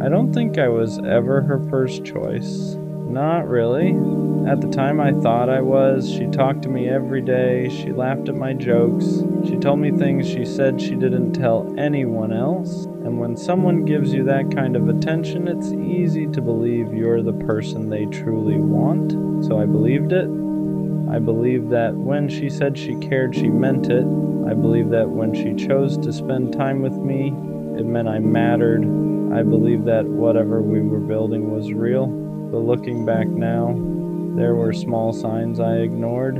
I don't think I was ever her first choice. Not really. At the time I thought I was. She talked to me every day. She laughed at my jokes. She told me things she said she didn't tell anyone else. And when someone gives you that kind of attention, it's easy to believe you're the person they truly want. So I believed it. I believed that when she said she cared, she meant it. I believed that when she chose to spend time with me, it meant I mattered. I believed that whatever we were building was real. But looking back now, there were small signs I ignored,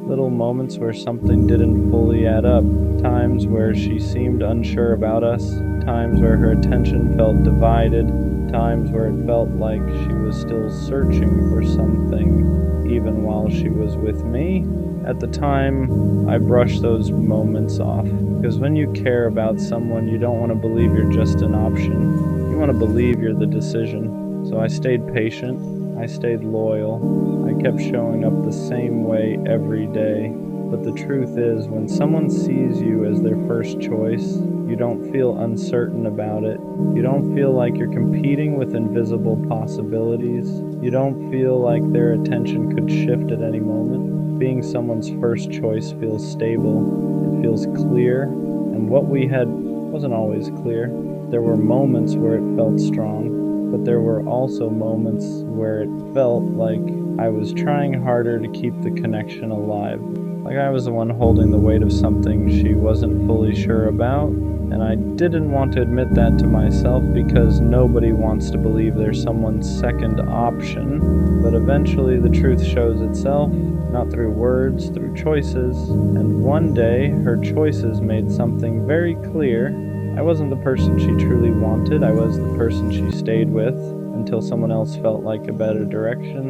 little moments where something didn't fully add up, times where she seemed unsure about us, times where her attention felt divided, times where it felt like she was still searching for something, even while she was with me. At the time, I brushed those moments off, because when you care about someone, you don't want to believe you're just an option. You want to believe you're the decision. So I stayed patient, I stayed loyal, I kept showing up the same way every day. But the truth is, when someone sees you as their first choice, you don't feel uncertain about it. You don't feel like you're competing with invisible possibilities. You don't feel like their attention could shift at any moment. Being someone's first choice feels stable, it feels clear, and what we had wasn't always clear. There were moments where it felt strong, but there were also moments where it felt like I was trying harder to keep the connection alive. Like I was the one holding the weight of something she wasn't fully sure about, and I didn't want to admit that to myself because nobody wants to believe they're someone's second option. But eventually the truth shows itself, not through words, through choices, and one day her choices made something very clear. I wasn't the person she truly wanted, I was the person she stayed with until someone else felt like a better direction.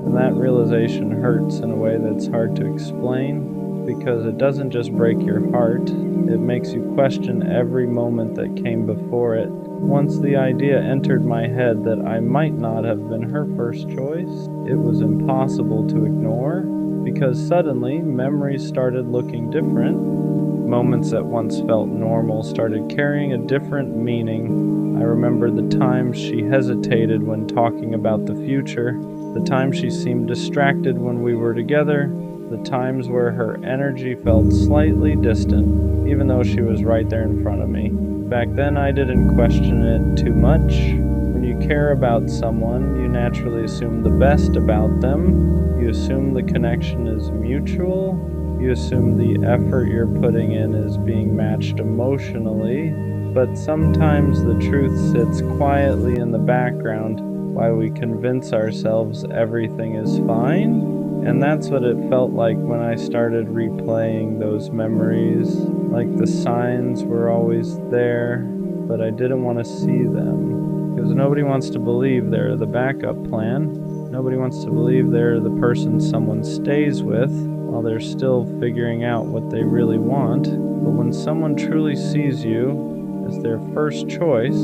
And that realization hurts in a way that's hard to explain, because it doesn't just break your heart, it makes you question every moment that came before it. Once the idea entered my head that I might not have been her first choice, it was impossible to ignore, because suddenly memories started looking different. Moments that once felt normal started carrying a different meaning. I remember the times she hesitated when talking about the future, the times she seemed distracted when we were together, the times where her energy felt slightly distant, even though she was right there in front of me. Back then I didn't question it too much. When you care about someone, you naturally assume the best about them. You assume the connection is mutual. You assume the effort you're putting in is being matched emotionally, but sometimes the truth sits quietly in the background while we convince ourselves everything is fine. And that's what it felt like when I started replaying those memories. Like the signs were always there, but I didn't want to see them. Because nobody wants to believe they're the backup plan. Nobody wants to believe they're the person someone stays with while they're still figuring out what they really want. But when someone truly sees you as their first choice,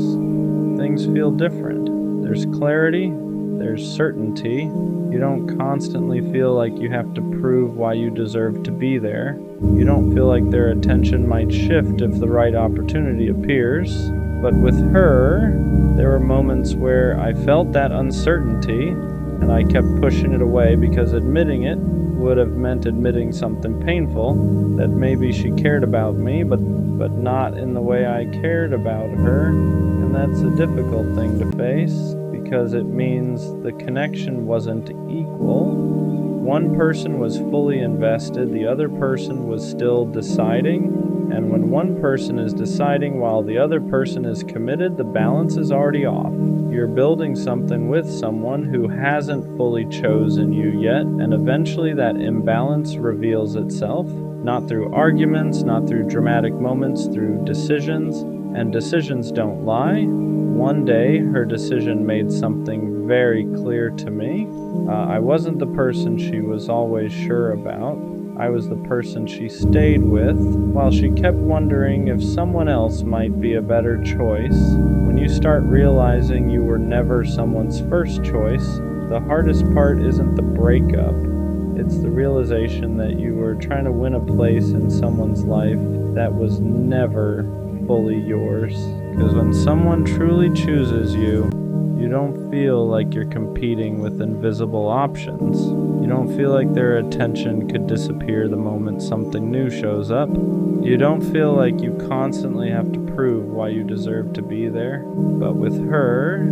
things feel different. There's clarity, there's certainty. You don't constantly feel like you have to prove why you deserve to be there. You don't feel like their attention might shift if the right opportunity appears. But with her, there were moments where I felt that uncertainty, and I kept pushing it away because admitting it would have meant admitting something painful, that maybe she cared about me, but not in the way I cared about her. And that's a difficult thing to face, because it means the connection wasn't equal. One person was fully invested, the other person was still deciding. And when one person is deciding while the other person is committed, the balance is already off. You're building something with someone who hasn't fully chosen you yet, and eventually that imbalance reveals itself, not through arguments, not through dramatic moments, through decisions, and decisions don't lie. One day, her decision made something very clear to me. I wasn't the person she was always sure about. I was the person she stayed with, while she kept wondering if someone else might be a better choice. When you start realizing you were never someone's first choice, the hardest part isn't the breakup. It's the realization that you were trying to win a place in someone's life that was never fully yours. Because when someone truly chooses you, you don't feel like you're competing with invisible options. You don't feel like their attention could disappear the moment something new shows up. You don't feel like you constantly have to prove why you deserve to be there. But with her,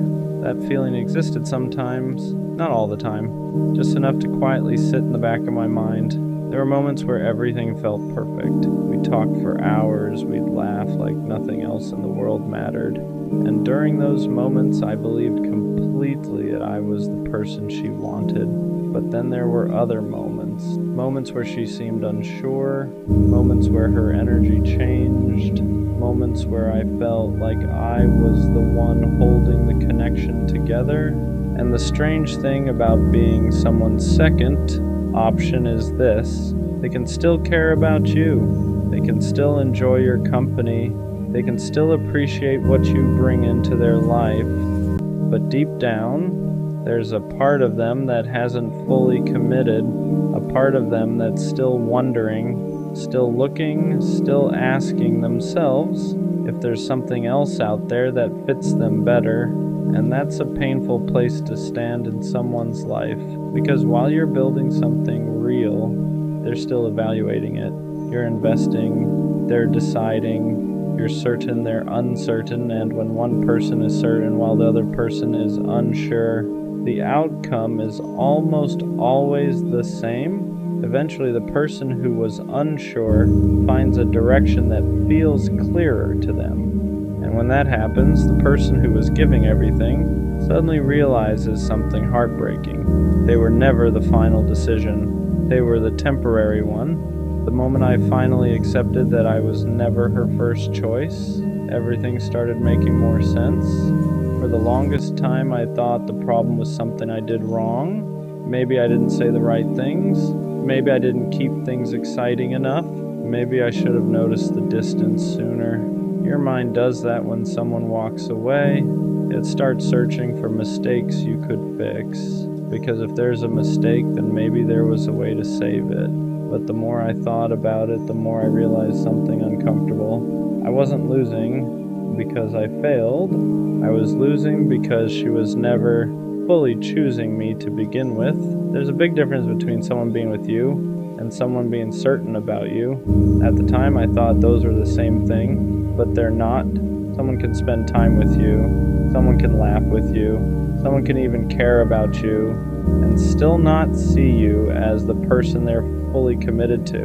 that feeling existed sometimes, not all the time, just enough to quietly sit in the back of my mind. There were moments where everything felt perfect. We talked for hours, we'd laugh like nothing else in the world mattered. And during those moments, I believed completely that I was the person she wanted. But then there were other moments where she seemed unsure, moments where her energy changed, moments where I felt like I was the one holding the connection together. And the strange thing about being someone's second option is this: they can still care about you, they can still enjoy your company, they can still appreciate what you bring into their life, but deep down, there's a part of them that hasn't fully committed, a part of them that's still wondering, still looking, still asking themselves if there's something else out there that fits them better. And that's a painful place to stand in someone's life, because while you're building something real, they're still evaluating it. You're investing, they're deciding, you're certain, they're uncertain, and when one person is certain while the other person is unsure, the outcome is almost always the same. Eventually, the person who was unsure finds a direction that feels clearer to them. And when that happens, the person who was giving everything suddenly realizes something heartbreaking. They were never the final decision. They were the temporary one. The moment I finally accepted that I was never her first choice, everything started making more sense. For the longest time, I thought the problem was something I did wrong. Maybe I didn't say the right things. Maybe I didn't keep things exciting enough. Maybe I should have noticed the distance sooner. Your mind does that when someone walks away. It starts searching for mistakes you could fix. Because if there's a mistake, then maybe there was a way to save it. But the more I thought about it, the more I realized something uncomfortable. I wasn't losing because I failed. I was losing because she was never fully choosing me to begin with. There's a big difference between someone being with you and someone being certain about you. At the time, I thought those were the same thing, but they're not. Someone can spend time with you, someone can laugh with you, someone can even care about you, and still not see you as the person they're fully committed to.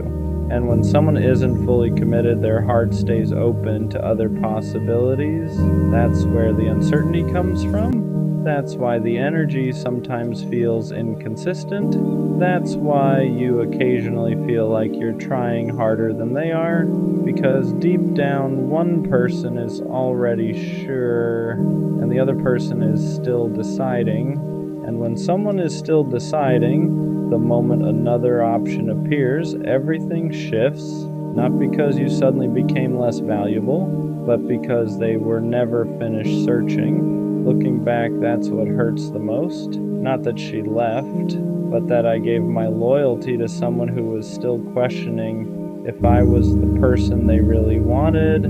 And when someone isn't fully committed, their heart stays open to other possibilities. That's where the uncertainty comes from. That's why the energy sometimes feels inconsistent. That's why you occasionally feel like you're trying harder than they are, because deep down one person is already sure and the other person is still deciding. And when someone is still deciding, the moment another option appears, everything shifts, not because you suddenly became less valuable, but because they were never finished searching. Looking back, that's what hurts the most. Not that she left, but that I gave my loyalty to someone who was still questioning if I was the person they really wanted,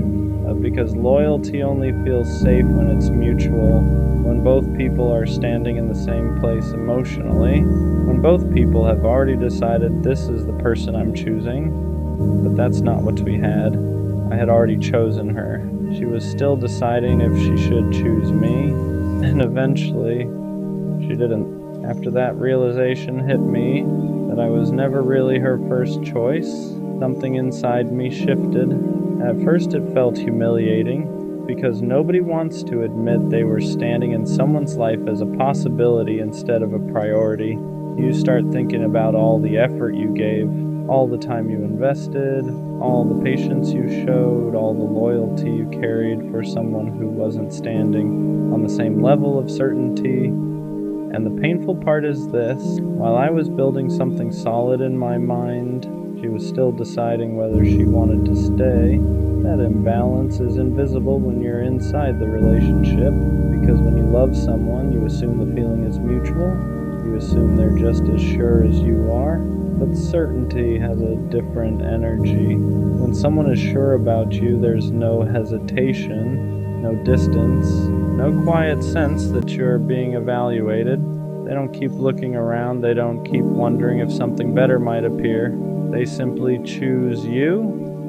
because loyalty only feels safe when it's mutual, when both people are standing in the same place emotionally, when both people have already decided this is the person I'm choosing. But that's not what we had. I had already chosen her. She was still deciding if she should choose me, and eventually, she didn't. After that realization hit me that I was never really her first choice, something inside me shifted. At first it felt humiliating, because nobody wants to admit they were standing in someone's life as a possibility instead of a priority. You start thinking about all the effort you gave, all the time you invested, all the patience you showed, all the loyalty you carried for someone who wasn't standing on the same level of certainty. And the painful part is this: while I was building something solid in my mind, she was still deciding whether she wanted to stay. That imbalance is invisible when you're inside the relationship, because when you love someone, you assume the feeling is mutual. You assume they're just as sure as you are. But certainty has a different energy. When someone is sure about you, there's no hesitation. no distance, no quiet sense that you're being evaluated. They don't keep looking around, they don't keep wondering if something better might appear. They simply choose you,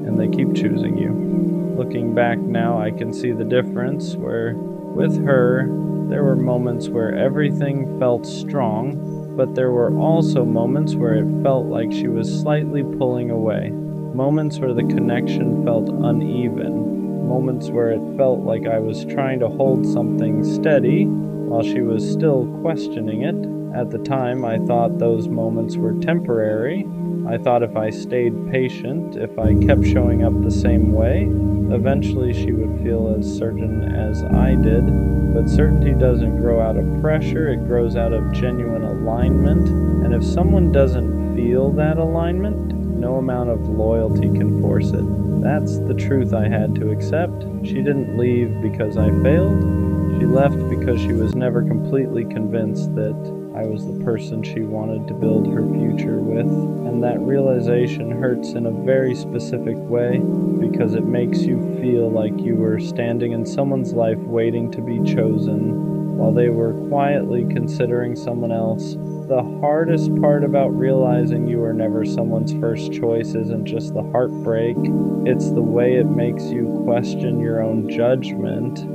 and they keep choosing you. Looking back now, I can see the difference where, with her, there were moments where everything felt strong, but there were also moments where it felt like she was slightly pulling away. Moments where the connection felt uneven. Moments where it felt like I was trying to hold something steady while she was still questioning it. At the time, I thought those moments were temporary. I thought if I stayed patient, if I kept showing up the same way, eventually she would feel as certain as I did. But certainty doesn't grow out of pressure, it grows out of genuine alignment. And if someone doesn't feel that alignment, no amount of loyalty can force it. That's the truth I had to accept. She didn't leave because I failed. She left because she was never completely convinced that I was the person she wanted to build her future with. And that realization hurts in a very specific way because it makes you feel like you were standing in someone's life waiting to be chosen while they were quietly considering someone else. The hardest part about realizing you were never someone's first choice isn't just the heartbreak, it's the way it makes you question your own judgment.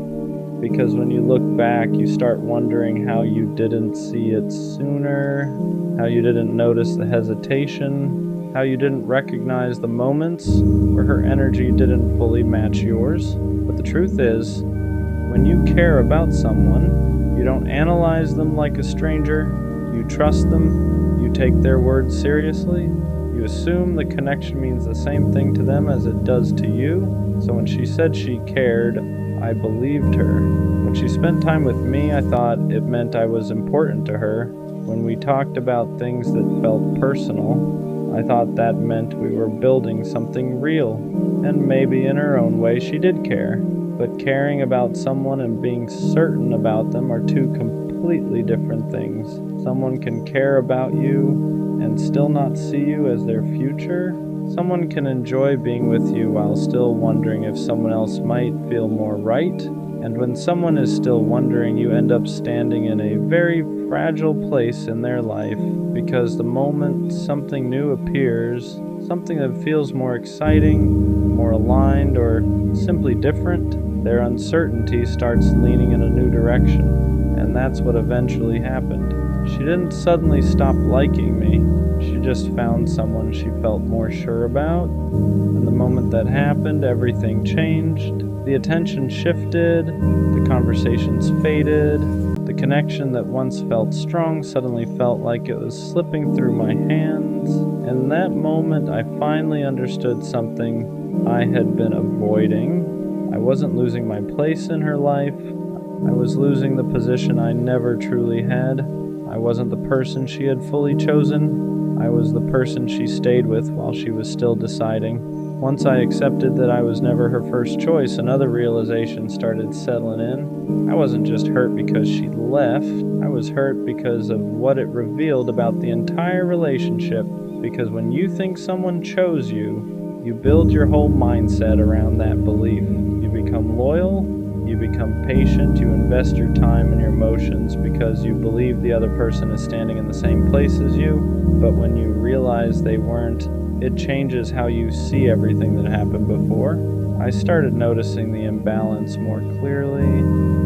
Because when you look back, you start wondering how you didn't see it sooner, how you didn't notice the hesitation, how you didn't recognize the moments where her energy didn't fully match yours. But the truth is, when you care about someone, you don't analyze them like a stranger. You trust them, you take their words seriously, you assume the connection means the same thing to them as it does to you. So when she said she cared, I believed her. When she spent time with me, I thought it meant I was important to her. When we talked about things that felt personal, I thought that meant we were building something real. And maybe in her own way she did care. But caring about someone and being certain about them are two completely different things. Someone can care about you and still not see you as their future. Someone can enjoy being with you while still wondering if someone else might feel more right. And when someone is still wondering, you end up standing in a very fragile place in their life, because the moment something new appears, something that feels more exciting, more aligned, or simply different, their uncertainty starts leaning in a new direction. And that's what eventually happened. She didn't suddenly stop liking me. She just found someone she felt more sure about. And the moment that happened, everything changed. The attention shifted, the conversations faded, the connection that once felt strong suddenly felt like it was slipping through my hands. And in that moment, I finally understood something I had been avoiding. I wasn't losing my place in her life. I was losing the position I never truly had. I wasn't the person she had fully chosen. I was the person she stayed with while she was still deciding. Once I accepted that I was never her first choice, another realization started settling in. I wasn't just hurt because she left. I was hurt because of what it revealed about the entire relationship. Because when you think someone chose you, you build your whole mindset around that belief. You become loyal. You become patient, you invest your time and your emotions because you believe the other person is standing in the same place as you, but when you realize they weren't, it changes how you see everything that happened before. I started noticing the imbalance more clearly,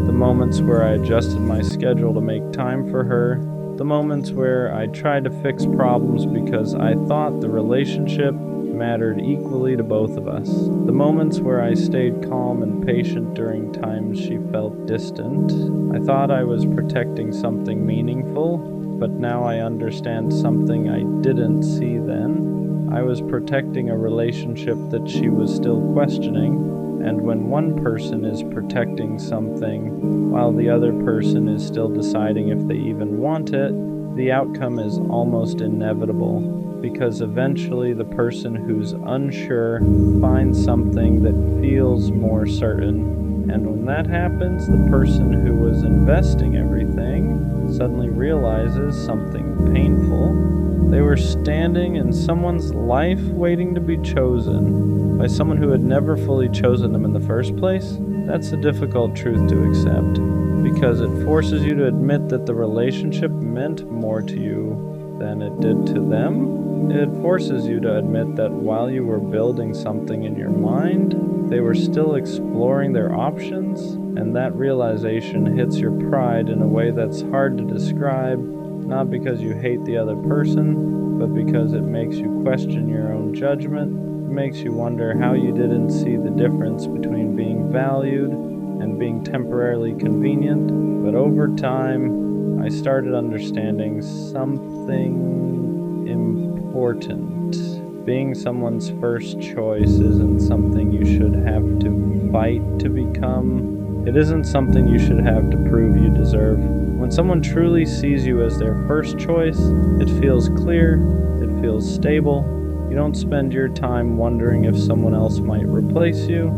the moments where I adjusted my schedule to make time for her, the moments where I tried to fix problems because I thought the relationship mattered equally to both of us. The moments where I stayed calm and patient during times she felt distant. I thought I was protecting something meaningful, but now I understand something I didn't see then. I was protecting a relationship that she was still questioning, and when one person is protecting something while the other person is still deciding if they even want it, the outcome is almost inevitable. Because eventually the person who's unsure finds something that feels more certain. And when that happens, the person who was investing everything suddenly realizes something painful. They were standing in someone's life waiting to be chosen by someone who had never fully chosen them in the first place. That's a difficult truth to accept, because it forces you to admit that the relationship meant more to you than it did to them. It forces you to admit that while you were building something in your mind, they were still exploring their options, and that realization hits your pride in a way that's hard to describe, not because you hate the other person, but because it makes you question your own judgment. It makes you wonder how you didn't see the difference between being valued and being temporarily convenient. But over time, I started understanding something important. Being someone's first choice isn't something you should have to fight to become. It isn't something you should have to prove you deserve. When someone truly sees you as their first choice, it feels clear, it feels stable. You don't spend your time wondering if someone else might replace you,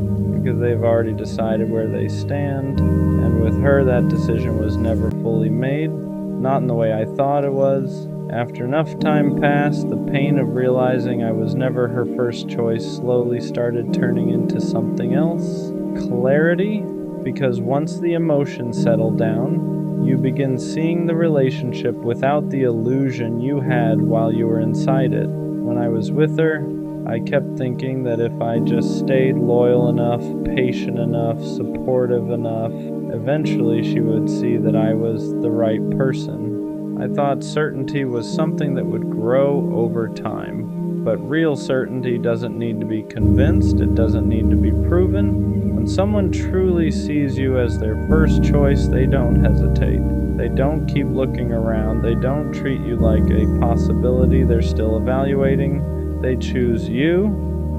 because they've already decided where they stand. And with her, that decision was never fully made, not in the way I thought it was. After enough time passed, the pain of realizing I was never her first choice slowly started turning into something else. Clarity, because once the emotions settle down, you begin seeing the relationship without the illusion you had while you were inside it. When I was with her, I kept thinking that if I just stayed loyal enough, patient enough, supportive enough, eventually she would see that I was the right person. I thought certainty was something that would grow over time. But real certainty doesn't need to be convinced, it doesn't need to be proven. When someone truly sees you as their first choice, they don't hesitate. They don't keep looking around. They don't treat you like a possibility they're still evaluating. They choose you,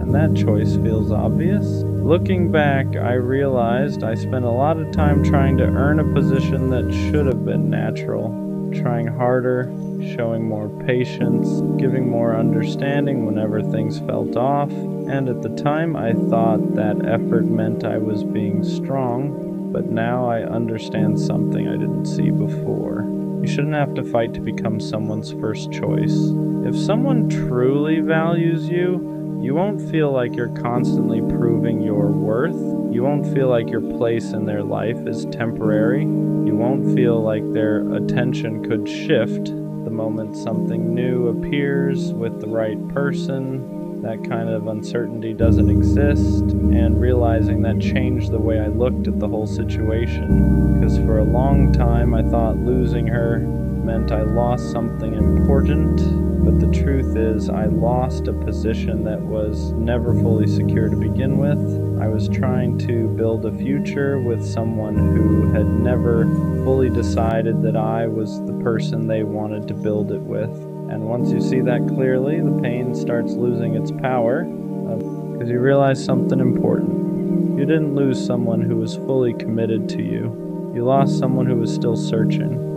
and that choice feels obvious. Looking back, I realized I spent a lot of time trying to earn a position that should have been natural. Trying harder, showing more patience, giving more understanding whenever things felt off, and at the time I thought that effort meant I was being strong, but now I understand something I didn't see before. You shouldn't have to fight to become someone's first choice. If someone truly values you, you won't feel like you're constantly proving your worth. You won't feel like your place in their life is temporary. You won't feel like their attention could shift the moment something new appears with the right person. That kind of uncertainty doesn't exist, and realizing that changed the way I looked at the whole situation, because for a long time I thought losing her meant I lost something important, but the truth is I lost a position that was never fully secure to begin with. I was trying to build a future with someone who had never fully decided that I was the person they wanted to build it with. And once you see that clearly, the pain starts losing its power, because you realize something important. You didn't lose someone who was fully committed to you. You lost someone who was still searching.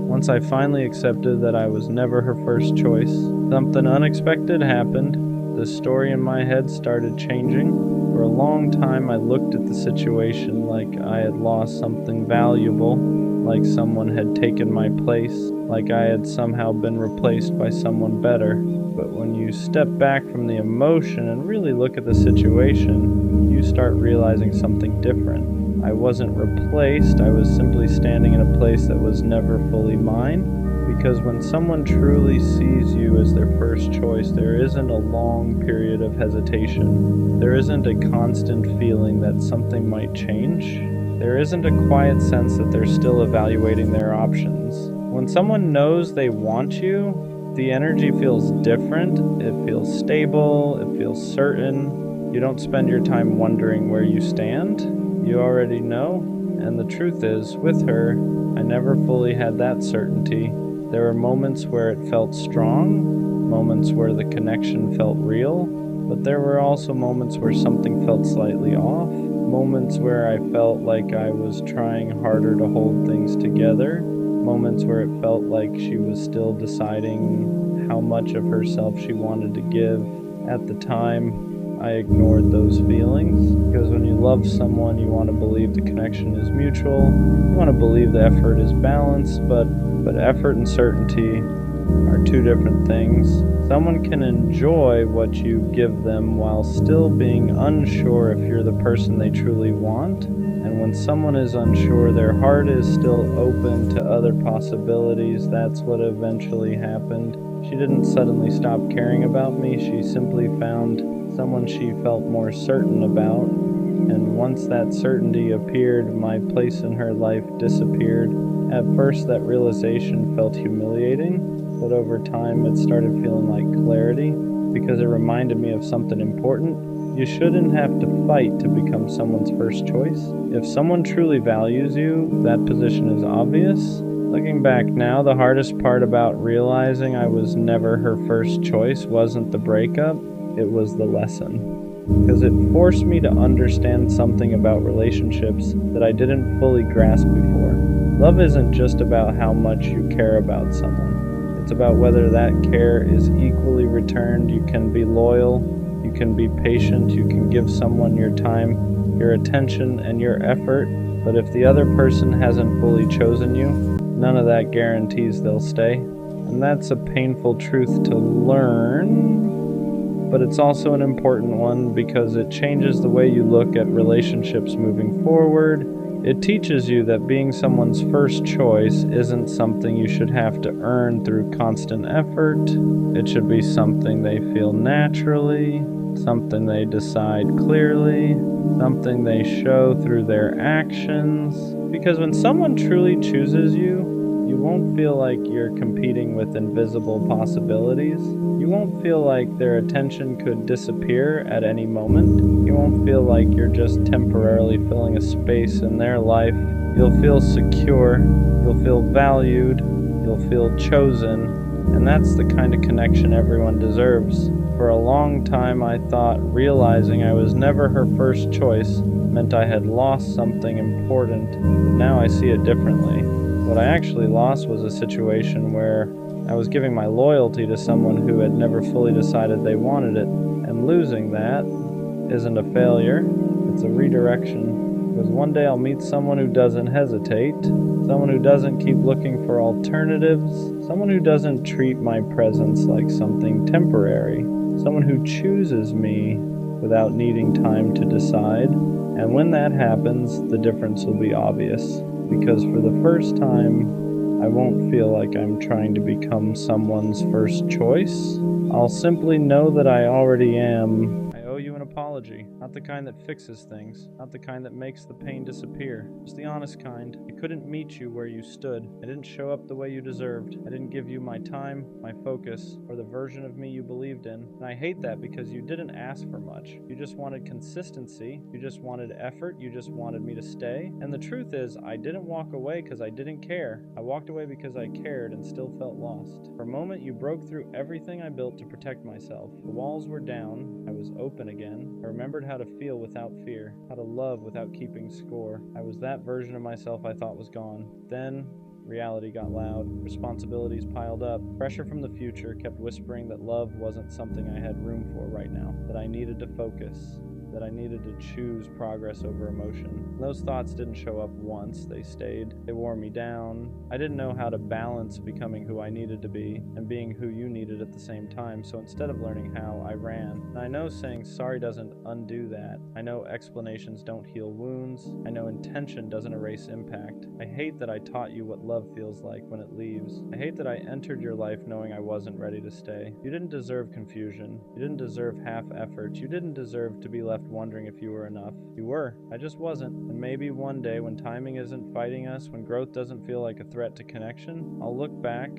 Once I finally accepted that I was never her first choice, something unexpected happened. The story in my head started changing. For a long time, I looked at the situation like I had lost something valuable, like someone had taken my place, like I had somehow been replaced by someone better. But when you step back from the emotion and really look at the situation, you start realizing something different. I wasn't replaced, I was simply standing in a place that was never fully mine. Because when someone truly sees you as their first choice, there isn't a long period of hesitation. There isn't a constant feeling that something might change. There isn't a quiet sense that they're still evaluating their options. When someone knows they want you, the energy feels different, it feels stable, it feels certain. You don't spend your time wondering where you stand. You already know, and the truth is, with her, I never fully had that certainty. There were moments where it felt strong, moments where the connection felt real, but there were also moments where something felt slightly off, moments where I felt like I was trying harder to hold things together, moments where it felt like she was still deciding how much of herself she wanted to give. At the time, I ignored those feelings, because when you love someone, you want to believe the connection is mutual, you want to believe the effort is balanced, but effort and certainty are two different things. Someone can enjoy what you give them while still being unsure if you're the person they truly want, And when someone is unsure, their heart is still open to other possibilities. That's what eventually happened. She didn't suddenly stop caring about me. She simply found someone she felt more certain about. And once that certainty appeared, my place in her life disappeared. At first, that realization felt humiliating, but over time it started feeling like clarity because it reminded me of something important. You shouldn't have to fight to become someone's first choice. If someone truly values you, that position is obvious. Looking back now, the hardest part about realizing I was never her first choice wasn't the breakup, it was the lesson. Because it forced me to understand something about relationships that I didn't fully grasp before. Love isn't just about how much you care about someone. It's about whether that care is equally returned. You can be loyal, you can be patient, you can give someone your time, your attention, and your effort. But if the other person hasn't fully chosen you, none of that guarantees they'll stay. And that's a painful truth to learn, but it's also an important one because it changes the way you look at relationships moving forward. It teaches you that being someone's first choice isn't something you should have to earn through constant effort. It should be something they feel naturally, something they decide clearly, something they show through their actions. Because when someone truly chooses you, you won't feel like you're competing with invisible possibilities. You won't feel like their attention could disappear at any moment. You won't feel like you're just temporarily filling a space in their life. You'll feel secure, you'll feel valued, you'll feel chosen, and that's the kind of connection everyone deserves. For a long time, I thought realizing I was never her first choice meant I had lost something important, but now I see it differently. What I actually lost was a situation where I was giving my loyalty to someone who had never fully decided they wanted it, and losing that isn't a failure, it's a redirection. Because one day I'll meet someone who doesn't hesitate, someone who doesn't keep looking for alternatives, someone who doesn't treat my presence like something temporary, someone who chooses me without needing time to decide. And when that happens, the difference will be obvious. Because for the first time, I won't feel like I'm trying to become someone's first choice. I'll simply know that I already am. I owe you an apology. Not the kind that fixes things, not the kind that makes the pain disappear. Just the honest kind. I couldn't meet you where you stood. I didn't show up the way you deserved. I didn't give you my time, my focus, or the version of me you believed in. And I hate that because you didn't ask for much. You just wanted consistency. You just wanted effort. You just wanted me to stay. And the truth is, I didn't walk away because I didn't care. I walked away because I cared and still felt lost. For a moment, you broke through everything I built to protect myself. The walls were down. I was open again. I remembered how to feel without fear, how to love without keeping score. I was that version of myself I thought was gone. Then, reality got loud. Responsibilities piled up. Pressure from the future kept whispering that love wasn't something I had room for right now, that I needed to focus, that I needed to choose progress over emotion. Those thoughts didn't show up once, they stayed. They wore me down. I didn't know how to balance becoming who I needed to be and being who you needed at the same time, so instead of learning how, I ran. And I know saying sorry doesn't undo that. I know explanations don't heal wounds. I know intention doesn't erase impact. I hate that I taught you what love feels like when it leaves. I hate that I entered your life knowing I wasn't ready to stay. You didn't deserve confusion. You didn't deserve half effort. You didn't deserve to be left wondering if you were enough. You were. I just wasn't. And maybe one day when timing isn't fighting us, when growth doesn't feel like a threat to connection, I'll look back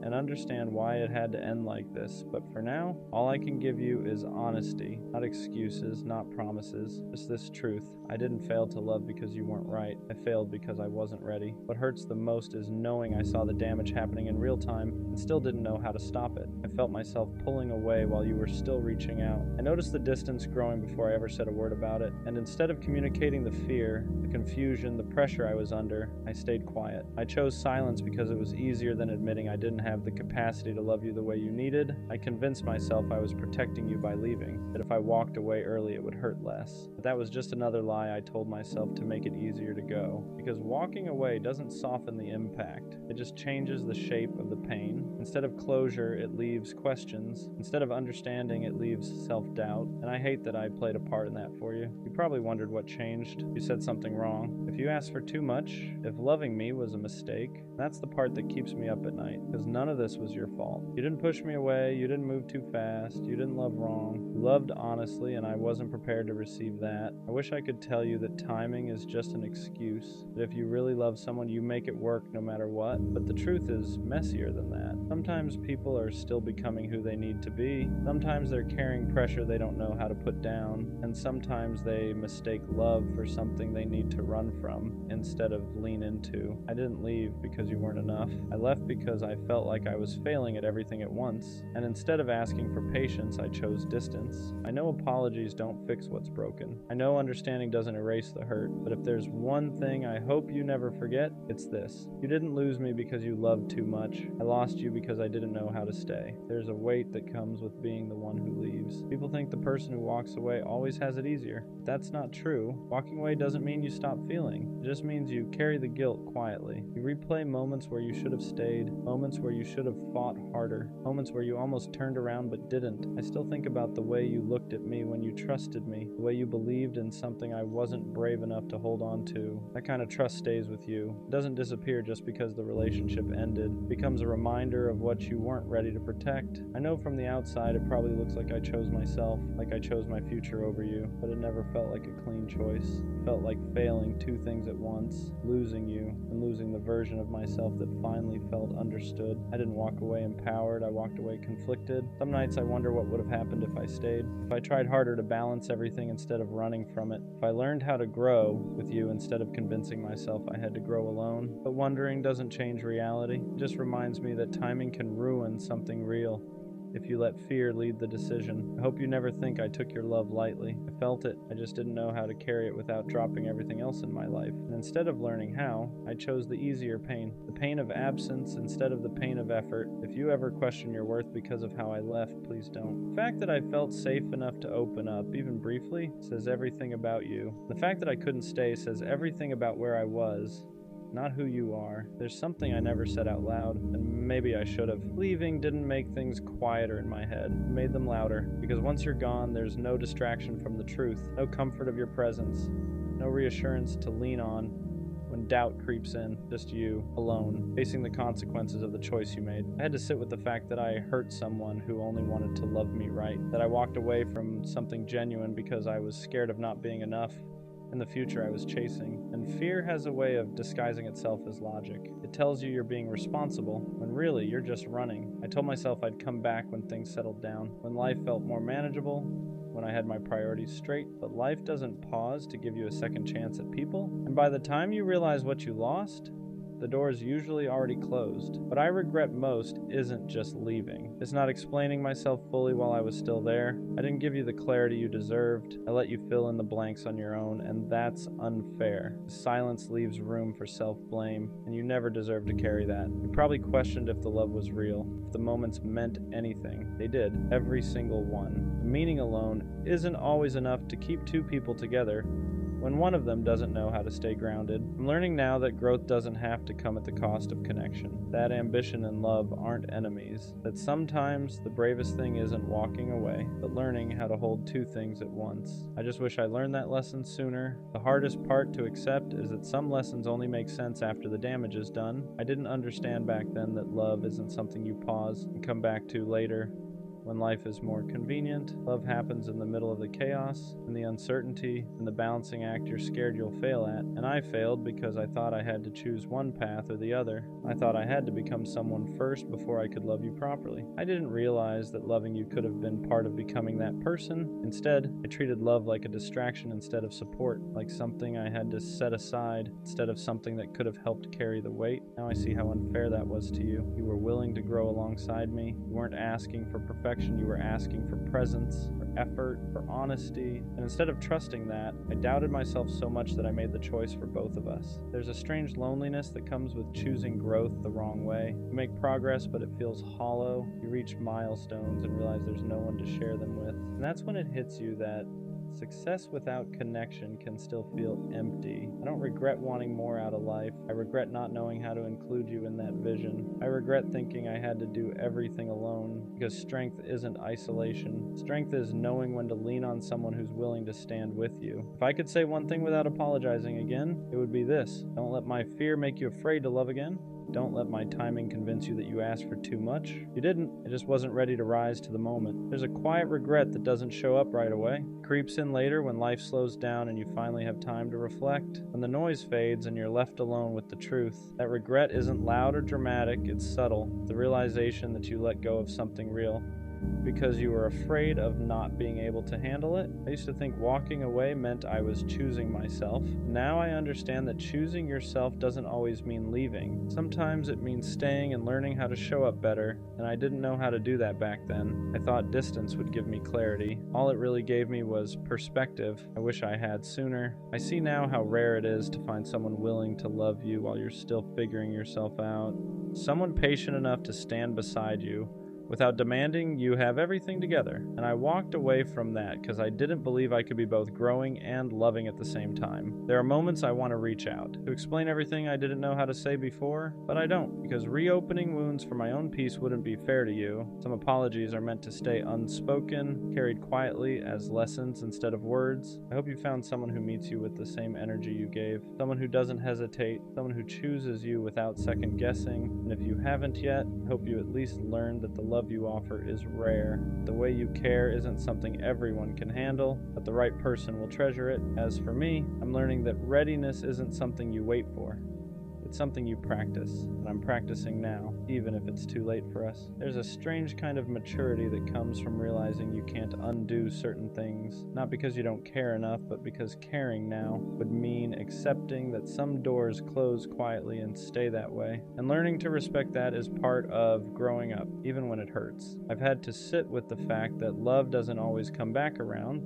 and understand why it had to end like this. But for now, all I can give you is honesty, not excuses, not promises, just this truth. I didn't fail to love because you weren't right. I failed because I wasn't ready. What hurts the most is knowing I saw the damage happening in real time and still didn't know how to stop it. I felt myself pulling away while you were still reaching out. I noticed the distance growing before I ever said a word about it, and instead of communicating the fear, the confusion, the pressure I was under, I stayed quiet. I chose silence because it was easier than admitting I didn't have have the capacity to love you the way you needed. I convinced myself I was protecting you by leaving, that if I walked away early it would hurt less. But that was just another lie I told myself to make it easier to go. Because walking away doesn't soften the impact, it just changes the shape of the pain. Instead of closure, it leaves questions. Instead of understanding, it leaves self-doubt. And I hate that I played a part in that for you. You probably wondered what changed. You said something wrong. If you asked for too much, if loving me was a mistake, that's the part that keeps me up at night, because none of this was your fault. You didn't push me away, you didn't move too fast, you didn't love wrong. You loved honestly, and I wasn't prepared to receive that. I wish I could tell you that timing is just an excuse, that if you really love someone, you make it work no matter what, but the truth is messier than that. Sometimes people are still becoming who they need to be, sometimes they're carrying pressure they don't know how to put down, and sometimes they mistake love for something they need to run from instead of lean into. I didn't leave because you weren't enough. I left because I felt like I was failing at everything at once, and instead of asking for patience, I chose distance. I know apologies don't fix what's broken. I know understanding doesn't erase the hurt, but if there's one thing I hope you never forget, it's this. You didn't lose me because you loved too much. I lost you because I didn't know how to stay. There's a weight that comes with being the one who leaves. People think the person who walks away always has it easier. But that's not true. Walking away doesn't mean you stop feeling. It just means you carry the guilt quietly. You replay moments where you should have stayed, moments where you should have fought harder, moments where you almost turned around but didn't. I still think about the way you looked at me when you trusted me, the way you believed in something I wasn't brave enough to hold on to. That kind of trust stays with you. It doesn't disappear just because the relationship ended. It becomes a reminder of what you weren't ready to protect. I know from the outside it probably looks like I chose myself, like I chose my future over you, but it never felt like a clean choice. It felt like failing two things at once, losing you and losing the version of myself that finally felt understood. I didn't walk away empowered, I walked away conflicted. Some nights I wonder what would have happened if I stayed, if I tried harder to balance everything instead of running from it, if I learned how to grow with you instead of convincing myself I had to grow alone. But wondering doesn't change reality. It just reminds me that timing can ruin something real if you let fear lead the decision. I hope you never think I took your love lightly. I felt it, I just didn't know how to carry it without dropping everything else in my life. And instead of learning how, I chose the easier pain, the pain of absence instead of the pain of effort. If you ever question your worth because of how I left, please don't. The fact that I felt safe enough to open up, even briefly, says everything about you. The fact that I couldn't stay says everything about where I was, not who you are. There's something I never said out loud, and maybe I should have. Leaving didn't make things quieter in my head. It made them louder, because once you're gone, there's no distraction from the truth, no comfort of your presence, no reassurance to lean on when doubt creeps in, just you, alone, facing the consequences of the choice you made. I had to sit with the fact that I hurt someone who only wanted to love me right, that I walked away from something genuine because I was scared of not being enough in the future I was chasing. And fear has a way of disguising itself as logic. It tells you you're being responsible, when really you're just running. I told myself I'd come back when things settled down, when life felt more manageable, when I had my priorities straight, but life doesn't pause to give you a second chance at people. And by the time you realize what you lost, the door is usually already closed. What I regret most isn't just leaving. It's not explaining myself fully while I was still there. I didn't give you the clarity you deserved. I let you fill in the blanks on your own, and that's unfair. Silence leaves room for self-blame, and you never deserve to carry that. You probably questioned if the love was real, if the moments meant anything. They did, every single one. The meaning alone isn't always enough to keep two people together when one of them doesn't know how to stay grounded. I'm learning now that growth doesn't have to come at the cost of connection, that ambition and love aren't enemies, that sometimes the bravest thing isn't walking away, but learning how to hold two things at once. I just wish I learned that lesson sooner. The hardest part to accept is that some lessons only make sense after the damage is done. I didn't understand back then that love isn't something you pause and come back to later. When life is more convenient, love happens in the middle of the chaos and the uncertainty and the balancing act you're scared you'll fail at. And I failed because I thought I had to choose one path or the other. I thought I had to become someone first before I could love you properly. I didn't realize that loving you could have been part of becoming that person. Instead, I treated love like a distraction instead of support, like something I had to set aside instead of something that could have helped carry the weight. Now I see how unfair that was to you. You were willing to grow alongside me. You weren't asking for perfection. You were asking for presence, or effort, for honesty, and instead of trusting that, I doubted myself so much that I made the choice for both of us. There's a strange loneliness that comes with choosing growth the wrong way. You make progress, but it feels hollow. You reach milestones and realize there's no one to share them with. And that's when it hits you that success without connection can still feel empty. I don't regret wanting more out of life. I regret not knowing how to include you in that vision. I regret thinking I had to do everything alone, because strength isn't isolation. Strength is knowing when to lean on someone who's willing to stand with you. If I could say one thing without apologizing again, it would be this: don't let my fear make you afraid to love again. Don't let my timing convince you that you asked for too much. You didn't. I just wasn't ready to rise to the moment. There's a quiet regret that doesn't show up right away. It creeps in later when life slows down and you finally have time to reflect. When the noise fades and you're left alone with the truth. That regret isn't loud or dramatic, it's subtle. The realization that you let go of something real because you were afraid of not being able to handle it. I used to think walking away meant I was choosing myself. Now I understand that choosing yourself doesn't always mean leaving. Sometimes it means staying and learning how to show up better, and I didn't know how to do that back then. I thought distance would give me clarity. All it really gave me was perspective. I wish I had sooner. I see now how rare it is to find someone willing to love you while you're still figuring yourself out. Someone patient enough to stand beside you without demanding you have everything together. And I walked away from that because I didn't believe I could be both growing and loving at the same time. There are moments I want to reach out, to explain everything I didn't know how to say before, but I don't, because reopening wounds for my own peace wouldn't be fair to you. Some apologies are meant to stay unspoken, carried quietly as lessons instead of words. I hope you found someone who meets you with the same energy you gave, someone who doesn't hesitate, someone who chooses you without second guessing. And if you haven't yet, I hope you at least learned that the love you offer is rare. The way you care isn't something everyone can handle, but the right person will treasure it. As for me, I'm learning that readiness isn't something you wait for. It's something you practice, and I'm practicing now, even if it's too late for us. There's a strange kind of maturity that comes from realizing you can't undo certain things, not because you don't care enough, but because caring now would mean accepting that some doors close quietly and stay that way. And learning to respect that is part of growing up, even when it hurts. I've had to sit with the fact that love doesn't always come back around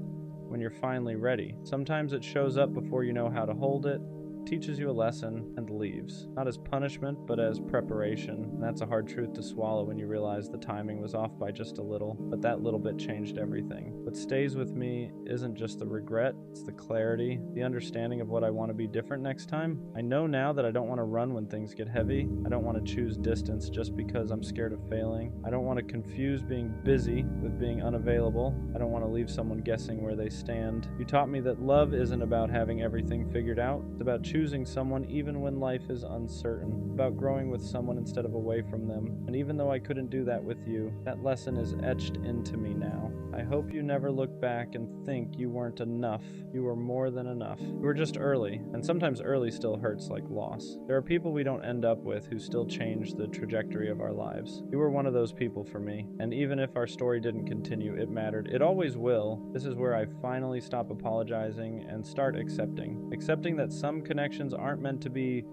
when you're finally ready. Sometimes it shows up before you know how to hold it, teaches you a lesson, and leaves. Not as punishment, but as preparation. And that's a hard truth to swallow when you realize the timing was off by just a little, but that little bit changed everything. What stays with me isn't just the regret, it's the clarity, the understanding of what I want to be different next time. I know now that I don't want to run when things get heavy. I don't want to choose distance just because I'm scared of failing. I don't want to confuse being busy with being unavailable. I don't want to leave someone guessing where they stand. You taught me that love isn't about having everything figured out. It's about choosing someone even when life is uncertain, about growing with someone instead of away from them. And even though I couldn't do that with you, that lesson is etched into me now. I hope you never look back and think you weren't enough. You were more than enough. You were just early, and sometimes early still hurts like loss. There are people we don't end up with who still change the trajectory of our lives. You were one of those people for me, and even if our story didn't continue, it mattered. It always will. This is where I finally stop apologizing and start accepting. Accepting that some connections aren't meant to be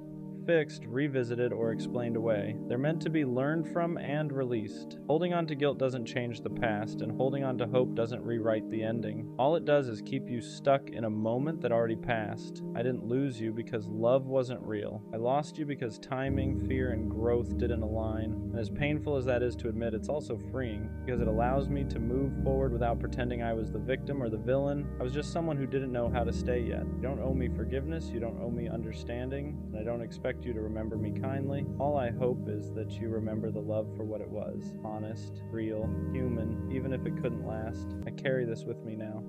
fixed, revisited, or explained away. They're meant to be learned from and released. Holding on to guilt doesn't change the past, and holding on to hope doesn't rewrite the ending. All it does is keep you stuck in a moment that already passed. I didn't lose you because love wasn't real. I lost you because timing, fear, and growth didn't align. And as painful as that is to admit, it's also freeing, because it allows me to move forward without pretending I was the victim or the villain. I was just someone who didn't know how to stay yet. You don't owe me forgiveness, you don't owe me understanding, and I don't expect you to remember me kindly. All I hope is that you remember the love for what it was. Honest, real, human, even if it couldn't last. I carry this with me now.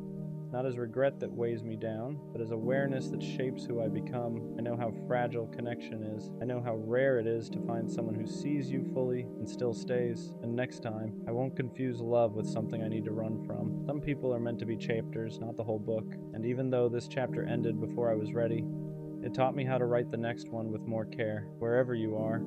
Not as regret that weighs me down, but as awareness that shapes who I become. I know how fragile connection is. I know how rare it is to find someone who sees you fully and still stays. And next time, I won't confuse love with something I need to run from. Some people are meant to be chapters, not the whole book. And even though this chapter ended before I was ready, it taught me how to write the next one with more care. Wherever you are,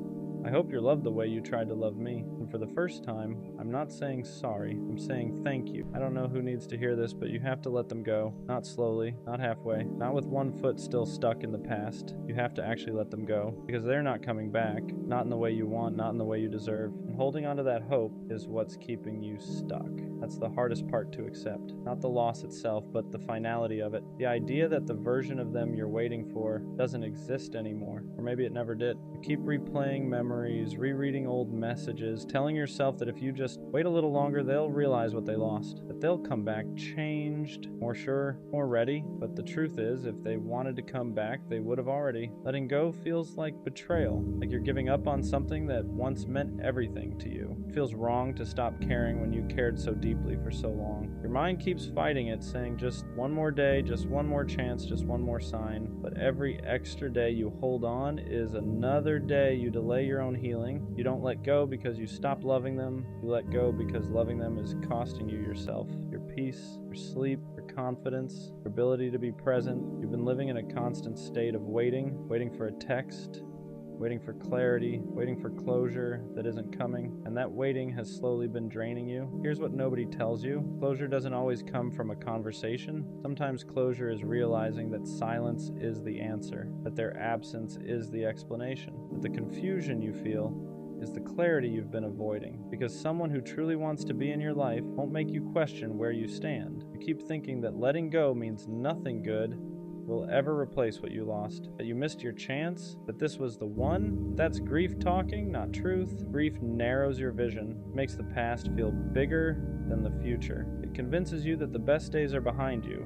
I hope you're loved the way you tried to love me. And for the first time, I'm not saying sorry. I'm saying thank you. I don't know who needs to hear this, but you have to let them go. Not slowly, not halfway, not with one foot still stuck in the past. You have to actually let them go, because they're not coming back. Not in the way you want, not in the way you deserve. And holding on to that hope is what's keeping you stuck. That's the hardest part to accept. Not the loss itself, but the finality of it. The idea that the version of them you're waiting for doesn't exist anymore. Or maybe it never did. You keep replaying memories, rereading old messages, telling yourself that if you just wait a little longer, they'll realize what they lost. That they'll come back changed, more sure, more ready. But the truth is, if they wanted to come back, they would have already. Letting go feels like betrayal. Like you're giving up on something that once meant everything to you. It feels wrong to stop caring when you cared so deeply for so long. Your mind keeps fighting it, saying just one more day, just one more chance, just one more sign. But every extra day you hold on is another day you delay your own healing. You don't let go because you stopped loving them. You let go because loving them is costing you yourself, your peace, your sleep, your confidence, your ability to be present. You've been living in a constant state of waiting for a text, waiting for clarity, waiting for closure that isn't coming, and that waiting has slowly been draining you. Here's what nobody tells you. Closure doesn't always come from a conversation. Sometimes closure is realizing that silence is the answer, that their absence is the explanation, that the confusion you feel is the clarity you've been avoiding, because someone who truly wants to be in your life won't make you question where you stand. You keep thinking that letting go means nothing good will ever replace what you lost, that you missed your chance, that this was the one. That's grief talking, not truth. Grief narrows your vision, makes the past feel bigger than the future. It convinces you that the best days are behind you,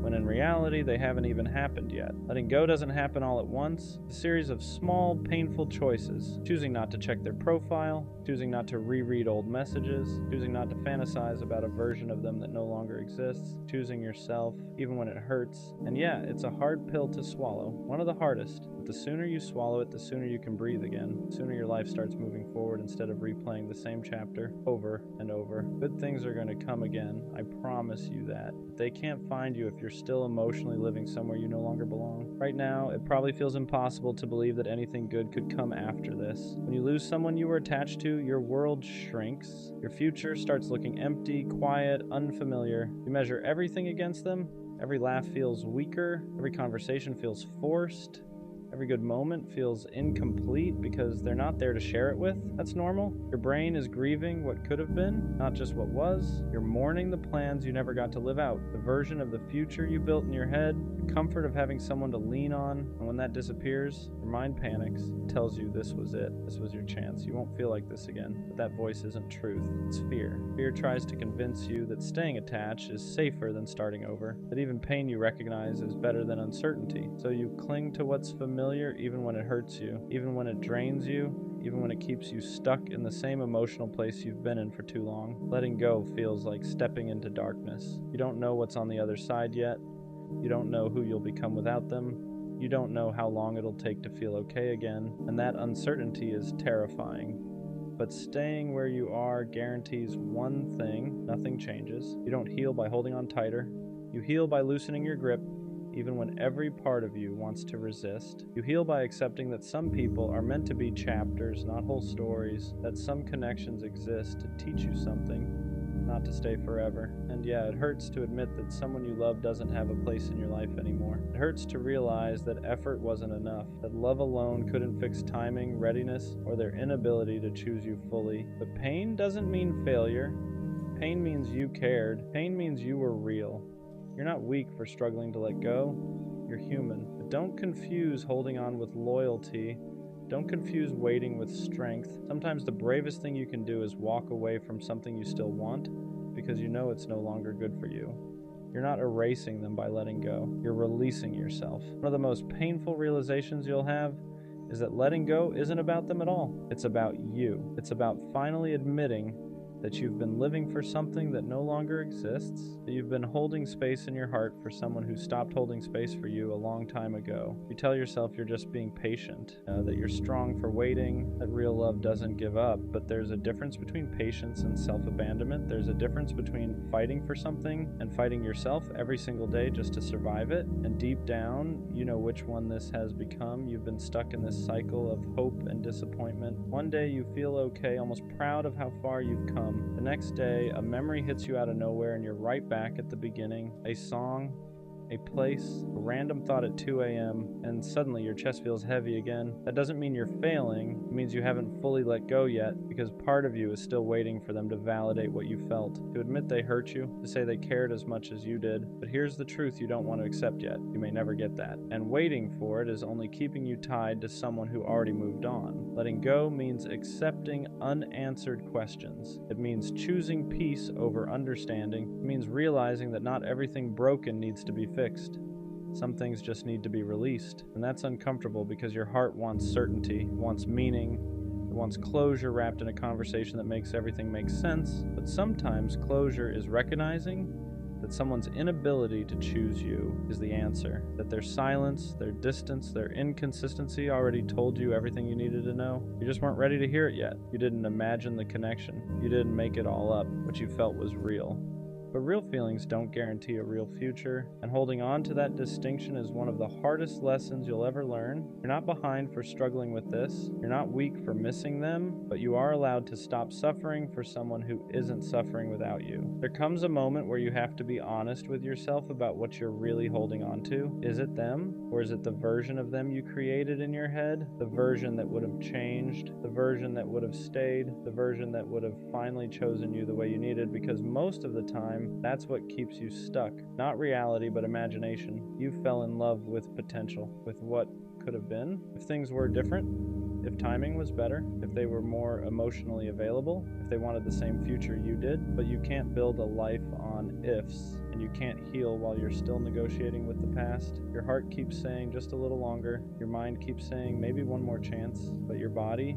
when in reality they haven't even happened yet. Letting go doesn't happen all at once. It's a series of small, painful choices. Choosing not to check their profile, choosing not to reread old messages, choosing not to fantasize about a version of them that no longer exists, choosing yourself, even when it hurts. And yeah, it's a hard pill to swallow, one of the hardest. But the sooner you swallow it, the sooner you can breathe again. The sooner your life starts moving forward instead of replaying the same chapter over and over. Good things are going to come again, I promise you that. But they can't find you if you're still emotionally living somewhere you no longer belong. Right now, it probably feels impossible to believe that anything good could come after this. When you lose someone you were attached to, your world shrinks. Your future starts looking empty, quiet, unfamiliar. You measure everything against them. Every laugh feels weaker. Every conversation feels forced. Every good moment feels incomplete because they're not there to share it with. That's normal. Your brain is grieving what could have been, not just what was. You're mourning the plans you never got to live out, the version of the future you built in your head, the comfort of having someone to lean on. And when that disappears, your mind panics. It tells you this was it. This was your chance. You won't feel like this again. But that voice isn't truth. It's fear. Fear tries to convince you that staying attached is safer than starting over, that even pain you recognize is better than uncertainty. So you cling to what's familiar even when it hurts you, even when it drains you, even when it keeps you stuck in the same emotional place you've been in for too long. Letting go feels like stepping into darkness. You don't know what's on the other side yet. You don't know who you'll become without them. You don't know how long it'll take to feel okay again, and that uncertainty is terrifying. But staying where you are guarantees one thing: nothing changes. You don't heal by holding on tighter. You heal by loosening your grip, even when every part of you wants to resist. You heal by accepting that some people are meant to be chapters, not whole stories, that some connections exist to teach you something, not to stay forever. And yeah, it hurts to admit that someone you love doesn't have a place in your life anymore. It hurts to realize that effort wasn't enough, that love alone couldn't fix timing, readiness, or their inability to choose you fully. But pain doesn't mean failure. Pain means you cared. Pain means you were real. You're not weak for struggling to let go. You're human. But don't confuse holding on with loyalty. Don't confuse waiting with strength. Sometimes the bravest thing you can do is walk away from something you still want because you know it's no longer good for you. You're not erasing them by letting go. You're releasing yourself. One of the most painful realizations you'll have is that letting go isn't about them at all. It's about you. It's about finally admitting that you've been living for something that no longer exists, that you've been holding space in your heart for someone who stopped holding space for you a long time ago. You tell yourself you're just being patient, that you're strong for waiting, that real love doesn't give up, but there's a difference between patience and self-abandonment. There's a difference between fighting for something and fighting yourself every single day just to survive it, and deep down, you know which one this has become. You've been stuck in this cycle of hope and disappointment. One day you feel okay, almost proud of how far you've come. The next day, a memory hits you out of nowhere and you're right back at the beginning. A song, a place, a random thought at 2 a.m., and suddenly your chest feels heavy again. That doesn't mean you're failing. It means you haven't fully let go yet, because part of you is still waiting for them to validate what you felt, to admit they hurt you, to say they cared as much as you did. But here's the truth you don't want to accept yet. You may never get that. And waiting for it is only keeping you tied to someone who already moved on. Letting go means accepting unanswered questions. It means choosing peace over understanding. It means realizing that not everything broken needs to be fixed. Some things just need to be released, and that's uncomfortable because your heart wants certainty, wants meaning, it wants closure wrapped in a conversation that makes everything make sense. But sometimes closure is recognizing that someone's inability to choose you is the answer, that their silence, their distance, their inconsistency already told you everything you needed to know. You just weren't ready to hear it yet. You didn't imagine the connection. You didn't make it all up. What you felt was real. But real feelings don't guarantee a real future, and holding on to that distinction is one of the hardest lessons you'll ever learn. You're not behind for struggling with this, you're not weak for missing them, but you are allowed to stop suffering for someone who isn't suffering without you. There comes a moment where you have to be honest with yourself about what you're really holding on to. Is it them, or is it the version of them you created in your head? The version that would have changed, the version that would have stayed, the version that would have finally chosen you the way you needed, because most of the time, that's what keeps you stuck. Not reality, but imagination. You fell in love with potential, with what could have been. If things were different, if timing was better, if they were more emotionally available, if they wanted the same future you did, but you can't build a life on ifs, and you can't heal while you're still negotiating with the past. Your heart keeps saying just a little longer. Your mind keeps saying maybe one more chance, but your body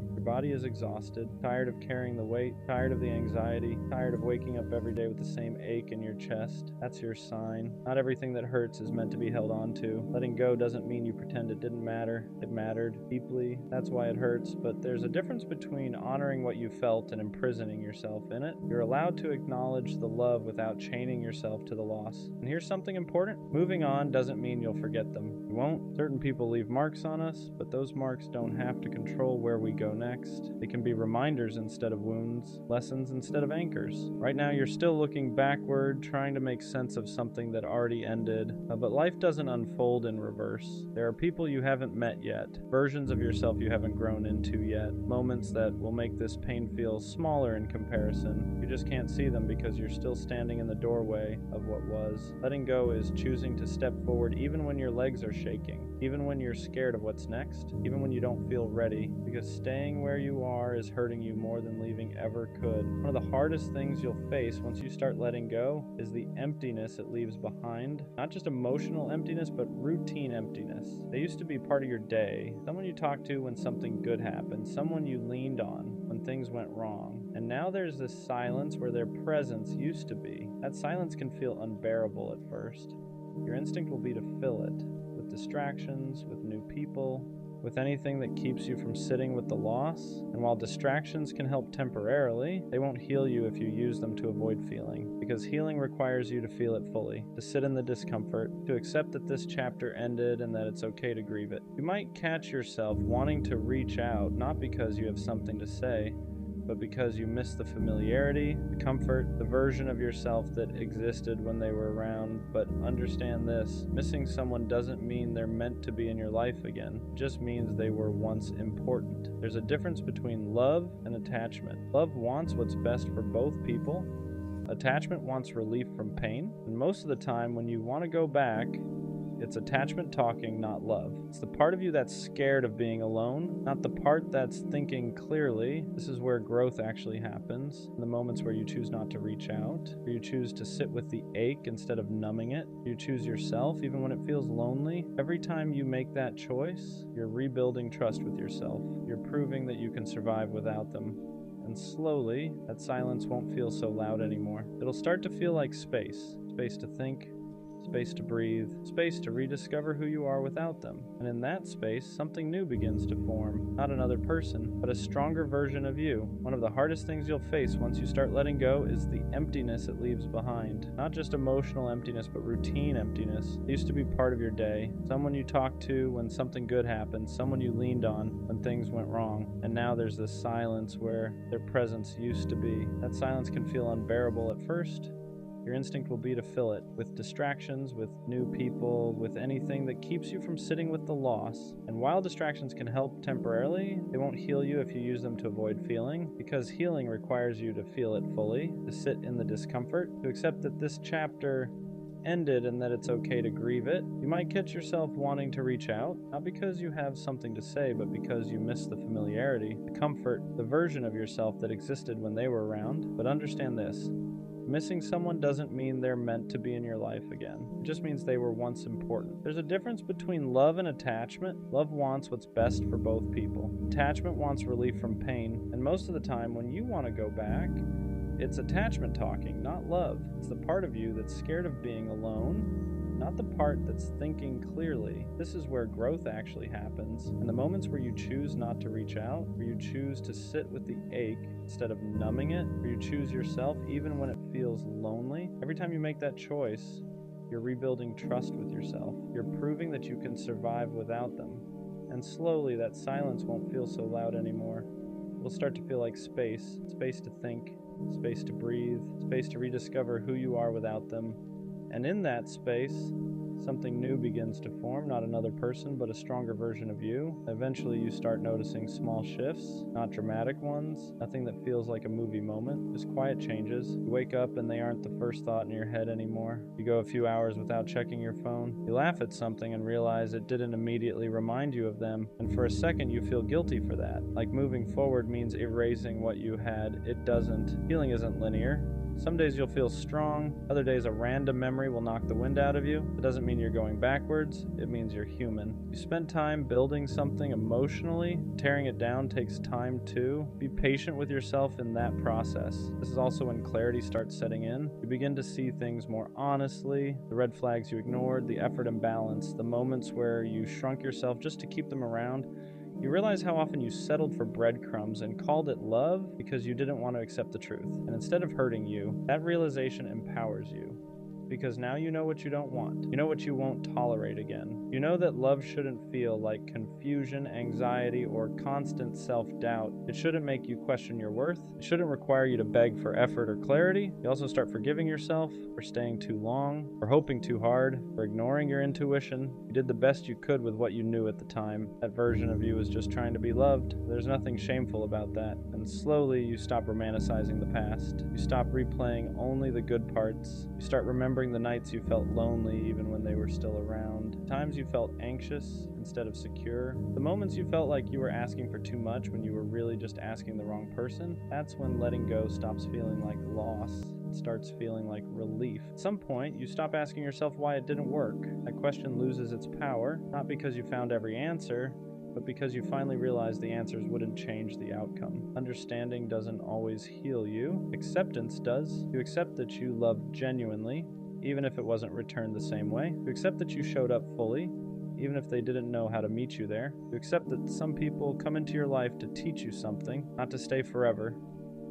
is exhausted, tired of carrying the weight, tired of the anxiety, tired of waking up every day with the same ache in your chest. That's your sign. Not everything that hurts is meant to be held on to. Letting go doesn't mean you pretend it didn't matter. It mattered deeply. That's why it hurts, but there's a difference between honoring what you felt and imprisoning yourself in it. You're allowed to acknowledge the love without chaining yourself to the loss. And here's something important. Moving on doesn't mean you'll forget them. You won't. Certain people leave marks on us, but those marks don't have to control where we go next. They can be reminders instead of wounds, lessons instead of anchors. Right now you're still looking backward, trying to make sense of something that already ended, but life doesn't unfold in reverse. There are people you haven't met yet, versions of yourself you haven't grown into yet, moments that will make this pain feel smaller in comparison. You just can't see them because you're still standing in the doorway of what was. Letting go is choosing to step forward even when your legs are shaking, even when you're scared of what's next, even when you don't feel ready, because staying where you are is hurting you more than leaving ever could. One of the hardest things you'll face once you start letting go is the emptiness it leaves behind. Not just emotional emptiness, but routine emptiness. They used to be part of your day, someone you talked to when something good happened, someone you leaned on when things went wrong. And now there's this silence where their presence used to be. That silence can feel unbearable at first. Your instinct will be to fill it with distractions, with new people, with anything that keeps you from sitting with the loss. And while distractions can help temporarily, they won't heal you if you use them to avoid feeling. Because healing requires you to feel it fully, to sit in the discomfort, to accept that this chapter ended and that it's okay to grieve it. You might catch yourself wanting to reach out, not because you have something to say, but because you miss the familiarity, the comfort, the version of yourself that existed when they were around. But understand this, missing someone doesn't mean they're meant to be in your life again. It just means they were once important. There's a difference between love and attachment. Love wants what's best for both people. Attachment wants relief from pain. And most of the time when you want to go back, it's attachment talking, not love. It's the part of you that's scared of being alone, not the part that's thinking clearly. This is where growth actually happens. In the moments where you choose not to reach out, where you choose to sit with the ache instead of numbing it. You choose yourself even when it feels lonely. Every time you make that choice, you're rebuilding trust with yourself. You're proving that you can survive without them. and slowly, that silence won't feel so loud anymore. It'll start to feel like space. Space to think, space to breathe, space to rediscover who you are without them. And in that space, something new begins to form. Not another person, but a stronger version of you. One of the hardest things you'll face once you start letting go is the emptiness it leaves behind. Not just emotional emptiness, but routine emptiness. It used to be part of your day. Someone you talked to when something good happened, someone you leaned on when things went wrong. And now there's this silence where their presence used to be. That silence can feel unbearable at first. Your instinct will be to fill it with distractions, with new people, with anything that keeps you from sitting with the loss. And while distractions can help temporarily, they won't heal you if you use them to avoid feeling, because healing requires you to feel it fully, to sit in the discomfort, to accept that this chapter ended and that it's okay to grieve it. You might catch yourself wanting to reach out, not because you have something to say, but because you miss the familiarity, the comfort, the version of yourself that existed when they were around. But understand this. Missing someone doesn't mean they're meant to be in your life again. It just means they were once important. There's a difference between love and attachment. Love wants what's best for both people. Attachment wants relief from pain, and most of the time when you want to go back, it's attachment talking, not love. It's the part of you that's scared of being alone, not the part that's thinking clearly. This is where growth actually happens. In the moments where you choose not to reach out, where you choose to sit with the ache instead of numbing it, where you choose yourself even when it feels lonely, every time you make that choice, you're rebuilding trust with yourself. You're proving that you can survive without them. And slowly that silence won't feel so loud anymore. It will start to feel like space. Space to think, space to breathe, space to rediscover who you are without them. And in that space, something new begins to form, not another person, but a stronger version of you. Eventually you start noticing small shifts, not dramatic ones, nothing that feels like a movie moment, just quiet changes. You wake up and they aren't the first thought in your head anymore. You go a few hours without checking your phone. You laugh at something and realize it didn't immediately remind you of them, and for a second you feel guilty for that. Like moving forward means erasing what you had. It doesn't. Healing isn't linear. Some days you'll feel strong, other days a random memory will knock the wind out of you. It doesn't mean you're going backwards, it means you're human. You spend time building something emotionally, tearing it down takes time too. Be patient with yourself in that process. This is also when clarity starts setting in. You begin to see things more honestly, the red flags you ignored, the effort imbalance, the moments where you shrunk yourself just to keep them around. You realize how often you settled for breadcrumbs and called it love because you didn't want to accept the truth. And instead of hurting you, that realization empowers you. Because now you know what you don't want. You know what you won't tolerate again. You know that love shouldn't feel like confusion, anxiety, or constant self-doubt. It shouldn't make you question your worth. It shouldn't require you to beg for effort or clarity. You also start forgiving yourself for staying too long, for hoping too hard, for ignoring your intuition. You did the best you could with what you knew at the time. That version of you was just trying to be loved. There's nothing shameful about that. And slowly you stop romanticizing the past. You stop replaying only the good parts. You start remembering the nights you felt lonely even when they were still around, the times you felt anxious instead of secure, the moments you felt like you were asking for too much when you were really just asking the wrong person. That's when letting go stops feeling like loss. It starts feeling like relief. At some point, you stop asking yourself why it didn't work. That question loses its power, not because you found every answer, but because you finally realize the answers wouldn't change the outcome. Understanding doesn't always heal you. Acceptance does. You accept that you love genuinely, even if it wasn't returned the same way. You accept that you showed up fully, even if they didn't know how to meet you there. You accept that some people come into your life to teach you something, not to stay forever.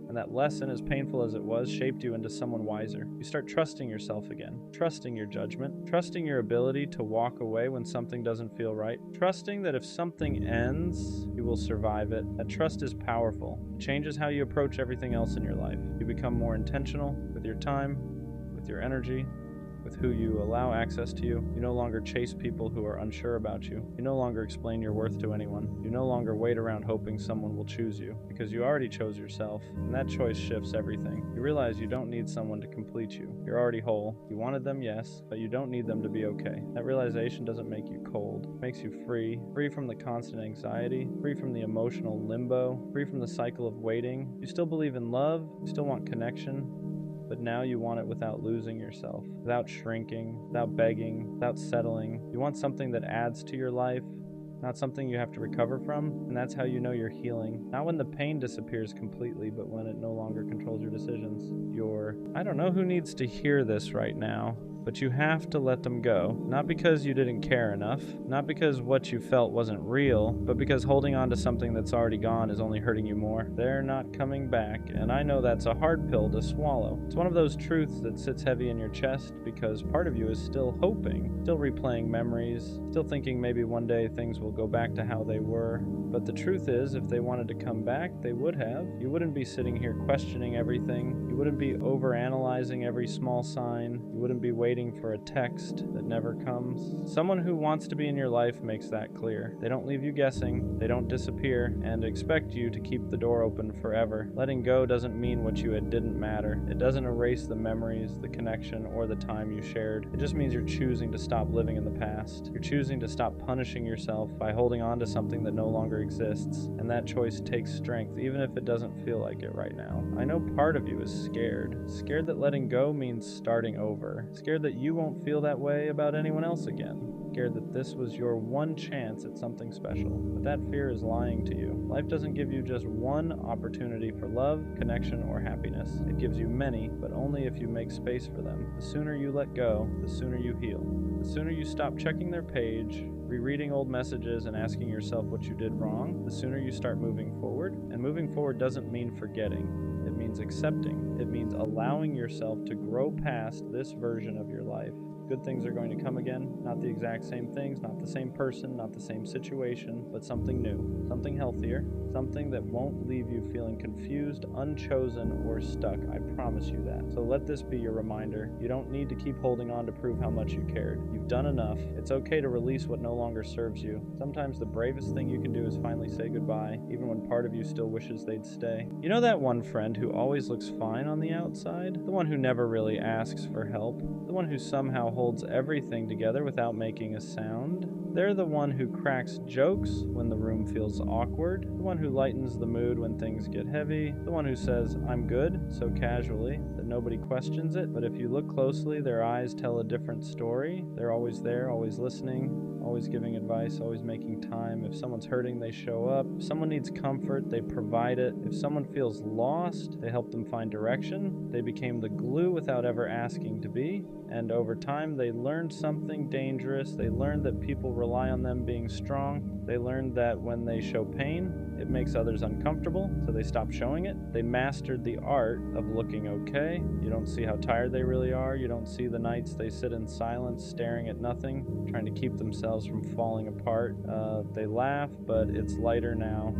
And that lesson, as painful as it was, shaped you into someone wiser. You start trusting yourself again, trusting your judgment, trusting your ability to walk away when something doesn't feel right, trusting that if something ends, you will survive it. That trust is powerful. It changes how you approach everything else in your life. You become more intentional with your time, with your energy, with who you allow access to you. You no longer chase people who are unsure about you. You no longer explain your worth to anyone. You no longer wait around hoping someone will choose you, because you already chose yourself, and that choice shifts everything. You realize you don't need someone to complete you. You're already whole. You wanted them, yes, but you don't need them to be okay. That realization doesn't make you cold. It makes you free. Free from the constant anxiety, free from the emotional limbo, free from the cycle of waiting. You still believe in love, you still want connection, but now you want it without losing yourself, without shrinking, without begging, without settling. You want something that adds to your life, not something you have to recover from, and that's how you know you're healing. Not when the pain disappears completely, but when it no longer controls your decisions. I don't know who needs to hear this right now, but you have to let them go. Not because you didn't care enough, not because what you felt wasn't real, but because holding on to something that's already gone is only hurting you more. They're not coming back, and I know that's a hard pill to swallow. It's one of those truths that sits heavy in your chest because part of you is still hoping, still replaying memories, still thinking maybe one day things will go back to how they were. But the truth is, if they wanted to come back, they would have. You wouldn't be sitting here questioning everything. You wouldn't be overanalyzing every small sign. You wouldn't be waiting for a text that never comes. Someone who wants to be in your life makes that clear. They don't leave you guessing, they don't disappear, and expect you to keep the door open forever. Letting go doesn't mean what you had didn't matter. It doesn't erase the memories, the connection, or the time you shared. It just means you're choosing to stop living in the past. You're choosing to stop punishing yourself by holding on to something that no longer exists, and that choice takes strength, even if it doesn't feel like it right now. I know part of you is scared. Scared that letting go means starting over. Scared that you won't feel that way about anyone else again. Scared that this was your one chance at something special. But that fear is lying to you. Life doesn't give you just one opportunity for love, connection, or happiness. It gives you many, but only if you make space for them. The sooner you let go, the sooner you heal. The sooner you stop checking their page, rereading old messages, and asking yourself what you did wrong, the sooner you start moving forward. And moving forward doesn't mean forgetting. It means accepting. It means allowing yourself to grow past this version of your life. Good things are going to come again, not the exact same things, not the same person, not the same situation, but something new, something healthier, something that won't leave you feeling confused, unchosen, or stuck. I promise you that. So let this be your reminder. You don't need to keep holding on to prove how much you cared. You've done enough. It's okay to release what no longer serves you. Sometimes the bravest thing you can do is finally say goodbye, even when part of you still wishes they'd stay. You know that one friend who always looks fine on the outside? The one who never really asks for help? The one who somehow holds everything together without making a sound? They're the one who cracks jokes when the room feels awkward, the one who lightens the mood when things get heavy, the one who says, "I'm good," so casually that nobody questions it, but if you look closely, their eyes tell a different story. They're always there, always listening, always giving advice, always making time. If someone's hurting, they show up. If someone needs comfort, they provide it. If someone feels lost, they help them find direction. They became the glue without ever asking to be. And over time, they learned something dangerous. They learned that people rely on them being strong. They learned that when they show pain, it makes others uncomfortable, so they stop showing it. They mastered the art of looking okay. You don't see how tired they really are. You don't see the nights they sit in silence, staring at nothing, trying to keep themselves from falling apart. They laugh, but it's lighter now.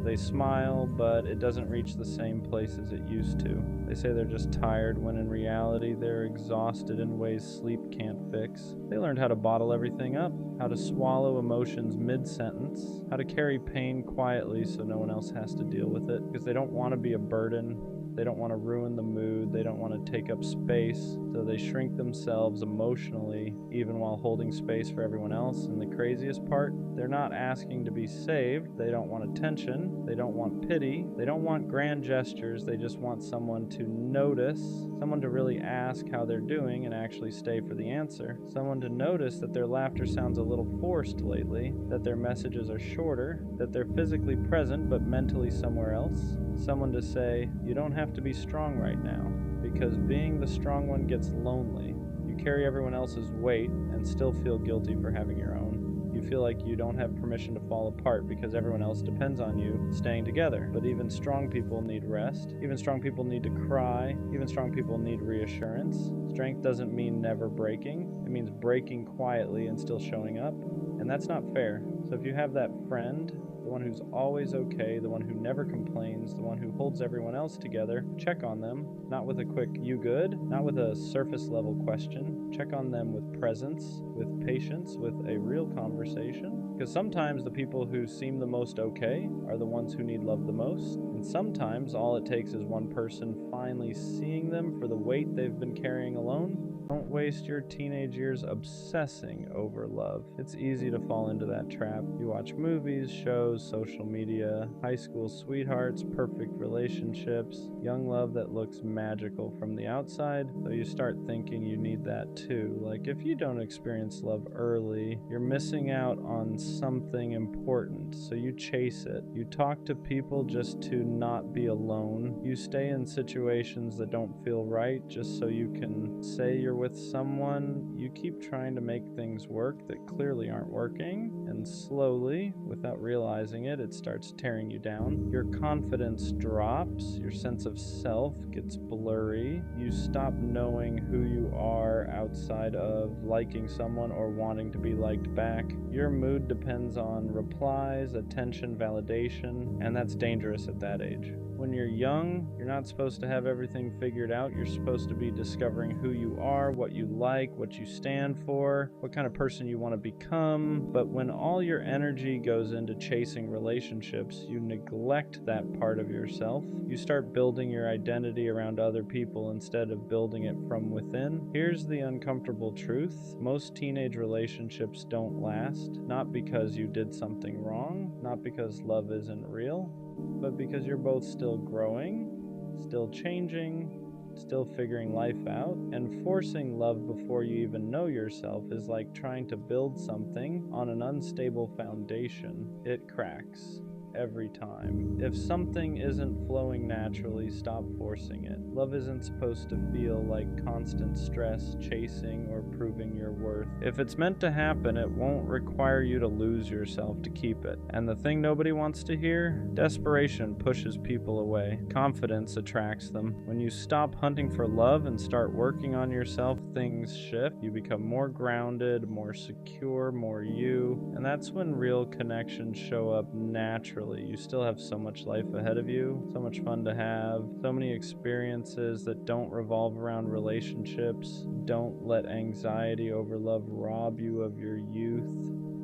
They smile, but it doesn't reach the same place as it used to. They say they're just tired, when in reality they're exhausted in ways sleep can't fix. They learned how to bottle everything up, how to swallow emotions mid-sentence, how to carry pain quietly so no one else has to deal with it, because they don't want to be a burden. They don't want to ruin the mood. They don't want to take up space. So they shrink themselves emotionally, even while holding space for everyone else. And the craziest part, they're not asking to be saved. They don't want attention. They don't want pity. They don't want grand gestures. They just want someone to notice, someone to really ask how they're doing and actually stay for the answer. Someone to notice that their laughter sounds a little forced lately, that their messages are shorter, that they're physically present but mentally somewhere else. Someone to say, you don't have to be strong right now, because being the strong one gets lonely. You carry everyone else's weight and still feel guilty for having your own. You feel like you don't have permission to fall apart because everyone else depends on you staying together. But even strong people need rest. Even strong people need to cry. Even strong people need reassurance. Strength doesn't mean never breaking. It means breaking quietly and still showing up. And that's not fair. So if you have that friend, the one who's always okay, the one who never complains, the one who holds everyone else together, check on them, not with a quick, "You good?" Not with a surface level question. Check on them with presence, with patience, with a real conversation. Because sometimes the people who seem the most okay are the ones who need love the most. And sometimes all it takes is one person finally seeing them for the weight they've been carrying alone Don't waste your teenage years obsessing over love. It's easy to fall into that trap. You watch movies, shows, social media, high school sweethearts, perfect relationships, young love that looks magical from the outside, so you start thinking you need that too. Like, if you don't experience love early, you're missing out on something important, so you chase it. You talk to people just to not be alone. You stay in situations that don't feel right just so you can say you're with someone. You keep trying to make things work that clearly aren't working, and slowly, without realizing it, it starts tearing you down. Your confidence drops, your sense of self gets blurry, you stop knowing who you are outside of liking someone or wanting to be liked back. Your mood depends on replies, attention, validation, and that's dangerous at that age. When you're young, you're not supposed to have everything figured out. You're supposed to be discovering who you are, what you like, what you stand for, what kind of person you want to become. But when all your energy goes into chasing relationships, you neglect that part of yourself. You start building your identity around other people instead of building it from within. Here's the uncomfortable truth. Most teenage relationships don't last, not because you did something wrong, not because love isn't real, but because you're both still growing, still changing, still figuring life out, and forcing love before you even know yourself is like trying to build something on an unstable foundation. It cracks every time. If something isn't flowing naturally, stop forcing it. Love isn't supposed to feel like constant stress, chasing, or proving your worth. If it's meant to happen, it won't require you to lose yourself to keep it. And the thing nobody wants to hear? Desperation pushes people away. Confidence attracts them. When you stop hunting for love and start working on yourself, things shift. You become more grounded, more secure, more you. And that's when real connections show up naturally. You still have so much life ahead of you, so much fun to have, so many experiences that don't revolve around relationships. Don't let anxiety over love rob you of your youth.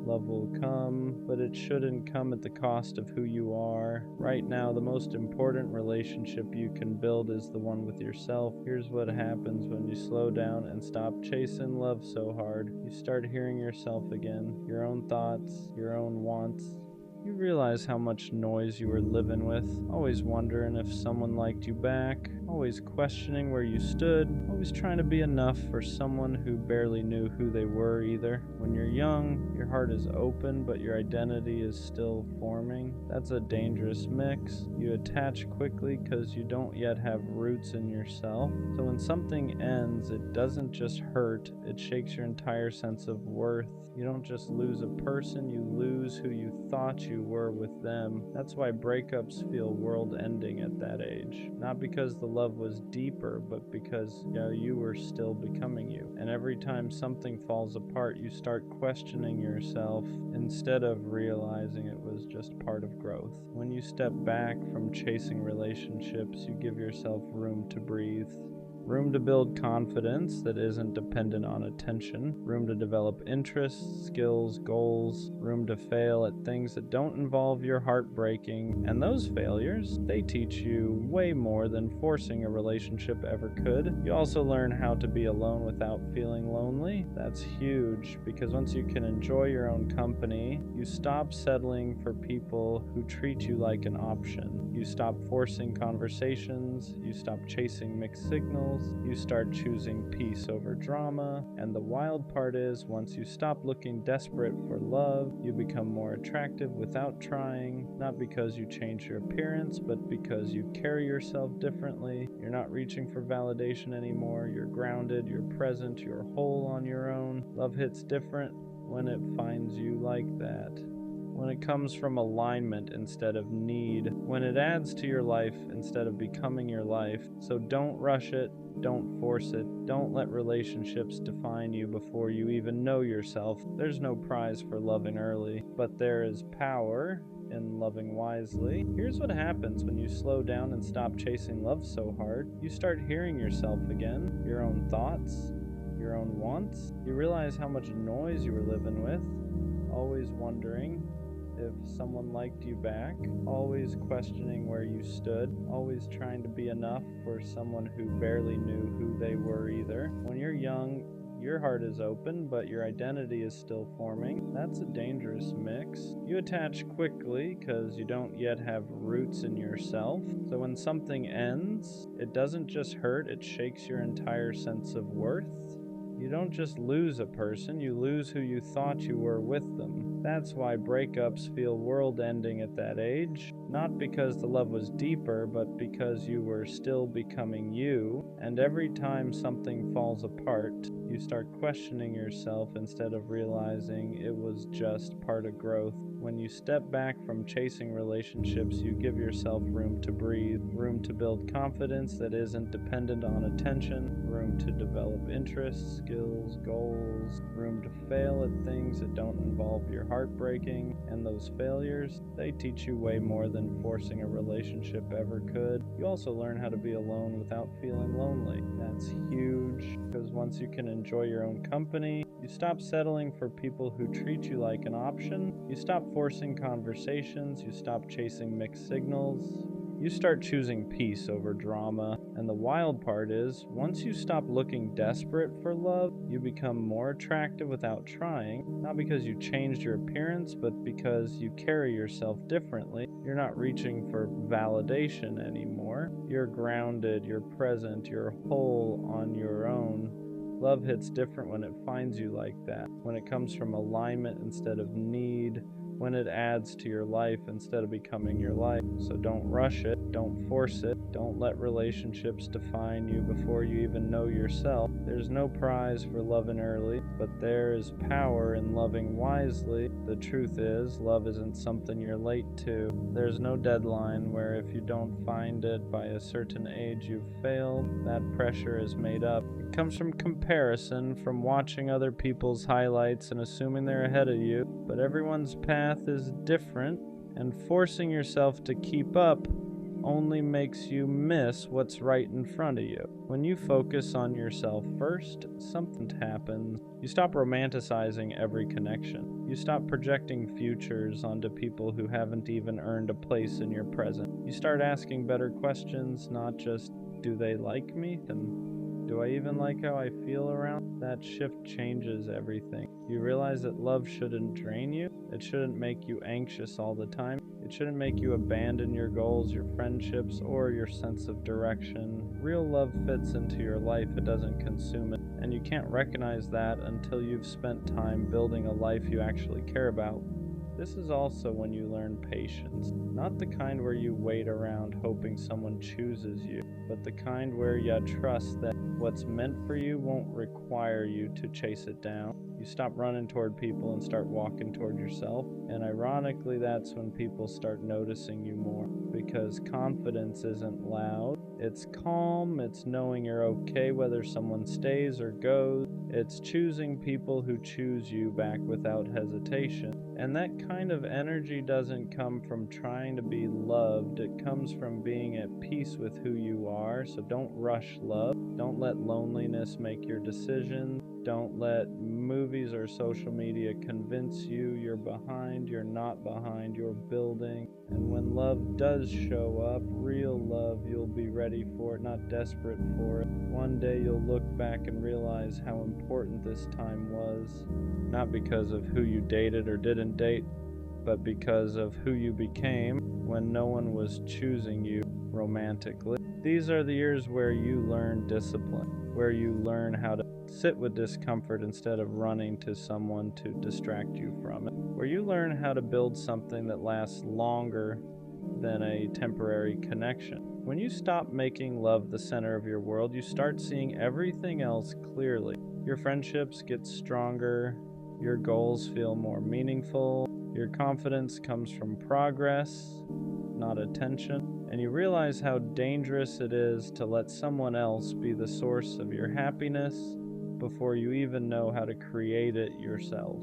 Love will come, but it shouldn't come at the cost of who you are. Right now, the most important relationship you can build is the one with yourself. Here's what happens when you slow down and stop chasing love so hard. You start hearing yourself again, your own thoughts, your own wants. You realize how much noise you were living with, always wondering if someone liked you back, always questioning where you stood, always trying to be enough for someone who barely knew who they were either. When you're young, your heart is open, but your identity is still forming. That's a dangerous mix. You attach quickly because you don't yet have roots in yourself. So when something ends, it doesn't just hurt, it shakes your entire sense of worth. You don't just lose a person, you lose who you thought you were with them. That's why breakups feel world-ending at that age. Not because the love was deeper, but because you were still becoming you. And every time something falls apart, you start questioning yourself instead of realizing it was just part of growth. When you step back from chasing relationships, you give yourself room to breathe. Room to build confidence that isn't dependent on attention, room to develop interests, skills, goals, room to fail at things that don't involve your heart breaking, and those failures, they teach you way more than forcing a relationship ever could. You also learn how to be alone without feeling lonely. That's huge, because once you can enjoy your own company, you stop settling for people who treat you like an option. You stop forcing conversations, you stop chasing mixed signals, you start choosing peace over drama, and the wild part is, once you stop looking desperate for love, you become more attractive without trying, not because you change your appearance, but because you carry yourself differently. You're not reaching for validation anymore, you're grounded, you're present, you're whole on your own. Love hits different when it finds you like that. When it comes from alignment instead of need, when it adds to your life instead of becoming your life. So don't rush it, don't force it, don't let relationships define you before you even know yourself. There's no prize for loving early, but there is power in loving wisely. Here's what happens when you slow down and stop chasing love so hard. You start hearing yourself again, your own thoughts, your own wants. You realize how much noise you were living with, always wondering if someone liked you back, always questioning where you stood, always trying to be enough for someone who barely knew who they were either. When you're young, your heart is open, but your identity is still forming. That's a dangerous mix. You attach quickly because you don't yet have roots in yourself. So when something ends, it doesn't just hurt, it shakes your entire sense of worth. You don't just lose a person, you lose who you thought you were with them. That's why breakups feel world-ending at that age. Not because the love was deeper, but because you were still becoming you. And every time something falls apart, you start questioning yourself instead of realizing it was just part of growth. When you step back from chasing relationships, you give yourself room to breathe, room to build confidence that isn't dependent on attention, room to develop interests, skills, goals, room to fail at things that don't involve your heart breaking. And those failures, they teach you way more than forcing a relationship ever could. You also learn how to be alone without feeling lonely. That's huge, because once you can enjoy your own company, you stop settling for people who treat you like an option. You stop forcing conversations. You stop chasing mixed signals. You start choosing peace over drama. And the wild part is, once you stop looking desperate for love, you become more attractive without trying. Not because you changed your appearance, but because you carry yourself differently. You're not reaching for validation anymore. You're grounded, you're present, you're whole on your own. Love hits different when it finds you like that, when it comes from alignment instead of need, when it adds to your life instead of becoming your life. So don't rush it, don't force it, don't let relationships define you before you even know yourself. There's no prize for loving early, but there is power in loving wisely. The truth is, love isn't something you're late to. There's no deadline where if you don't find it by a certain age you've failed. That pressure is made up. It comes from comparison, from watching other people's highlights and assuming they're ahead of you. But everyone's path is different, and forcing yourself to keep up only makes you miss what's right in front of you. When you focus on yourself first, something happens. You stop romanticizing every connection. You stop projecting futures onto people who haven't even earned a place in your present. You start asking better questions, not just, do they like me? And do I even like how I feel around? That shift changes everything. You realize that love shouldn't drain you. It shouldn't make you anxious all the time. It shouldn't make you abandon your goals, your friendships, or your sense of direction. Real love fits into your life, it doesn't consume it. And you can't recognize that until you've spent time building a life you actually care about. This is also when you learn patience. Not the kind where you wait around hoping someone chooses you, but the kind where you trust that what's meant for you won't require you to chase it down. You stop running toward people and start walking toward yourself. And ironically, that's when people start noticing you more. Because confidence isn't loud. It's calm. It's knowing you're okay whether someone stays or goes. It's choosing people who choose you back without hesitation. And that kind of energy doesn't come from trying to be loved. It comes from being at peace with who you are. So don't rush love. Don't let loneliness make your decisions. Don't let movies or social media convince you you're behind, you're not behind, you're building. And when love does show up, real love, you'll be ready for it, not desperate for it. One day you'll look back and realize how important this time was, not because of who you dated or didn't date, but because of who you became when no one was choosing you romantically. These are the years where you learn discipline, where you learn how to sit with discomfort instead of running to someone to distract you from it, where you learn how to build something that lasts longer than a temporary connection. When you stop making love the center of your world, you start seeing everything else clearly. Your friendships get stronger, your goals feel more meaningful, your confidence comes from progress, not attention, and you realize how dangerous it is to let someone else be the source of your happiness before you even know how to create it yourself.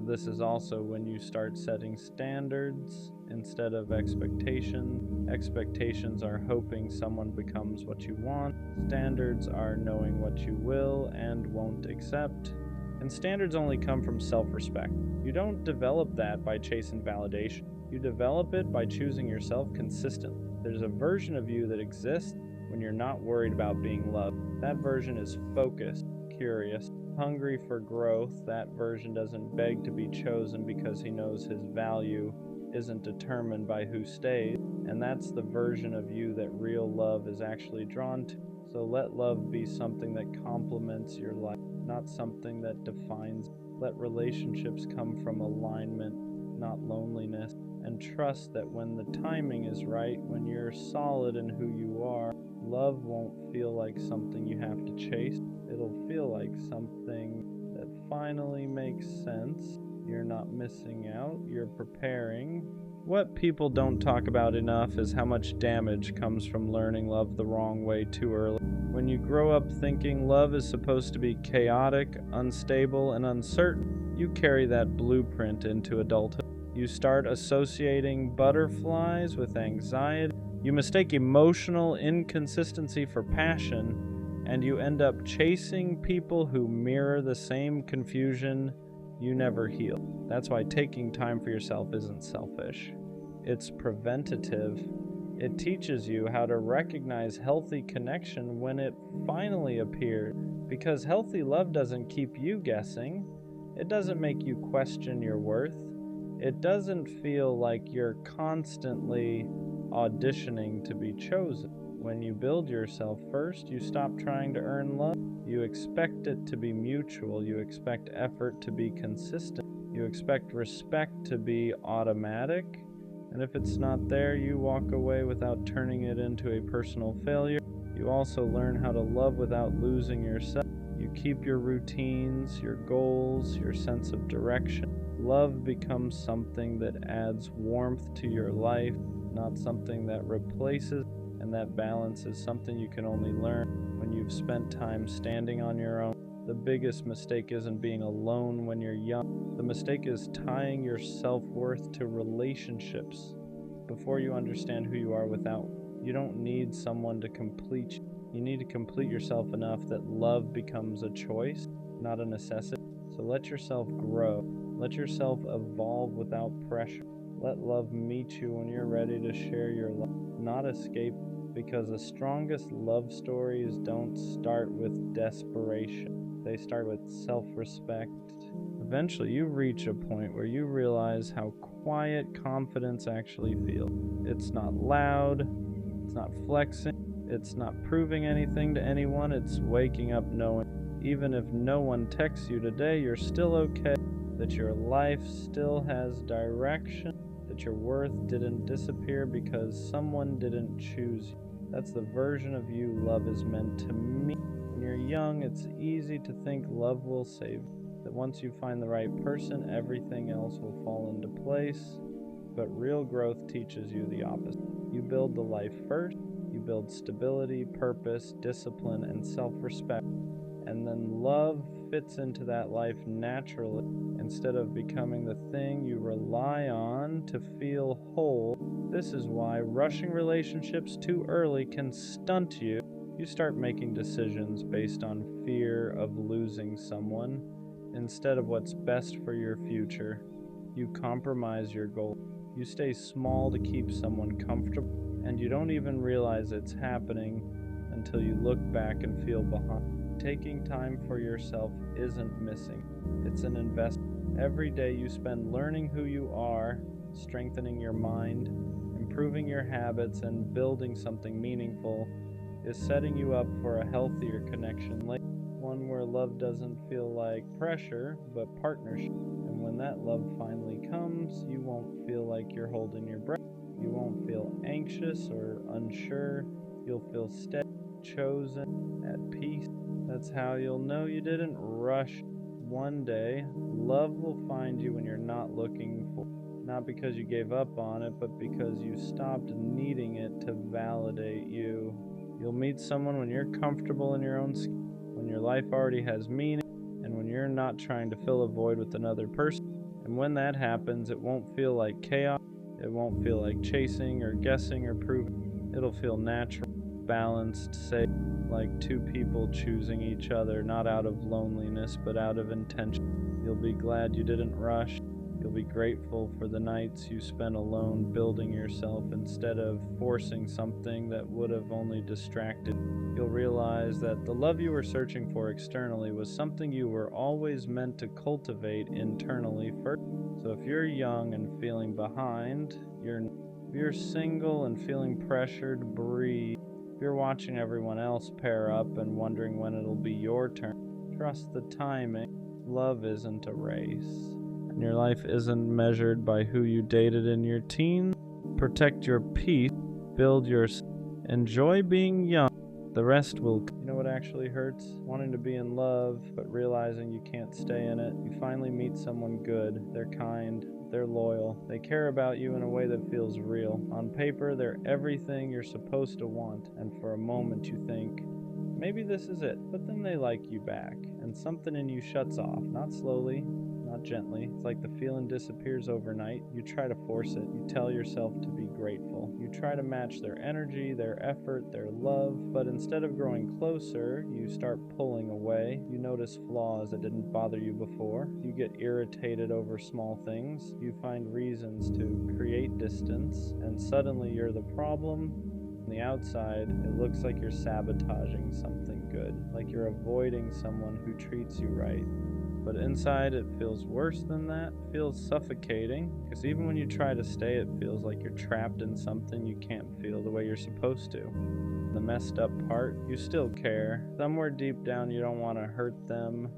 This is also when you start setting standards instead of expectations. Expectations are hoping someone becomes what you want. Standards are knowing what you will and won't accept. And standards only come from self-respect. You don't develop that by chasing validation. You develop it by choosing yourself consistently. There's a version of you that exists when you're not worried about being loved. That version is focused, curious, hungry for growth. That version doesn't beg to be chosen because he knows his value isn't determined by who stays. And that's the version of you that real love is actually drawn to. So let love be something that complements your life, not something that defines. Let relationships come from alignment, not loneliness. And trust that when the timing is right, when you're solid in who you are, love won't feel like something you have to chase. It'll feel like something that finally makes sense. You're not missing out, you're preparing. What people don't talk about enough is how much damage comes from learning love the wrong way too early. When you grow up thinking love is supposed to be chaotic, unstable, and uncertain, you carry that blueprint into adulthood. You start associating butterflies with anxiety. You mistake emotional inconsistency for passion, and you end up chasing people who mirror the same confusion you never heal. That's why taking time for yourself isn't selfish. It's preventative. It teaches you how to recognize healthy connection when it finally appears, because healthy love doesn't keep you guessing. It doesn't make you question your worth. It doesn't feel like you're constantly auditioning to be chosen. When you build yourself first, you stop trying to earn love. You expect it to be mutual. You expect effort to be consistent. You expect respect to be automatic. And if it's not there, you walk away without turning it into a personal failure. You also learn how to love without losing yourself. You keep your routines, your goals, your sense of direction. Love becomes something that adds warmth to your life, not something that replaces, and that balance is something you can only learn when you've spent time standing on your own. The biggest mistake isn't being alone when you're young. The mistake is tying your self-worth to relationships before you understand who you are without. You don't need someone to complete you. You need to complete yourself enough that love becomes a choice, not a necessity. So let yourself grow. Let yourself evolve without pressure. Let love meet you when you're ready to share your life, not escape, because the strongest love stories don't start with desperation. They start with self-respect. Eventually, you reach a point where you realize how quiet confidence actually feels. It's not loud, it's not flexing, it's not proving anything to anyone, it's waking up knowing even if no one texts you today, you're still okay, that your life still has direction, that your worth didn't disappear because someone didn't choose you. That's the version of you love is meant to meet. When you're young, it's easy to think love will save you, that once you find the right person, everything else will fall into place. But real growth teaches you the opposite. You build the life first, you build stability, purpose, discipline, and self-respect. And then love fits into that life naturally instead of becoming the thing you rely on to feel whole. This is why rushing relationships too early can stunt you. You start making decisions based on fear of losing someone instead of what's best for your future. You compromise your goal. You stay small to keep someone comfortable, and you don't even realize it's happening until you look back and feel behind. Taking time for yourself isn't missing. It's an investment. Every day you spend learning who you are, strengthening your mind, improving your habits, and building something meaningful is setting you up for a healthier connection later. One where love doesn't feel like pressure, but partnership. And when that love finally comes, you won't feel like you're holding your breath. You won't feel anxious or unsure. You'll feel steady, chosen, at peace. That's how you'll know you didn't rush. One day, love will find you when you're not looking for it. Not because you gave up on it, but because you stopped needing it to validate you. You'll meet someone when you're comfortable in your own skin, when your life already has meaning, and when you're not trying to fill a void with another person. And when that happens, it won't feel like chaos. It won't feel like chasing or guessing or proving. It'll feel natural. balanced, safe, like two people choosing each other, not out of loneliness, but out of intention. You'll be glad you didn't rush. You'll be grateful for the nights you spent alone building yourself instead of forcing something that would have only distracted. You'll realize that the love you were searching for externally was something you were always meant to cultivate internally first. So if you're young and feeling behind, if you're single and feeling pressured, breathe. If you're watching everyone else pair up and wondering when it'll be your turn, trust the timing. Love isn't a race. And your life isn't measured by who you dated in your teens. Protect your peace, enjoy being young. The rest will. You know what actually hurts? Wanting to be in love, but realizing you can't stay in it. You finally meet someone good. They're kind. They're loyal. They care about you in a way that feels real. On paper, they're everything you're supposed to want. And for a moment, you think, maybe this is it. But then they like you back. And something in you shuts off. Not slowly, not gently. It's like the feeling disappears overnight. You try to force it. You tell yourself to be grateful. You try to match their energy, their effort, their love. But instead of growing closer, you start pulling away. You notice flaws that didn't bother you before. You get irritated over small things. You find reasons to create distance. And suddenly you're the problem. On the outside, it looks like you're sabotaging something good. Like you're avoiding someone who treats you right. But inside it feels worse than that. It feels suffocating, because even when you try to stay, it feels like you're trapped in something you can't feel the way you're supposed to. The messed up part, you still care. Somewhere deep down you don't want to hurt them.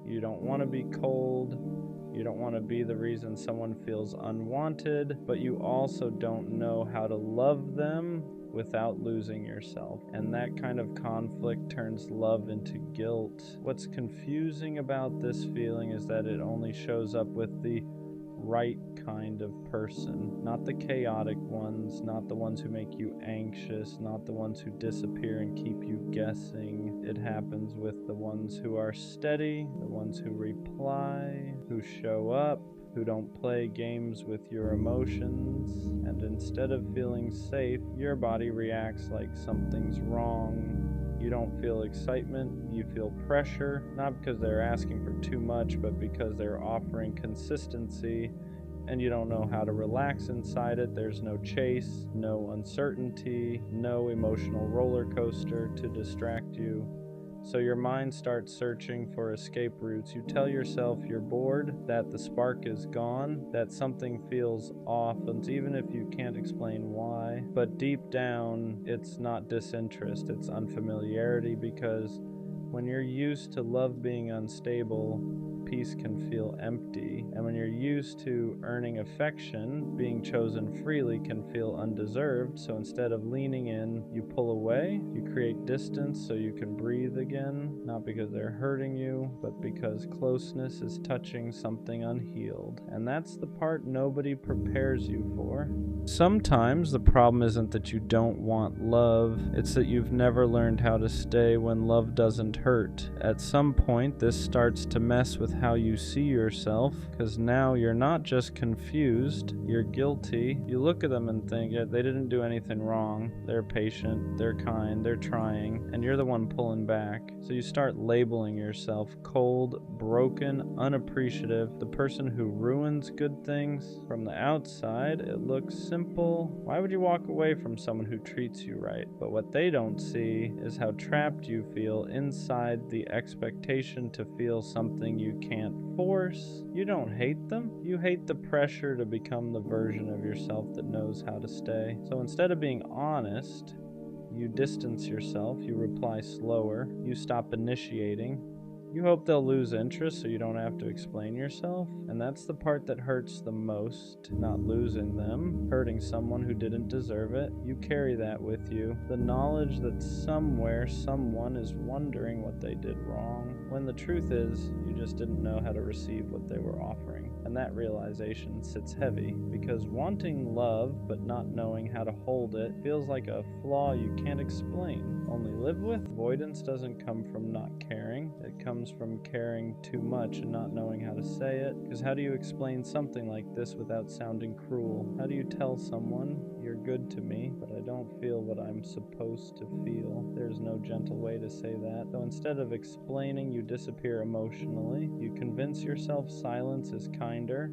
You don't want to be cold. You don't want to be the reason someone feels unwanted, but you also don't know how to love them without losing yourself. And that kind of conflict turns love into guilt. What's confusing about this feeling is that it only shows up with the right kind of person, not the chaotic ones, not the ones who make you anxious, not the ones who disappear and keep you guessing. It happens with the ones who are steady, the ones who reply, who show up, who don't play games with your emotions. And instead of feeling safe, your body reacts like something's wrong. You don't feel excitement, you feel pressure, not because they're asking for too much, but because they're offering consistency, and you don't know how to relax inside it. There's no chase, no uncertainty, no emotional roller coaster to distract you. So your mind starts searching for escape routes. You tell yourself you're bored, that the spark is gone, that something feels off, and even if you can't explain why. But deep down, it's not disinterest, it's unfamiliarity, because when you're used to love being unstable, peace can feel empty. And when you're used to earning affection, being chosen freely can feel undeserved. So instead of leaning in, you pull away, you create distance so you can breathe again, not because they're hurting you, but because closeness is touching something unhealed. And that's the part nobody prepares you for. Sometimes the problem isn't that you don't want love, it's that you've never learned how to stay when love doesn't hurt. At some point, this starts to mess with how you see yourself, because now you're not just confused, you're guilty. You look at them and think, yeah, they didn't do anything wrong. They're patient, they're kind, they're trying, and you're the one pulling back. So you start labeling yourself cold, broken, unappreciative, the person who ruins good things. From the outside, it looks simple. Why would you walk away from someone who treats you right? But what they don't see is how trapped you feel inside the expectation to feel something you can't force. You don't hate them. You hate the pressure to become the version of yourself that knows how to stay. So instead of being honest, you distance yourself, you reply slower, you stop initiating. You hope they'll lose interest so you don't have to explain yourself. And that's the part that hurts the most, not losing them, hurting someone who didn't deserve it. You carry that with you. The knowledge that somewhere someone is wondering what they did wrong, when the truth is you just didn't know how to receive what they were offering. And that realization sits heavy, because wanting love but not knowing how to hold it feels like a flaw you can't explain, only live with. Avoidance doesn't come from not caring. It comes from caring too much and not knowing how to say it. Because how do you explain something like this without sounding cruel? How do you tell someone, you're good to me, but I don't feel what I'm supposed to feel? There's no gentle way to say that. So instead of explaining, you disappear emotionally. You convince yourself silence is kinder.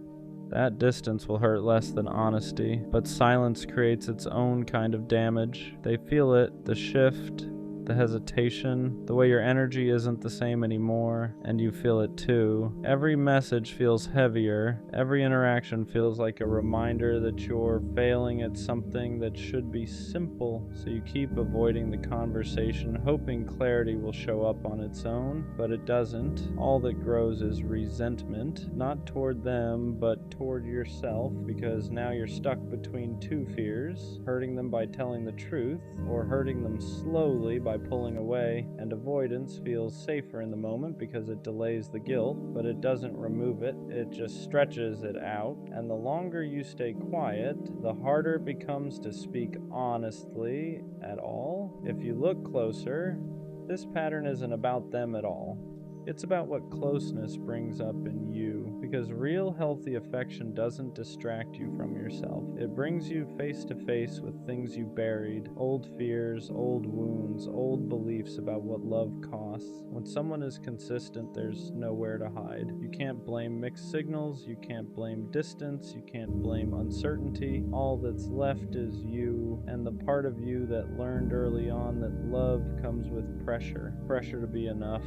That distance will hurt less than honesty, but silence creates its own kind of damage. They feel it, the shift, the hesitation, the way your energy isn't the same anymore, and you feel it too. Every message feels heavier. Every interaction feels like a reminder that you're failing at something that should be simple. So you keep avoiding the conversation, hoping clarity will show up on its own, but it doesn't. All that grows is resentment, not toward them, but toward yourself, because now you're stuck between two fears, hurting them by telling the truth, or hurting them slowly by pulling away. And avoidance feels safer in the moment because it delays the guilt, but it doesn't remove it. It just stretches it out. And the longer you stay quiet, the harder it becomes to speak honestly at all. If you look closer, this pattern isn't about them at all. It's about what closeness brings up in you, because real healthy affection doesn't distract you from yourself. It brings you face to face with things you buried, old fears, old wounds, old beliefs about what love costs. When someone is consistent, there's nowhere to hide. You can't blame mixed signals, you can't blame distance, you can't blame uncertainty. All that's left is you, and the part of you that learned early on that love comes with pressure. Pressure to be enough,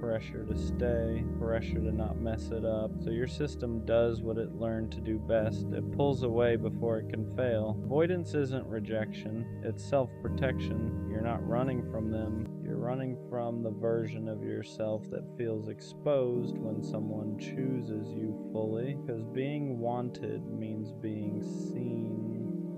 pressure to stay, pressure to not mess it up. So your system does what it learned to do best. It pulls away before it can fail. Avoidance isn't rejection, it's self-protection. You're not running from them. You're running from the version of yourself that feels exposed when someone chooses you fully. Because being wanted means being seen.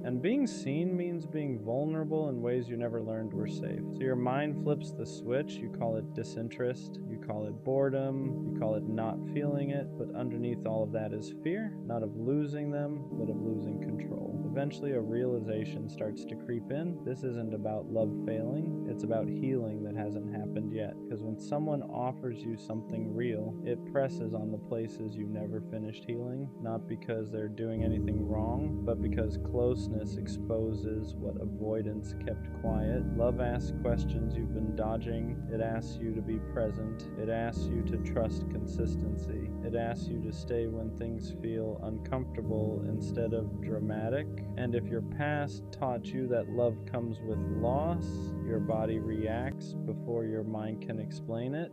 And being seen means being vulnerable in ways you never learned were safe. So your mind flips the switch. You call it disinterest, you call it boredom, you call it not feeling it, but underneath all of that is fear, not of losing them, but of losing control. Eventually a realization starts to creep in. This isn't about love failing, it's about healing that hasn't happened yet. Because when someone offers you something real, it presses on the places you never finished healing, not because they're doing anything wrong, but because closeness exposes what avoidance kept quiet. Love asks questions you've been dodging. It asks you to be present. It asks you to trust consistency. It asks you to stay when things feel uncomfortable instead of dramatic. And if your past taught you that love comes with loss, your body reacts before your mind can explain it.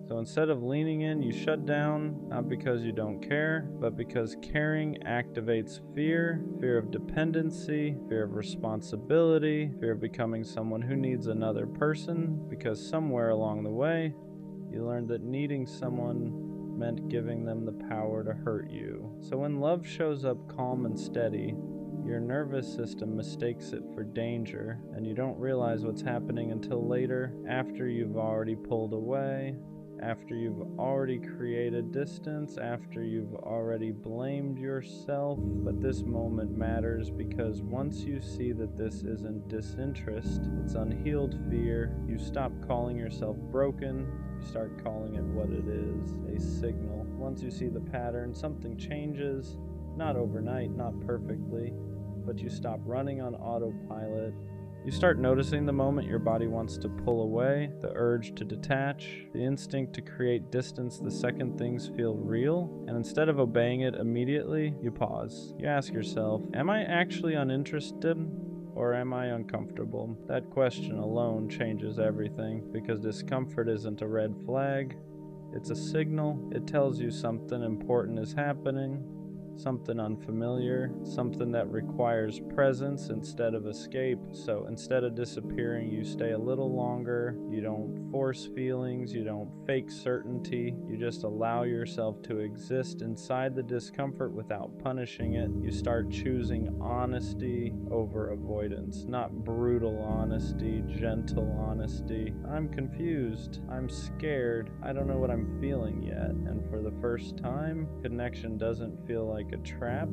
So instead of leaning in, you shut down, not because you don't care, but because caring activates fear, fear of dependency, fear of responsibility, fear of becoming someone who needs another person, because somewhere along the way, you learned that needing someone meant giving them the power to hurt you. So when love shows up calm and steady, your nervous system mistakes it for danger, and you don't realize what's happening until later, after you've already pulled away, after you've already created distance, after you've already blamed yourself. But this moment matters because once you see that this isn't disinterest, it's unhealed fear, you stop calling yourself broken, you start calling it what it is, a signal. Once you see the pattern, something changes, not overnight, not perfectly, but you stop running on autopilot. You start noticing the moment your body wants to pull away, the urge to detach, the instinct to create distance the second things feel real, and instead of obeying it immediately, you pause. You ask yourself, am I actually uninterested, or am I uncomfortable? That question alone changes everything, because discomfort isn't a red flag, it's a signal. It tells you something important is happening, something unfamiliar, something that requires presence instead of escape. So instead of disappearing, you stay a little longer. You don't force feelings, you don't fake certainty. You just allow yourself to exist inside the discomfort without punishing it. You start choosing honesty over avoidance, not brutal honesty, gentle honesty. I'm confused, I'm scared, I don't know what I'm feeling yet. And for the first time, connection doesn't feel like a trap,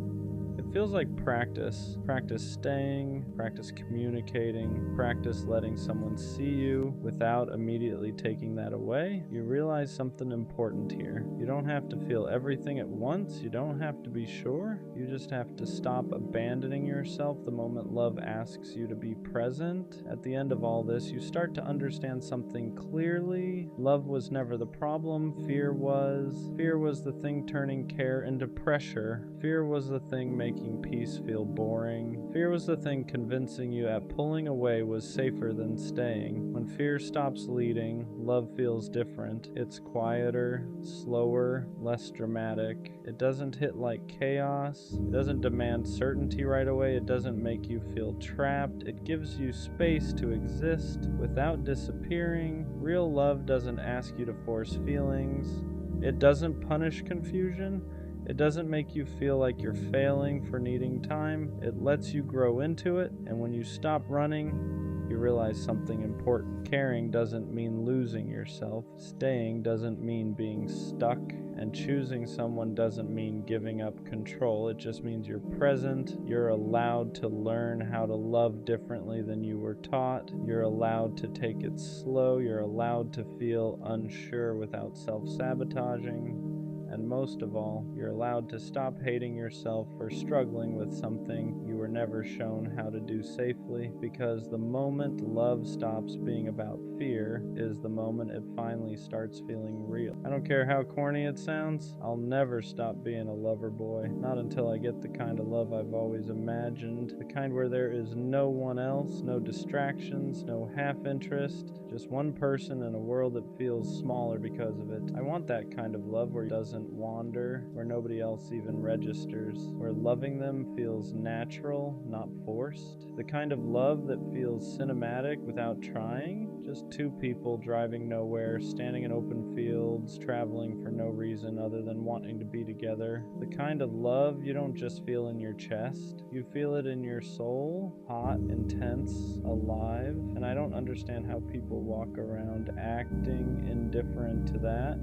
it feels like practice. Practice staying, practice communicating, practice letting someone see you without immediately taking that away. You realize something important here. You don't have to feel everything at once. You don't have to be sure. You just have to stop abandoning yourself the moment love asks you to be present. At the end of all this, you start to understand something clearly. Love was never the problem. Fear was. Fear was the thing turning care into pressure. Fear was the thing making peace feel boring. Fear was the thing convincing you that pulling away was safer than staying. When fear stops leading, love feels different. It's quieter, slower, less dramatic. It doesn't hit like chaos. It doesn't demand certainty right away. It doesn't make you feel trapped. It gives you space to exist without disappearing. Real love doesn't ask you to force feelings. It doesn't punish confusion. It doesn't make you feel like you're failing for needing time. It lets you grow into it, and when you stop running, you realize something important. Caring doesn't mean losing yourself. Staying doesn't mean being stuck. And choosing someone doesn't mean giving up control. It just means you're present. You're allowed to learn how to love differently than you were taught. You're allowed to take it slow. You're allowed to feel unsure without self-sabotaging. And most of all, you're allowed to stop hating yourself for struggling with something you were never shown how to do safely, because the moment love stops being about fear is the moment it finally starts feeling real. I don't care how corny it sounds, I'll never stop being a lover boy. Not until I get the kind of love I've always imagined, the kind where there is no one else, no distractions, no half interest, just one person in a world that feels smaller because of it. I want that kind of love where it doesn't wander, where nobody else even registers, where loving them feels natural, not forced. The kind of love that feels cinematic without trying. Just two people driving nowhere, standing in open fields, traveling for no reason other than wanting to be together. The kind of love you don't just feel in your chest, you feel it in your soul, hot, intense, alive. And I don't understand how people walk around acting indifferent to that.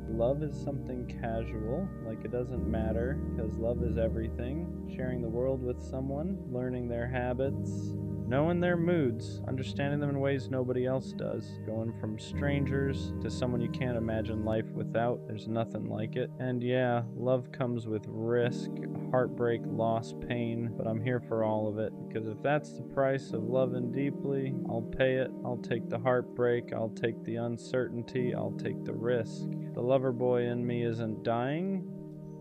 Love is something casual, like it doesn't matter, because love is everything. Sharing the world with someone, learning their habits, knowing their moods, understanding them in ways nobody else does. Going from strangers to someone you can't imagine life without, there's nothing like it. And yeah, love comes with risk, heartbreak, loss, pain, but I'm here for all of it, because if that's the price of loving deeply, I'll pay it. I'll take the heartbreak, I'll take the uncertainty, I'll take the risk. The lover boy in me isn't dying.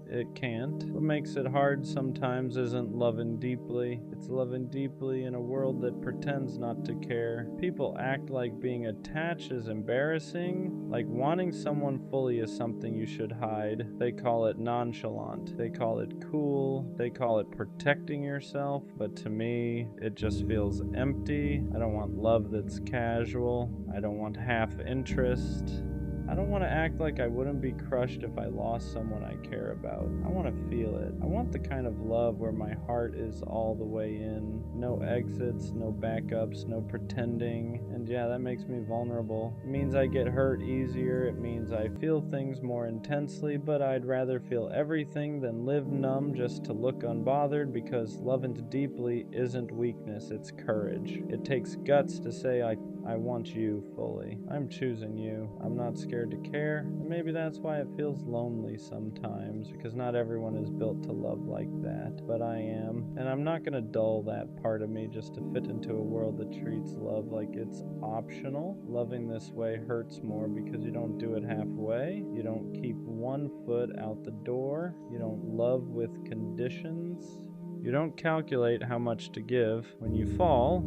It can't. What makes it hard sometimes isn't loving deeply. It's loving deeply in a world that pretends not to care. People act like being attached is embarrassing, like wanting someone fully is something you should hide. They call it nonchalant. They call it cool. They call it protecting yourself. But to me, it just feels empty. I don't want love that's casual. I don't want half interest. I don't want to act like I wouldn't be crushed if I lost someone I care about. I want to feel it. I want the kind of love where my heart is all the way in. No exits, no backups, no pretending. And yeah, that makes me vulnerable. It means I get hurt easier. It means I feel things more intensely, but I'd rather feel everything than live numb just to look unbothered, because loving deeply isn't weakness, it's courage. It takes guts to say I want you fully. I'm choosing you. I'm not scared to care. And maybe that's why it feels lonely sometimes, because not everyone is built to love like that. But I am. And I'm not going to dull that part of me just to fit into a world that treats love like it's optional. Loving this way hurts more because you don't do it halfway. You don't keep one foot out the door. You don't love with conditions. You don't calculate how much to give. When you fall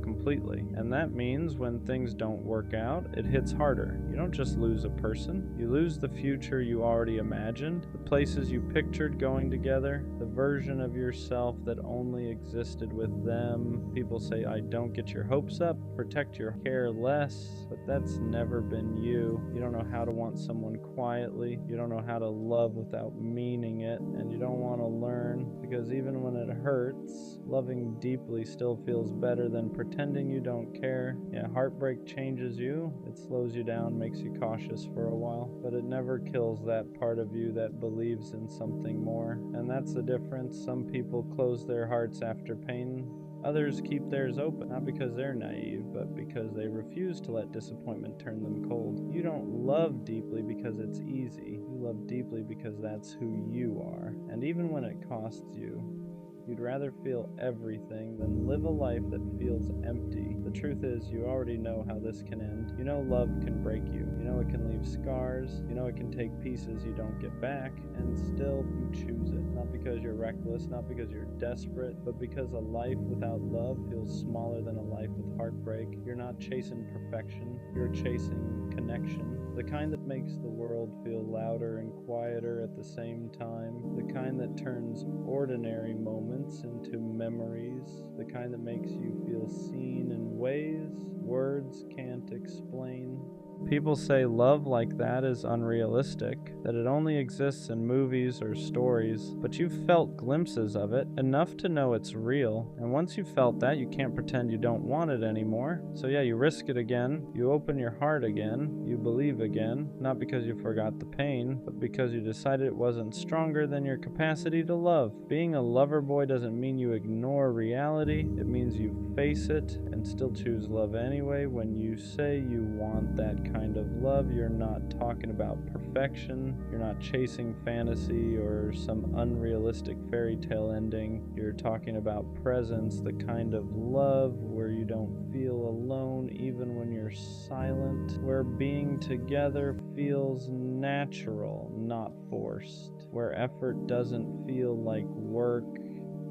completely. And that means when things don't work out, it hits harder. You don't just lose a person, you lose the future you already imagined, the places you pictured going together, the version of yourself that only existed with them. People say, I don't get your hopes up, protect your care less, but that's never been you. You don't know how to want someone quietly, you don't know how to love without meaning it, and you don't want to learn, because even when it hurts, loving deeply still feels better than than pretending you don't care. Yeah, heartbreak changes you. It slows you down, makes you cautious for a while, but it never kills that part of you that believes in something more. And that's the difference. Some people close their hearts after pain. Others keep theirs open, not because they're naive, but because they refuse to let disappointment turn them cold. You don't love deeply because it's easy. You love deeply because that's who you are. And even when it costs you, you'd rather feel everything than live a life that feels empty. The truth is, you already know how this can end. You know love can break you. You know it can leave scars. You know it can take pieces you don't get back, and still you choose it. Not because you're reckless, not because you're desperate, but because a life without love feels smaller than a life with heartbreak. You're not chasing perfection, you're chasing connection. The kind that makes the world feel louder and quieter at the same time. The kind that turns ordinary moments into memories. The kind that makes you feel seen in ways words can't explain. People say love like that is unrealistic, that it only exists in movies or stories, but you've felt glimpses of it, enough to know it's real, and once you've felt that, you can't pretend you don't want it anymore. So yeah, you risk it again, you open your heart again, you believe again, not because you forgot the pain, but because you decided it wasn't stronger than your capacity to love. Being a lover boy doesn't mean you ignore reality, it means you face it and still choose love anyway. When you say you want that kind of love, you're not talking about perfection, you're not chasing fantasy or some unrealistic fairy tale ending. You're talking about presence, the kind of love where you don't feel alone even when you're silent, where being together feels natural, not forced, where effort doesn't feel like work.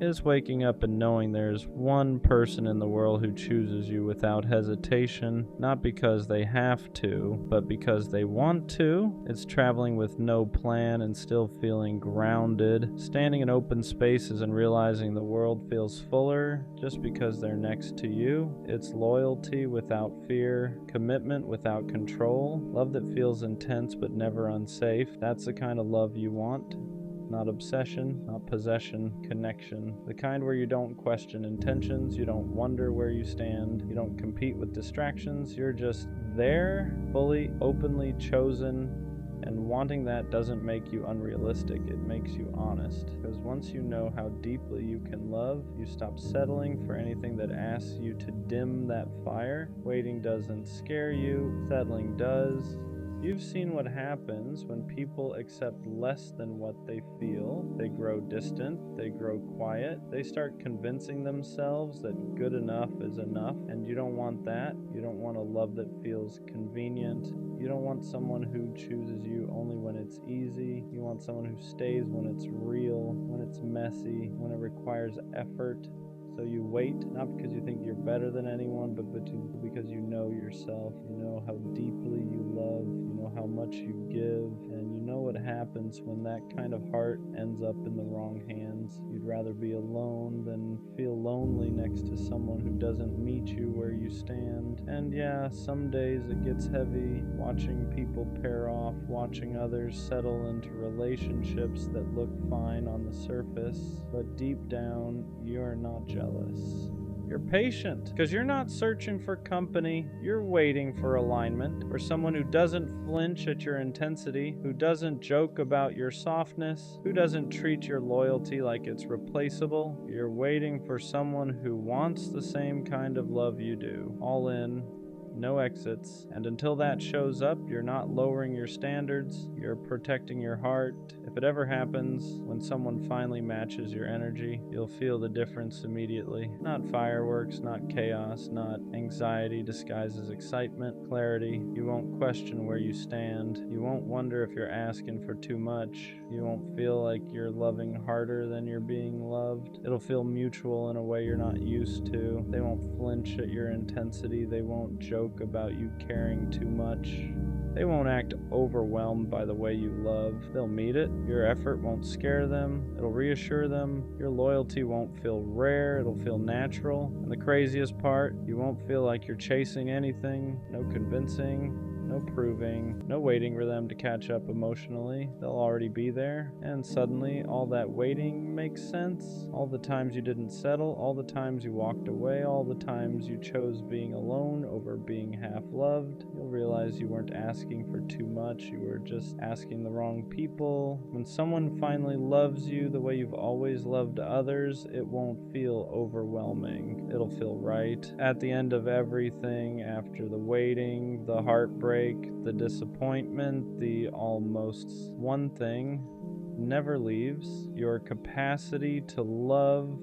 Is waking up and knowing there's one person in the world who chooses you without hesitation, not because they have to, but because they want to. It's traveling with no plan and still feeling grounded, standing in open spaces and realizing the world feels fuller just because they're next to you. It's loyalty without fear, commitment without control, love that feels intense but never unsafe. That's the kind of love you want. Not obsession, not possession, connection. The kind where you don't question intentions, you don't wonder where you stand, you don't compete with distractions, you're just there, fully, openly chosen, and wanting that doesn't make you unrealistic, it makes you honest. Because once you know how deeply you can love, you stop settling for anything that asks you to dim that fire. Waiting doesn't scare you, settling does. You've seen what happens when people accept less than what they feel. They grow distant, they grow quiet, they start convincing themselves that good enough is enough, and you don't want that. You don't want a love that feels convenient. You don't want someone who chooses you only when it's easy. You want someone who stays when it's real, when it's messy, when it requires effort. So you wait, not because you think you're better than anyone, but because you know yourself. You know how deeply you love, you know how much you give, and you know what happens when that kind of heart ends up in the wrong hands. You'd rather be alone than feel lonely next to someone who doesn't meet you where you stand. And yeah, some days it gets heavy, watching people pair off, watching others settle into relationships that look fine on the surface, but deep down, you're not jealous. You're patient, because you're not searching for company, you're waiting for alignment, or someone who doesn't flinch at your intensity, who doesn't joke about your softness, who doesn't treat your loyalty like it's replaceable. You're waiting for someone who wants the same kind of love you do, all in, no exits, and until that shows up, you're not lowering your standards, you're protecting your heart. If it ever happens, when someone finally matches your energy, you'll feel the difference immediately. Not fireworks, not chaos, not anxiety disguised as excitement, clarity. You won't question where you stand. You won't wonder if you're asking for too much. You won't feel like you're loving harder than you're being loved. It'll feel mutual in a way you're not used to. They won't flinch at your intensity. They won't joke about you caring too much. They won't act overwhelmed by the way you love. They'll meet it. Your effort won't scare them. It'll reassure them. Your loyalty won't feel rare. It'll feel natural. And the craziest part, you won't feel like you're chasing anything. No convincing. No proving, no waiting for them to catch up emotionally. They'll already be there. And suddenly, all that waiting makes sense. All the times you didn't settle, all the times you walked away, all the times you chose being alone over being half-loved. You'll realize you weren't asking for too much. You were just asking the wrong people. When someone finally loves you the way you've always loved others, it won't feel overwhelming. It'll feel right. At the end of everything, after the waiting, the heartbreak, the disappointment, the almost, one thing never leaves: your capacity to love.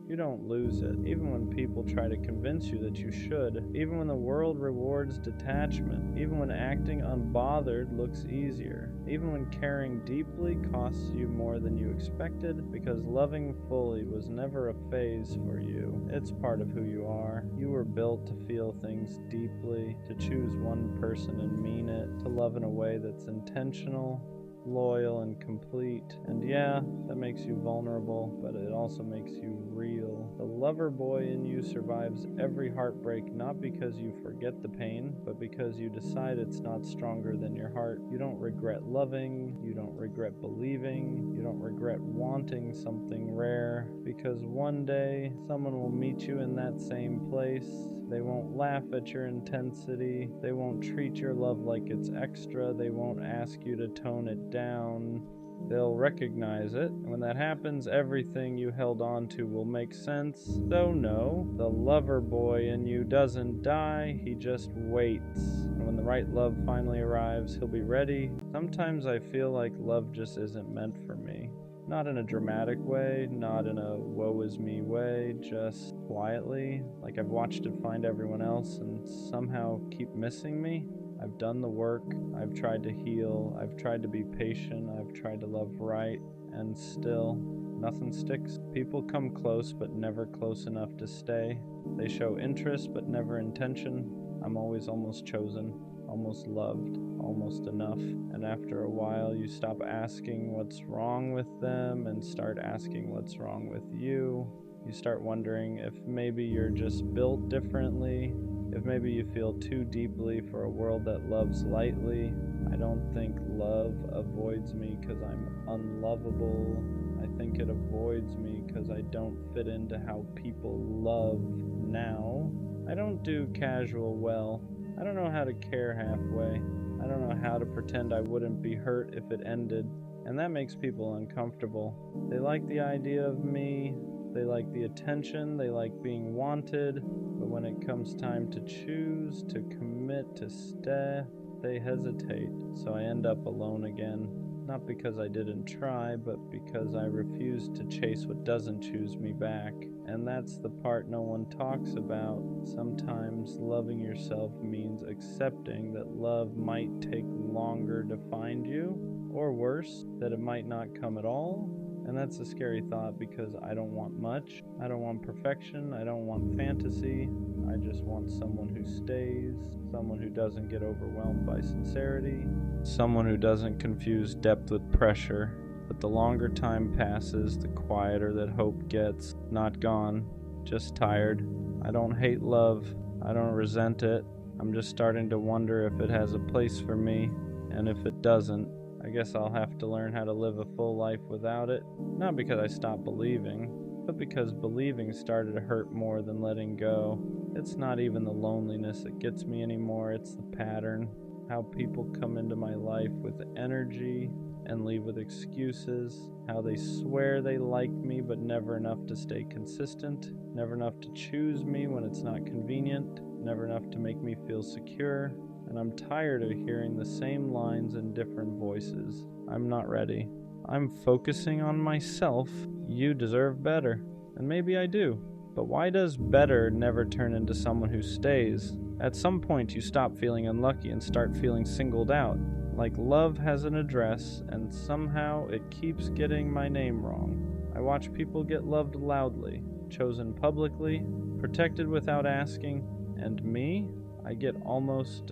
You don't lose it, even when people try to convince you that you should, even when the world rewards detachment, even when acting unbothered looks easier, even when caring deeply costs you more than you expected, because loving fully was never a phase for you. It's part of who you are. You were built to feel things deeply, to choose one person and mean it, to love in a way that's intentional, loyal, and complete. And yeah, that makes you vulnerable, but it also makes you real. The lover boy in you survives every heartbreak, not because you forget the pain, but because you decide it's not stronger than your heart. You don't regret loving, you don't regret believing, you don't regret wanting something rare, because one day someone will meet you in that same place. They won't laugh at your intensity. They won't treat your love like it's extra. They won't ask you to tone it down. They'll recognize it, and when that happens, everything you held on to will make sense. So no, the lover boy in you doesn't die, he just waits. And when the right love finally arrives, he'll be ready. Sometimes I feel like love just isn't meant for me. Not in a dramatic way, not in a woe is me way, just quietly, like I've watched it find everyone else and somehow keep missing me. I've done the work, I've tried to heal, I've tried to be patient, I've tried to love right, and still, nothing sticks. People come close, but never close enough to stay. They show interest, but never intention. I'm always almost chosen, almost loved, almost enough. And after a while, you stop asking what's wrong with them and start asking what's wrong with you. You start wondering if maybe you're just built differently, if maybe you feel too deeply for a world that loves lightly. I don't think love avoids me because I'm unlovable. I think it avoids me because I don't fit into how people love now. I don't do casual well. I don't know how to care halfway. I don't know how to pretend I wouldn't be hurt if it ended. And that makes people uncomfortable. They like the idea of me. They like the attention. They like being wanted. But when it comes time to choose, to commit, to stay, they hesitate. So I end up alone again. Not because I didn't try, but because I refuse to chase what doesn't choose me back. And that's the part no one talks about. Sometimes loving yourself means accepting that love might take longer to find you, or worse, that it might not come at all. And that's a scary thought because I don't want much. I don't want perfection. I don't want fantasy. I just want someone who stays, someone who doesn't get overwhelmed by sincerity, someone who doesn't confuse depth with pressure. But the longer time passes, the quieter that hope gets. Not gone, just tired. I don't hate love. I don't resent it. I'm just starting to wonder if it has a place for me, and if it doesn't, I guess I'll have to learn how to live a full life without it. Not because I stopped believing, but because believing started to hurt more than letting go. It's not even the loneliness that gets me anymore, it's the pattern. How people come into my life with energy and leave with excuses. How they swear they like me, but never enough to stay consistent. Never enough to choose me when it's not convenient. Never enough to make me feel secure. And I'm tired of hearing the same lines in different voices. I'm not ready. I'm focusing on myself. You deserve better. And maybe I do. But why does better never turn into someone who stays? At some point you stop feeling unlucky and start feeling singled out. Like love has an address, and somehow it keeps getting my name wrong. I watch people get loved loudly, chosen publicly, protected without asking, and me? I get almost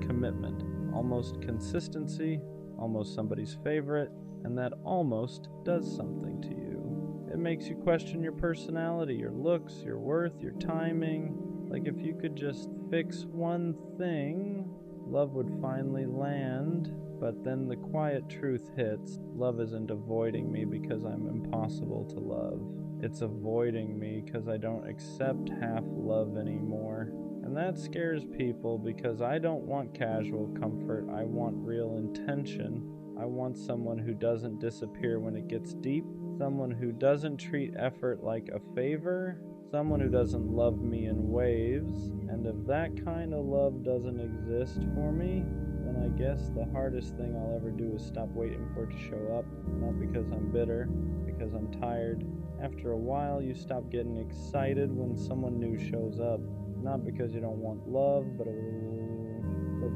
commitment, almost consistency, almost somebody's favorite, and that almost does something to you. It makes you question your personality, your looks, your worth, your timing. Like if you could just fix one thing, love would finally land. But then the quiet truth hits. Love isn't avoiding me because I'm impossible to love. It's avoiding me because I don't accept half love anymore. And that scares people because I don't want casual comfort. I want real intention. I want someone who doesn't disappear when it gets deep. Someone who doesn't treat effort like a favor. Someone who doesn't love me in waves. And if that kind of love doesn't exist for me, then I guess the hardest thing I'll ever do is stop waiting for it to show up. Not because I'm bitter, because I'm tired. After a while, you stop getting excited when someone new shows up. Not because you don't want love, but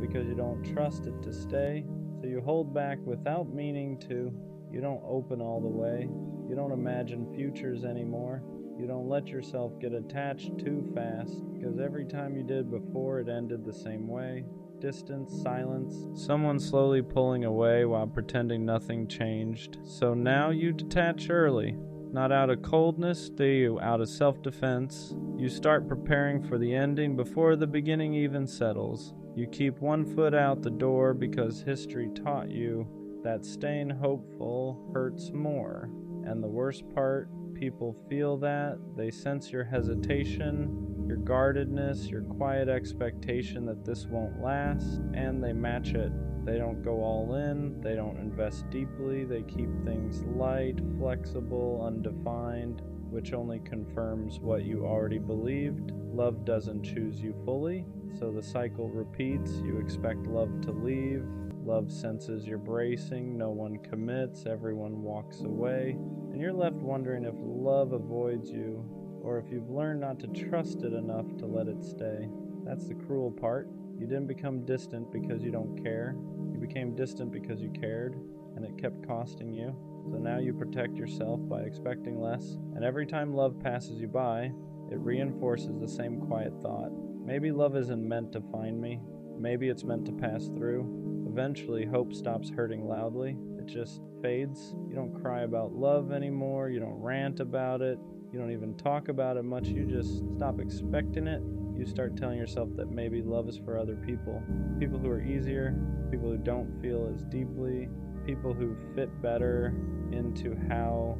because you don't trust it to stay. So you hold back without meaning to. You don't open all the way. You don't imagine futures anymore. You don't let yourself get attached too fast, because every time you did before, it ended the same way. Distance, silence, someone slowly pulling away while pretending nothing changed. So now you detach early. Not out of coldness, do you? Out of self-defense. You start preparing for the ending before the beginning even settles. You keep one foot out the door because history taught you that staying hopeful hurts more. And the worst part, people feel that. They sense your hesitation, your guardedness, your quiet expectation that this won't last, and they match it. They don't go all in, they don't invest deeply, they keep things light, flexible, undefined, which only confirms what you already believed. Love doesn't choose you fully, so the cycle repeats. You expect love to leave. Love senses you're bracing, no one commits, everyone walks away, and you're left wondering if love avoids you, or if you've learned not to trust it enough to let it stay. That's the cruel part. You didn't become distant because you don't care. You became distant because you cared, and it kept costing you. So now you protect yourself by expecting less, and every time love passes you by, it reinforces the same quiet thought. Maybe love isn't meant to find me. Maybe it's meant to pass through. Eventually, hope stops hurting loudly. It just fades. You don't cry about love anymore. You don't rant about it. You don't even talk about it much. You just stop expecting it. You start telling yourself that maybe love is for other people. People who are easier, people who don't feel as deeply, people who fit better into how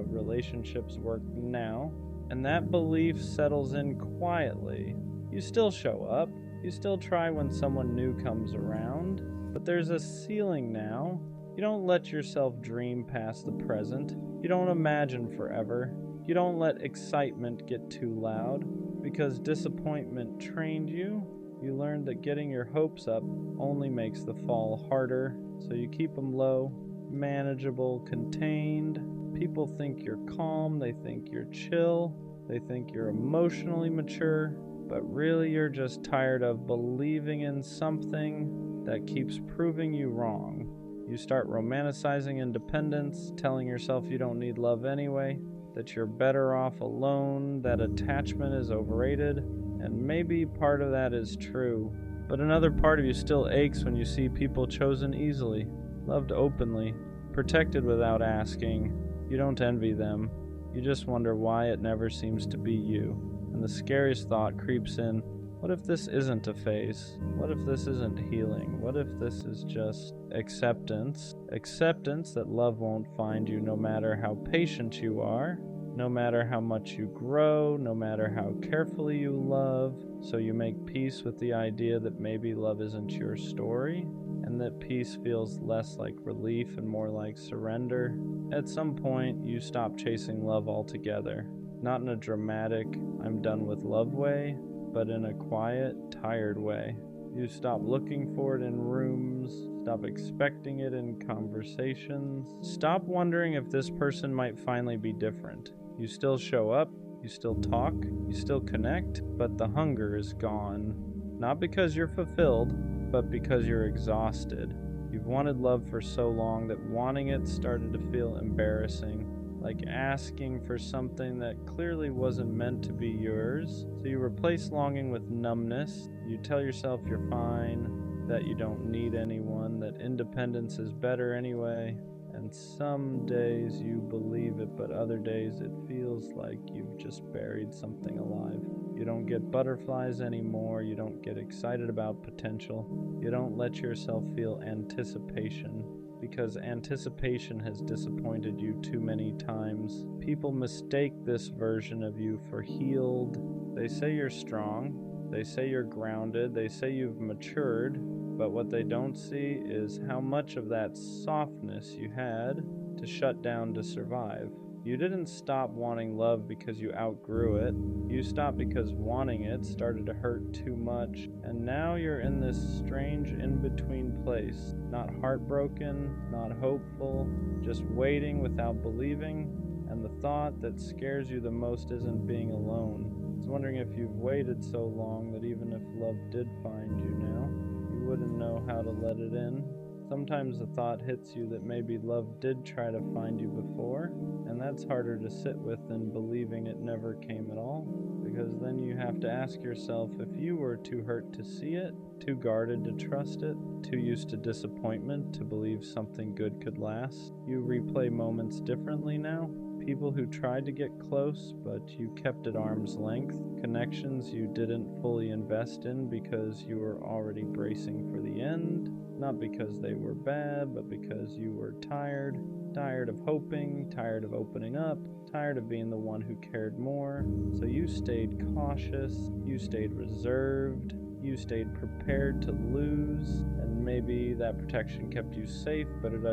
relationships work now. And that belief settles in quietly. You still show up. You still try when someone new comes around. But there's a ceiling now. You don't let yourself dream past the present. You don't imagine forever. You don't let excitement get too loud. Because disappointment trained you, you learned that getting your hopes up only makes the fall harder. So you keep them low, manageable, contained. People think you're calm, they think you're chill, they think you're emotionally mature, but really you're just tired of believing in something that keeps proving you wrong. You start romanticizing independence, telling yourself you don't need love anyway, that you're better off alone, that attachment is overrated, and maybe part of that is true. But another part of you still aches when you see people chosen easily, loved openly, protected without asking. You don't envy them. You just wonder why it never seems to be you. And the scariest thought creeps in. What if this isn't a phase? What if this isn't healing? What if this is just acceptance? Acceptance that love won't find you no matter how patient you are, no matter how much you grow, no matter how carefully you love. So you make peace with the idea that maybe love isn't your story, and that peace feels less like relief and more like surrender. At some point, you stop chasing love altogether. Not in a dramatic, I'm done with love way, but in a quiet, tired way. You stop looking for it in rooms, stop expecting it in conversations, stop wondering if this person might finally be different. You still show up, you still talk, you still connect, but the hunger is gone. Not because you're fulfilled, but because you're exhausted. You've wanted love for so long that wanting it started to feel embarrassing. Like asking for something that clearly wasn't meant to be yours. So you replace longing with numbness. You tell yourself you're fine. that you don't need anyone, that independence is better anyway. And some days you believe it, but other days it feels like you've just buried something alive. You don't get butterflies anymore. You don't get excited about potential. You don't let yourself feel anticipation, because anticipation has disappointed you too many times. People mistake this version of you for healed. They say you're strong. They say you're grounded. They say you've matured. But what they don't see is how much of that softness you had to shut down to survive. You didn't stop wanting love because you outgrew it. You stopped because wanting it started to hurt too much. And now you're in this strange in-between place. Not heartbroken, not hopeful, just waiting without believing. And the thought that scares you the most isn't being alone. I was wondering if you've waited so long that even if love did find you now, you wouldn't know how to let it in. Sometimes the thought hits you that maybe love did try to find you before, and that's harder to sit with than believing it never came at all, because then you have to ask yourself, if you were too hurt to see it, too guarded to trust it, too used to disappointment to believe something good could last, you replay moments differently now? People who tried to get close, but you kept at arm's length. Connections you didn't fully invest in because you were already bracing for the end. Not because they were bad, but because you were tired. Tired of hoping, tired of opening up, tired of being the one who cared more. So you stayed cautious, you stayed reserved, you stayed prepared to lose, and maybe that protection kept you safe, but it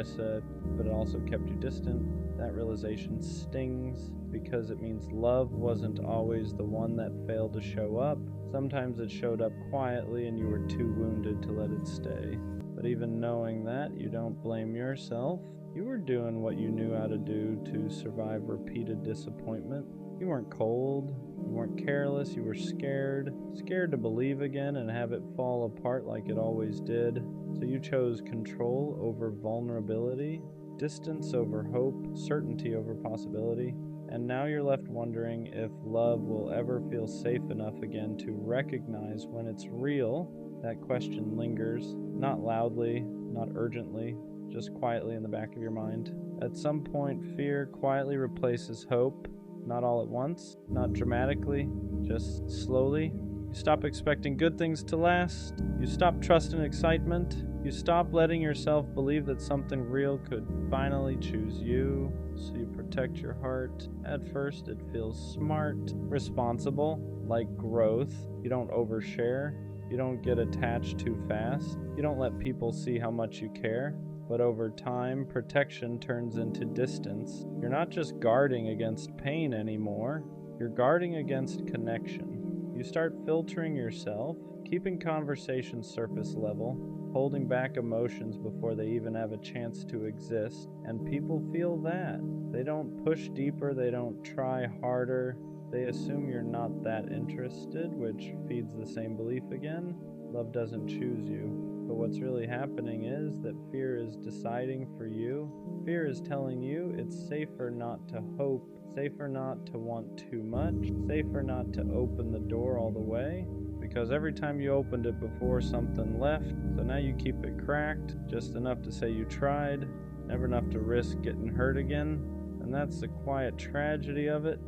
also kept you distant. That realization stings because it means love wasn't always the one that failed to show up. Sometimes it showed up quietly and you were too wounded to let it stay. But even knowing that, you don't blame yourself. You were doing what you knew how to do to survive repeated disappointment. You weren't cold, you weren't careless, you were scared to believe again and have it fall apart like it always did. So you chose control over vulnerability, distance over hope, certainty over possibility, and now you're left wondering if love will ever feel safe enough again to recognize when it's real. That question lingers, not loudly, not urgently, just quietly in the back of your mind. At some point, fear quietly replaces hope, not all at once, not dramatically, just slowly. You stop expecting good things to last. You stop trusting excitement. You stop letting yourself believe that something real could finally choose you. So you protect your heart. At first, it feels smart, responsible, like growth. You don't overshare. You don't get attached too fast. You don't let people see how much you care. But over time, protection turns into distance. You're not just guarding against pain anymore. You're guarding against connection. You start filtering yourself, keeping conversations surface level, holding back emotions before they even have a chance to exist. And people feel that. They don't push deeper, they don't try harder. They assume you're not that interested, which feeds the same belief again. Love doesn't choose you. But what's really happening is that fear is deciding for you. Fear is telling you it's safer not to hope, safer not to want too much, safer not to open the door all the way. Because every time you opened it before, something left. So now you keep it cracked, just enough to say you tried, never enough to risk getting hurt again. And that's the quiet tragedy of it.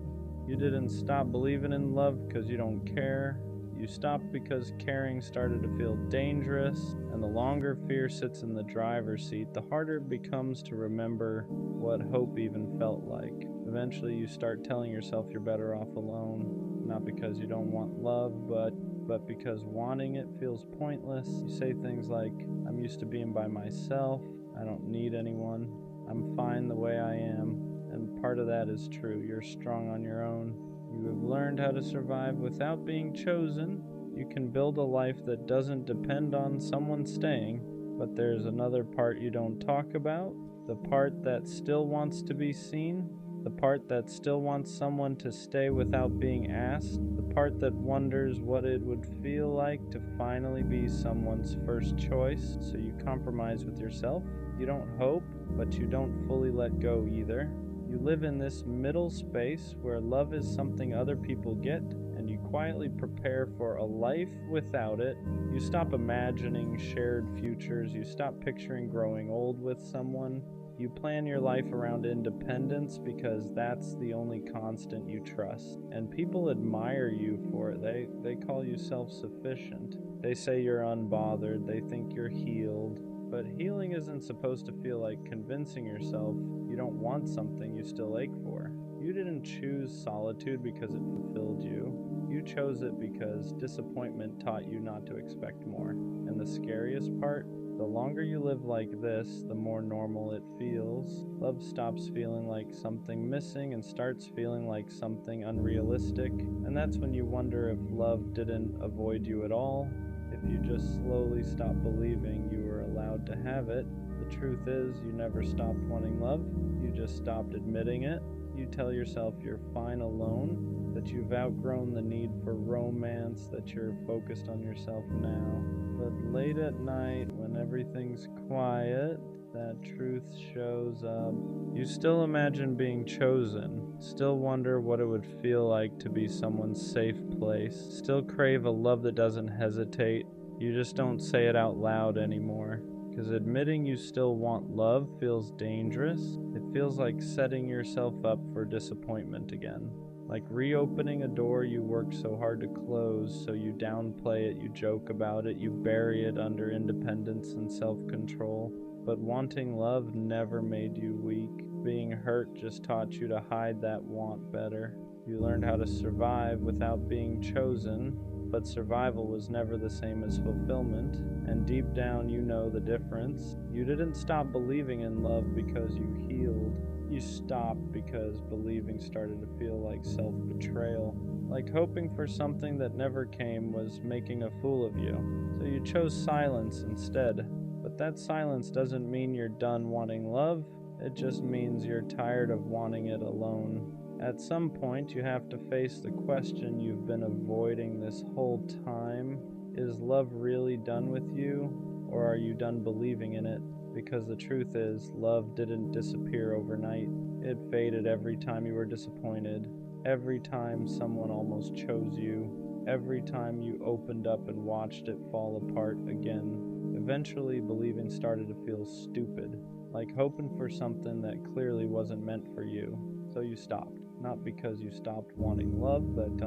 You didn't stop believing in love because you don't care. You stopped because caring started to feel dangerous, and the longer fear sits in the driver's seat, the harder it becomes to remember what hope even felt like. Eventually you start telling yourself you're better off alone, not because you don't want love, but because wanting it feels pointless. You say things like, I'm used to being by myself, I don't need anyone, I'm fine the way I am. And part of that is true. You're strong on your own. You have learned how to survive without being chosen. You can build a life that doesn't depend on someone staying. But there's another part you don't talk about. The part that still wants to be seen. The part that still wants someone to stay without being asked. The part that wonders what it would feel like to finally be someone's first choice. So you compromise with yourself. You don't hope, but you don't fully let go either. You live in this middle space where love is something other people get, and you quietly prepare for a life without it. You stop imagining shared futures. You stop picturing growing old with someone. You plan your life around independence because that's the only constant you trust. And people admire you for it. They call you self-sufficient. They say you're unbothered. They think you're healed. But healing isn't supposed to feel like convincing yourself you don't want something you still ache for. You didn't choose solitude because it fulfilled you. You chose it because disappointment taught you not to expect more. And the scariest part, the longer you live like this, the more normal it feels. Love stops feeling like something missing and starts feeling like something unrealistic. And that's when you wonder if love didn't avoid you at all, if you just slowly stopped believing you were allowed to have it. The truth is, you never stopped wanting love, you just stopped admitting it. You tell yourself you're fine alone, that you've outgrown the need for romance, that you're focused on yourself now. But late at night, when everything's quiet, that truth shows up. You still imagine being chosen, still wonder what it would feel like to be someone's safe place, still crave a love that doesn't hesitate. You just don't say it out loud anymore. Because admitting you still want love feels dangerous. It feels like setting yourself up for disappointment again. Like reopening a door you worked so hard to close, so you downplay it, you joke about it, you bury it under independence and self-control. But wanting love never made you weak. Being hurt just taught you to hide that want better. You learned how to survive without being chosen. But survival was never the same as fulfillment, and deep down you know the difference. You didn't stop believing in love because you healed. You stopped because believing started to feel like self-betrayal. Like hoping for something that never came was making a fool of you. So you chose silence instead. But that silence doesn't mean you're done wanting love. It just means you're tired of wanting it alone. At some point, you have to face the question you've been avoiding this whole time. Is love really done with you, or are you done believing in it? Because the truth is, love didn't disappear overnight. It faded every time you were disappointed, every time someone almost chose you, every time you opened up and watched it fall apart again. Eventually, believing started to feel stupid, like hoping for something that clearly wasn't meant for you. So you stopped. Not because you stopped wanting love, but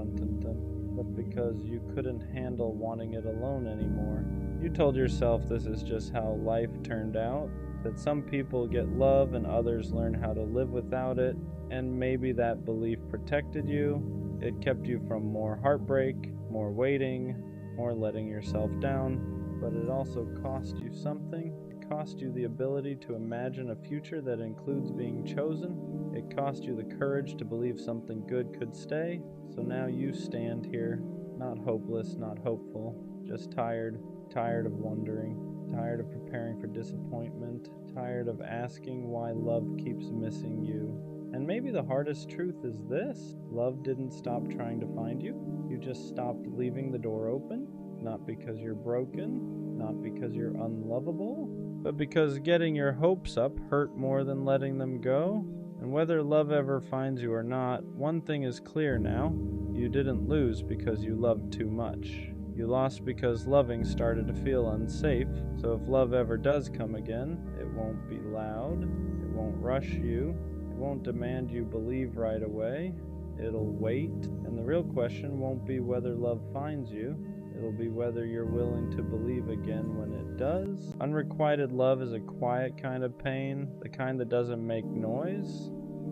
because you couldn't handle wanting it alone anymore. You told yourself this is just how life turned out, that some people get love and others learn how to live without it, and maybe that belief protected you. It kept you from more heartbreak, more waiting, more letting yourself down, but it also cost you something. It cost you the ability to imagine a future that includes being chosen. It cost you the courage to believe something good could stay. So now you stand here, not hopeless, not hopeful, just tired of wondering, tired of preparing for disappointment, tired of asking why love keeps missing you. And maybe the hardest truth is this: love didn't stop trying to find you. You just stopped leaving the door open, not because you're broken, not because you're unlovable, but because getting your hopes up hurt more than letting them go. And whether love ever finds you or not, one thing is clear now. You didn't lose because you loved too much. You lost because loving started to feel unsafe. So if love ever does come again, it won't be loud, it won't rush you, it won't demand you believe right away. It'll wait. And the real question won't be whether love finds you. It'll be whether you're willing to believe again when it does. Unrequited love is a quiet kind of pain, the kind that doesn't make noise.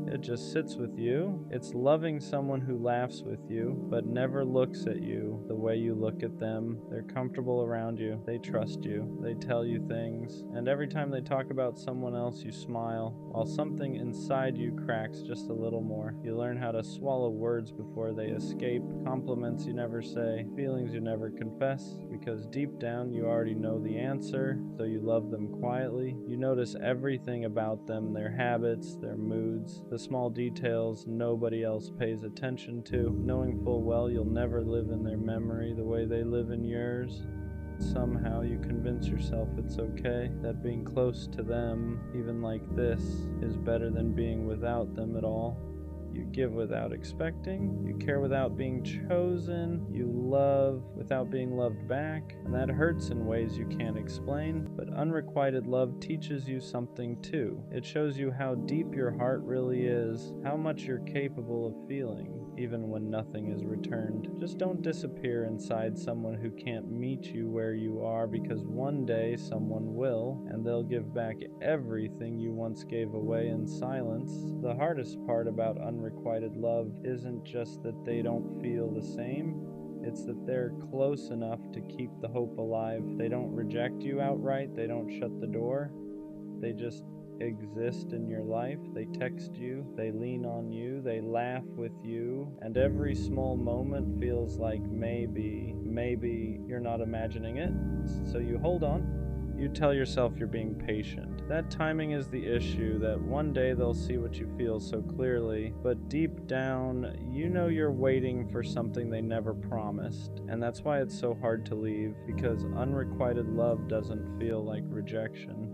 It just sits with you. It's loving someone who laughs with you, but never looks at you the way you look at them. They're comfortable around you. They trust you. They tell you things. And every time they talk about someone else, you smile, while something inside you cracks just a little more. You learn how to swallow words before they escape, compliments you never say, feelings you never confess, because deep down you already know the answer, so you love them quietly. You notice everything about them, their habits, their moods, the small details nobody else pays attention to, knowing full well you'll never live in their memory the way they live in yours. Somehow you convince yourself it's okay, that being close to them, even like this, is better than being without them at all. You give without expecting. You care without being chosen. You love without being loved back. And that hurts in ways you can't explain. But unrequited love teaches you something too. It shows you how deep your heart really is, how much you're capable of feeling, even when nothing is returned. Just don't disappear inside someone who can't meet you where you are, because one day someone will, and they'll give back everything you once gave away in silence. The hardest part about unrequited love isn't just that they don't feel the same, it's that they're close enough to keep the hope alive. They don't reject you outright, they don't shut the door, they just exist in your life. They text you, they lean on you, they laugh with you, and every small moment feels like maybe you're not imagining it. So you hold on. You tell yourself you're being patient. That timing is the issue, that one day they'll see what you feel so clearly, but deep down, you know you're waiting for something they never promised. And that's why it's so hard to leave, because unrequited love doesn't feel like rejection.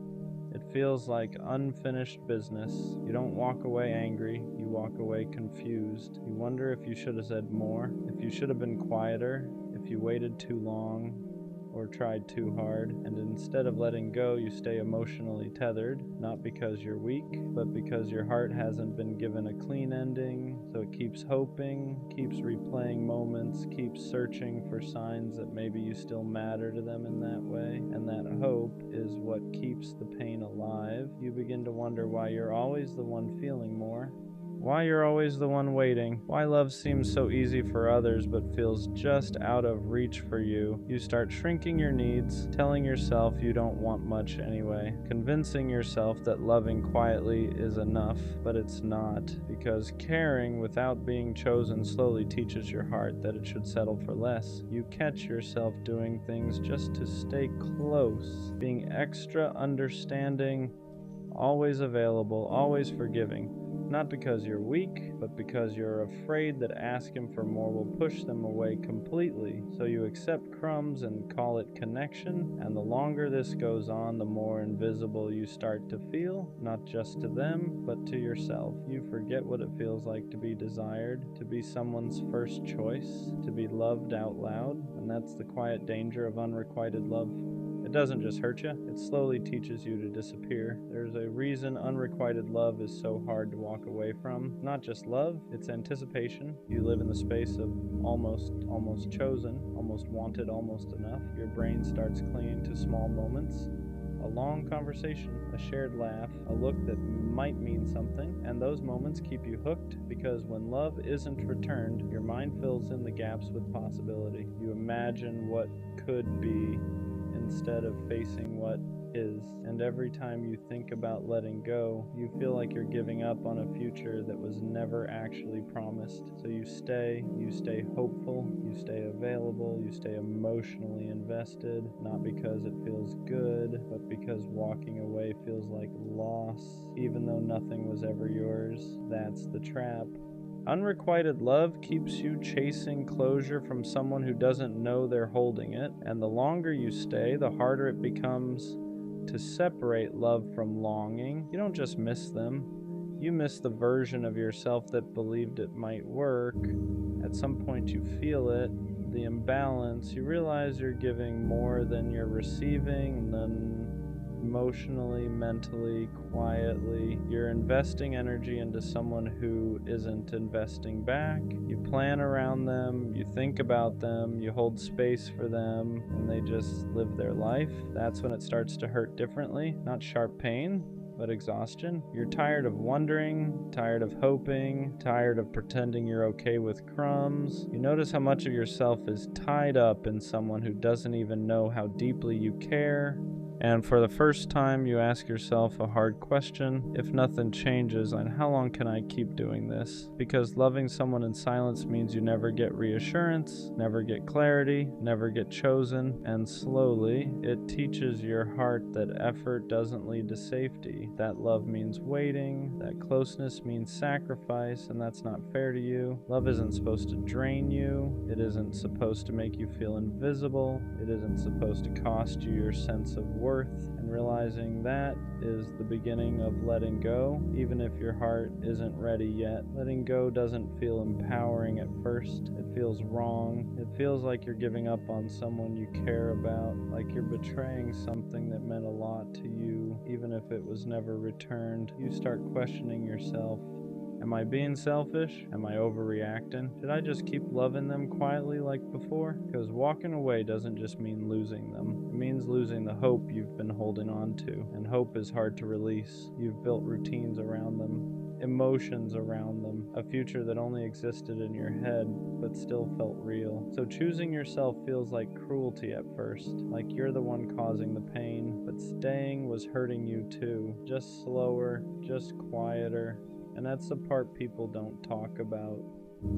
It feels like unfinished business. You don't walk away angry, you walk away confused. You wonder if you should have said more, if you should have been quieter, if you waited too long or tried too hard. And instead of letting go, you stay emotionally tethered, not because you're weak, but because your heart hasn't been given a clean ending. So it keeps hoping, keeps replaying moments, keeps searching for signs that maybe you still matter to them in that way. And that hope is what keeps the pain alive. You begin to wonder why you're always the one feeling more, why you're always the one waiting, why love seems so easy for others but feels just out of reach for you. You start shrinking your needs, telling yourself you don't want much anyway, convincing yourself that loving quietly is enough, but it's not, because caring without being chosen slowly teaches your heart that it should settle for less. You catch yourself doing things just to stay close, being extra understanding, always available, always forgiving. Not because you're weak, but because you're afraid that asking for more will push them away completely. So you accept crumbs and call it connection, and the longer this goes on, the more invisible you start to feel, not just to them, but to yourself. You forget what it feels like to be desired, to be someone's first choice, to be loved out loud, and that's the quiet danger of unrequited love. It doesn't just hurt you, it slowly teaches you to disappear. There's a reason unrequited love is so hard to walk away from. Not just love, it's anticipation. You live in the space of almost chosen, almost wanted, almost enough. Your brain starts clinging to small moments. A long conversation, a shared laugh, a look that might mean something, and those moments keep you hooked, because when love isn't returned, your mind fills in the gaps with possibility. You imagine what could be instead of facing what is. And every time you think about letting go, you feel like you're giving up on a future that was never actually promised. So you stay hopeful, you stay available, you stay emotionally invested, not because it feels good, but because walking away feels like loss, even though nothing was ever yours. That's the trap. Unrequited love keeps you chasing closure from someone who doesn't know they're holding it, and the longer you stay, the harder it becomes to separate love from longing. You don't just miss them, you miss the version of yourself that believed it might work. At some point you feel it, the imbalance, you realize you're giving more than you're receiving, and then emotionally, mentally, quietly, you're investing energy into someone who isn't investing back. You plan around them, you think about them, you hold space for them, and they just live their life. That's when it starts to hurt differently. Not sharp pain, but exhaustion. You're tired of wondering, tired of hoping, tired of pretending you're okay with crumbs. You notice how much of yourself is tied up in someone who doesn't even know how deeply you care. And for the first time, you ask yourself a hard question: if nothing changes, then how long can I keep doing this? Because loving someone in silence means you never get reassurance, never get clarity, never get chosen, and slowly, it teaches your heart that effort doesn't lead to safety. That love means waiting, that closeness means sacrifice, and that's not fair to you. Love isn't supposed to drain you, it isn't supposed to make you feel invisible, it isn't supposed to cost you your sense of worth. worth, and realizing that is the beginning of letting go, even if your heart isn't ready yet. Letting go doesn't feel empowering at first. It feels wrong. It feels like you're giving up on someone you care about, like you're betraying something that meant a lot to you, even if it was never returned. You start questioning yourself. Am I being selfish? Am I overreacting? Did I just keep loving them quietly like before? Because walking away doesn't just mean losing them. It means losing the hope you've been holding on to. And hope is hard to release. You've built routines around them, emotions around them, a future that only existed in your head but still felt real. So choosing yourself feels like cruelty at first, like you're the one causing the pain, but staying was hurting you too. Just slower, just quieter. And that's the part people don't talk about.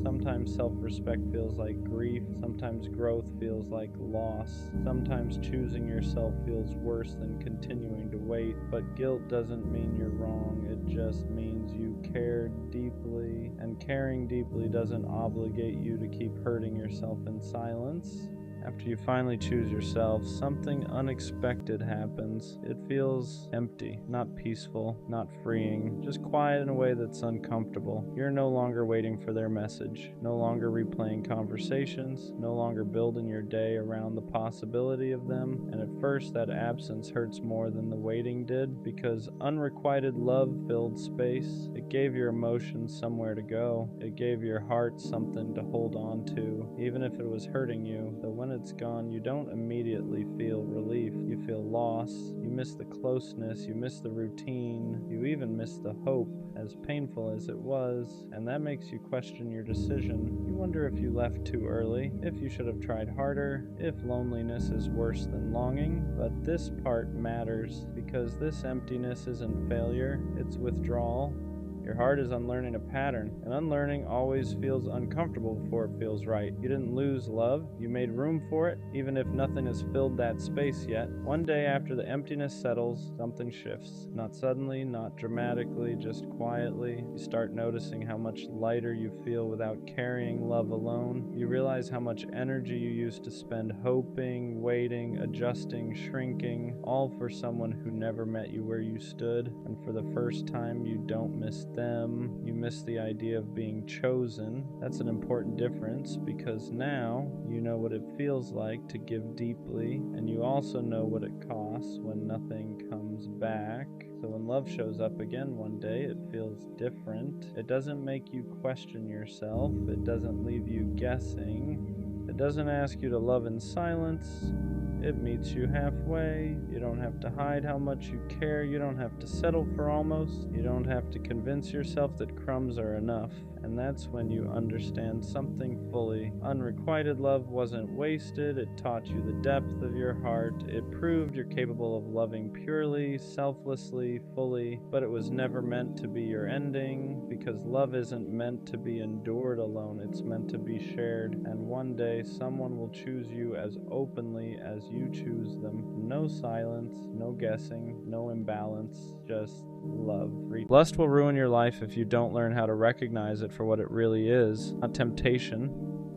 Sometimes self-respect feels like grief. Sometimes growth feels like loss. Sometimes choosing yourself feels worse than continuing to wait. But guilt doesn't mean you're wrong. It just means you cared deeply. And caring deeply doesn't obligate you to keep hurting yourself in silence. After you finally choose yourself, something unexpected happens. It feels empty, not peaceful, not freeing, just quiet in a way that's uncomfortable. You're no longer waiting for their message, no longer replaying conversations, no longer building your day around the possibility of them. And at first, that absence hurts more than the waiting did, because unrequited love filled space. It gave your emotions somewhere to go. It gave your heart something to hold on to, even if it was hurting you. Though when it's gone, you don't immediately feel relief. You feel loss. You miss the closeness. You miss the routine. You even miss the hope, as painful as it was. And that makes you question your decision. You wonder if you left too early, if you should have tried harder, if loneliness is worse than longing. But this part matters, because this emptiness isn't failure, it's withdrawal. Your heart is unlearning a pattern, and unlearning always feels uncomfortable before it feels right. You didn't lose love, you made room for it, even if nothing has filled that space yet. One day after the emptiness settles, something shifts. Not suddenly, not dramatically, just quietly. You start noticing how much lighter you feel without carrying love alone. You realize how much energy you used to spend hoping, waiting, adjusting, shrinking, all for someone who never met you where you stood. And for the first time, you don't miss them. You miss the idea of being chosen. That's an important difference, because now you know what it feels like to give deeply, and you also know what it costs when nothing comes back. So when love shows up again one day, it feels different. It doesn't make you question yourself. It doesn't leave you guessing. It doesn't ask you to love in silence. It meets you halfway. You don't have to hide how much you care. You don't have to settle for almost. You don't have to convince yourself that crumbs are enough. And that's when you understand something fully. Unrequited love wasn't wasted. It taught you the depth of your heart. It proved you're capable of loving purely, selflessly, fully. But it was never meant to be your ending, because love isn't meant to be endured alone. It's meant to be shared. And one day someone will choose you as openly as you choose them. No silence, no guessing, no imbalance, just love. Lust will ruin your life if you don't learn how to recognize it for what it really is. Not temptation,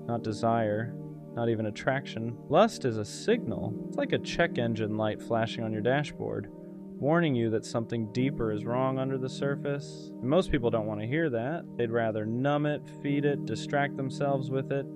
not desire, not even attraction. Lust is a signal. It's like a check engine light flashing on your dashboard, warning you that something deeper is wrong under the surface. And most people don't want to hear that. They'd rather numb it, feed it, distract themselves with it,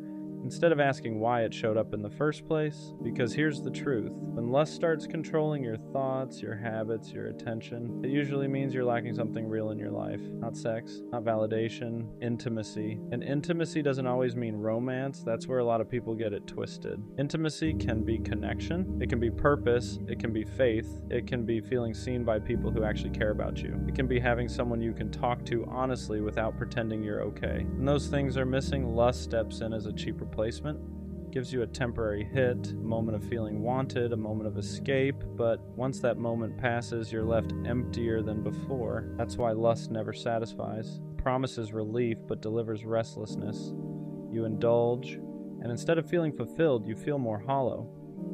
instead of asking why it showed up in the first place. Because here's the truth. When lust starts controlling your thoughts, your habits, your attention, it usually means you're lacking something real in your life. Not sex, not validation, intimacy. And intimacy doesn't always mean romance. That's where a lot of people get it twisted. Intimacy can be connection. It can be purpose. It can be faith. It can be feeling seen by people who actually care about you. It can be having someone you can talk to honestly without pretending you're okay. When those things are missing, lust steps in as a cheap replacement. Gives you a temporary hit, a moment of feeling wanted, a moment of escape, but once that moment passes, you're left emptier than before. That's why lust never satisfies. It promises relief, but delivers restlessness. You indulge, and instead of feeling fulfilled, you feel more hollow.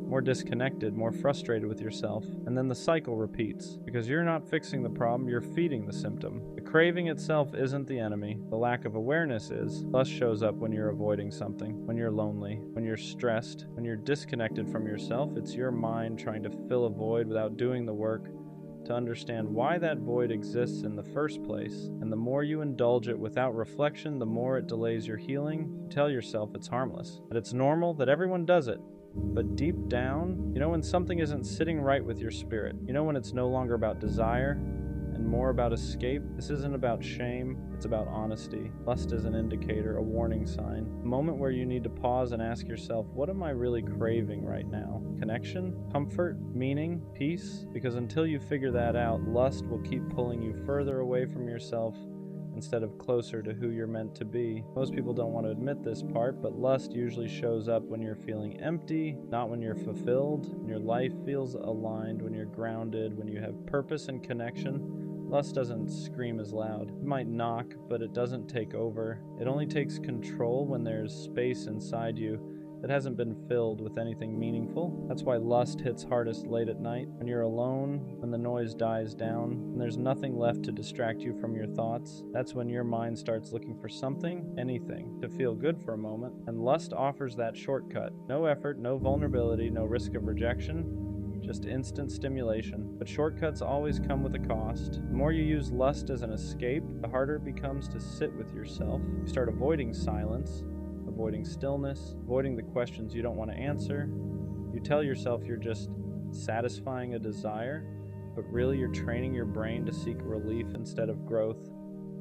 more disconnected, more frustrated with yourself, and then the cycle repeats. Because you're not fixing the problem, you're feeding the symptom. The craving itself isn't the enemy, the lack of awareness is. Lust shows up when you're avoiding something, when you're lonely, when you're stressed, when you're disconnected from yourself. It's your mind trying to fill a void without doing the work to understand why that void exists in the first place. And the more you indulge it without reflection, the more it delays your healing. You tell yourself it's harmless, that it's normal, that everyone does it. But deep down, you know when something isn't sitting right with your spirit. You know when it's no longer about desire and more about escape. This isn't about shame, it's about honesty. Lust is an indicator, a warning sign. A moment where you need to pause and ask yourself, what am I really craving right now? Connection? Comfort? Meaning? Peace? Because until you figure that out, lust will keep pulling you further away from yourself instead of closer to who you're meant to be. Most people don't want to admit this part, but lust usually shows up when you're feeling empty, not when you're fulfilled, when your life feels aligned, when you're grounded, when you have purpose and connection. Lust doesn't scream as loud. It might knock, but it doesn't take over. It only takes control when there's space inside you that hasn't been filled with anything meaningful. That's why lust hits hardest late at night, when you're alone, when the noise dies down, and there's nothing left to distract you from your thoughts. That's when your mind starts looking for something, anything, to feel good for a moment. And lust offers that shortcut. No effort, no vulnerability, no risk of rejection, just instant stimulation. But shortcuts always come with a cost. The more you use lust as an escape, the harder it becomes to sit with yourself. You start avoiding silence, avoiding stillness, avoiding the questions you don't want to answer. You tell yourself you're just satisfying a desire, but really you're training your brain to seek relief instead of growth,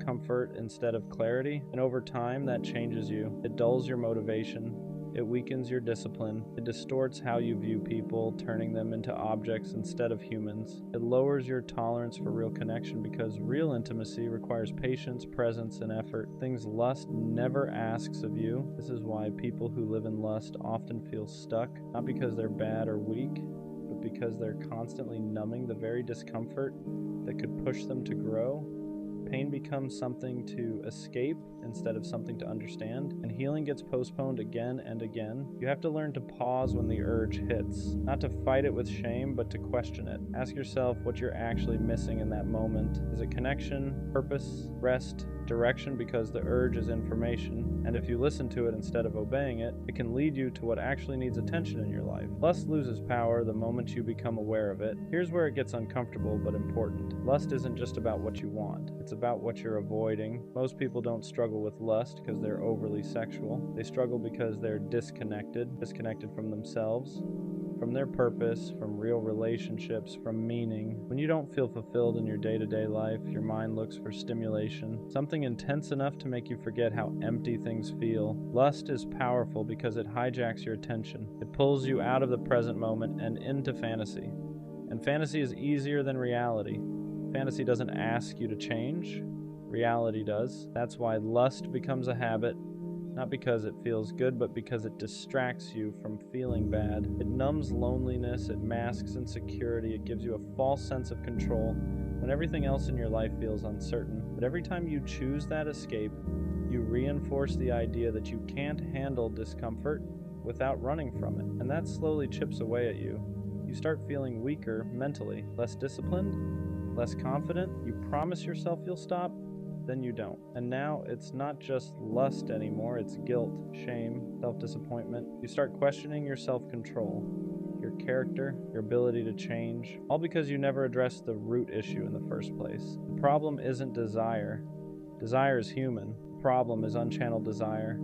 comfort instead of clarity. And over time, that changes you. It dulls your motivation. It weakens your discipline. It distorts how you view people, turning them into objects instead of humans. It lowers your tolerance for real connection because real intimacy requires patience, presence, and effort. Things lust never asks of you. This is why people who live in lust often feel stuck, not because they're bad or weak, but because they're constantly numbing the very discomfort that could push them to grow. Pain becomes something to escape instead of something to understand, and healing gets postponed again and again. You have to learn to pause when the urge hits, not to fight it with shame, but to question it. Ask yourself what you're actually missing in that moment. Is it connection, purpose, rest, direction? Because the urge is information, and if you listen to it instead of obeying it, it can lead you to what actually needs attention in your life. Lust loses power the moment you become aware of it. Here's where it gets uncomfortable but important. Lust isn't just about what you want. It's about what you're avoiding. Most people don't struggle with lust because they're overly sexual. They struggle because they're disconnected from themselves, from their purpose, from real relationships, from meaning. When you don't feel fulfilled in your day-to-day life, your mind looks for stimulation, something intense enough to make you forget how empty things feel. Lust is powerful because it hijacks your attention. It pulls you out of the present moment and into fantasy. And fantasy is easier than reality. Fantasy doesn't ask you to change. Reality does. That's why lust becomes a habit, not because it feels good, but because it distracts you from feeling bad. It numbs loneliness, it masks insecurity, it gives you a false sense of control when everything else in your life feels uncertain. But every time you choose that escape, you reinforce the idea that you can't handle discomfort without running from it. And that slowly chips away at you. You start feeling weaker mentally, less disciplined, less confident. You promise yourself you'll stop, then you don't. And now it's not just lust anymore, it's guilt, shame, self-disappointment. You start questioning your self-control, your character, your ability to change, all because you never addressed the root issue in the first place. The problem isn't desire. Desire is human. The problem is unchanneled desire.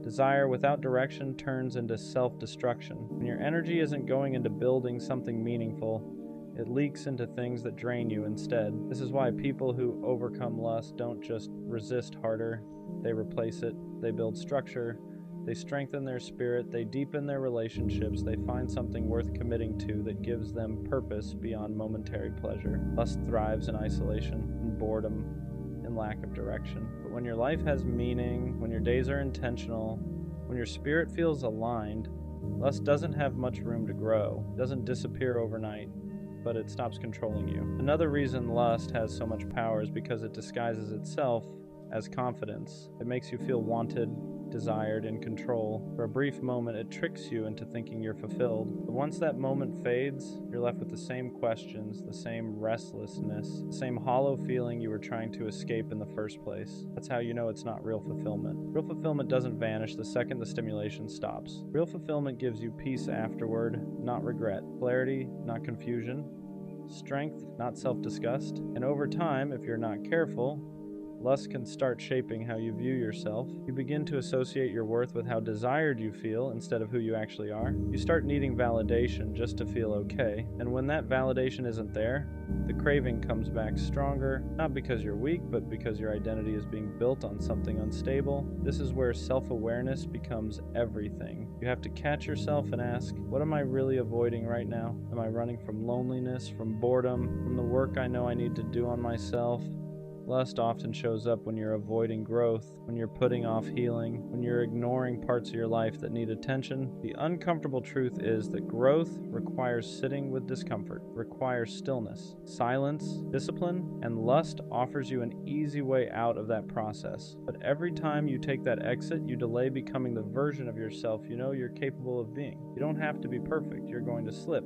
Desire without direction turns into self-destruction. When your energy isn't going into building something meaningful, it leaks into things that drain you instead. This is why people who overcome lust don't just resist harder, they replace it, they build structure, they strengthen their spirit, they deepen their relationships, they find something worth committing to that gives them purpose beyond momentary pleasure. Lust thrives in isolation, in boredom, in lack of direction. But when your life has meaning, when your days are intentional, when your spirit feels aligned, lust doesn't have much room to grow. It doesn't disappear overnight, but it stops controlling you. Another reason lust has so much power is because it disguises itself as confidence. It makes you feel wanted, desired, in control. For a brief moment, it tricks you into thinking you're fulfilled. But once that moment fades, you're left with the same questions, the same restlessness, the same hollow feeling you were trying to escape in the first place. That's how you know it's not real fulfillment. Real fulfillment doesn't vanish the second the stimulation stops. Real fulfillment gives you peace afterward, not regret, clarity, not confusion, strength, not self-disgust, and over time, if you're not careful, lust can start shaping how you view yourself. You begin to associate your worth with how desired you feel instead of who you actually are. You start needing validation just to feel okay, and when that validation isn't there, the craving comes back stronger, not because you're weak, but because your identity is being built on something unstable. This is where self-awareness becomes everything. You have to catch yourself and ask, what am I really avoiding right now? Am I running from loneliness, from boredom, from the work I know I need to do on myself? Lust often shows up when you're avoiding growth, when you're putting off healing, when you're ignoring parts of your life that need attention. The uncomfortable truth is that growth requires sitting with discomfort, requires stillness, silence, discipline, and lust offers you an easy way out of that process. But every time you take that exit, you delay becoming the version of yourself you know you're capable of being. You don't have to be perfect. You're going to slip.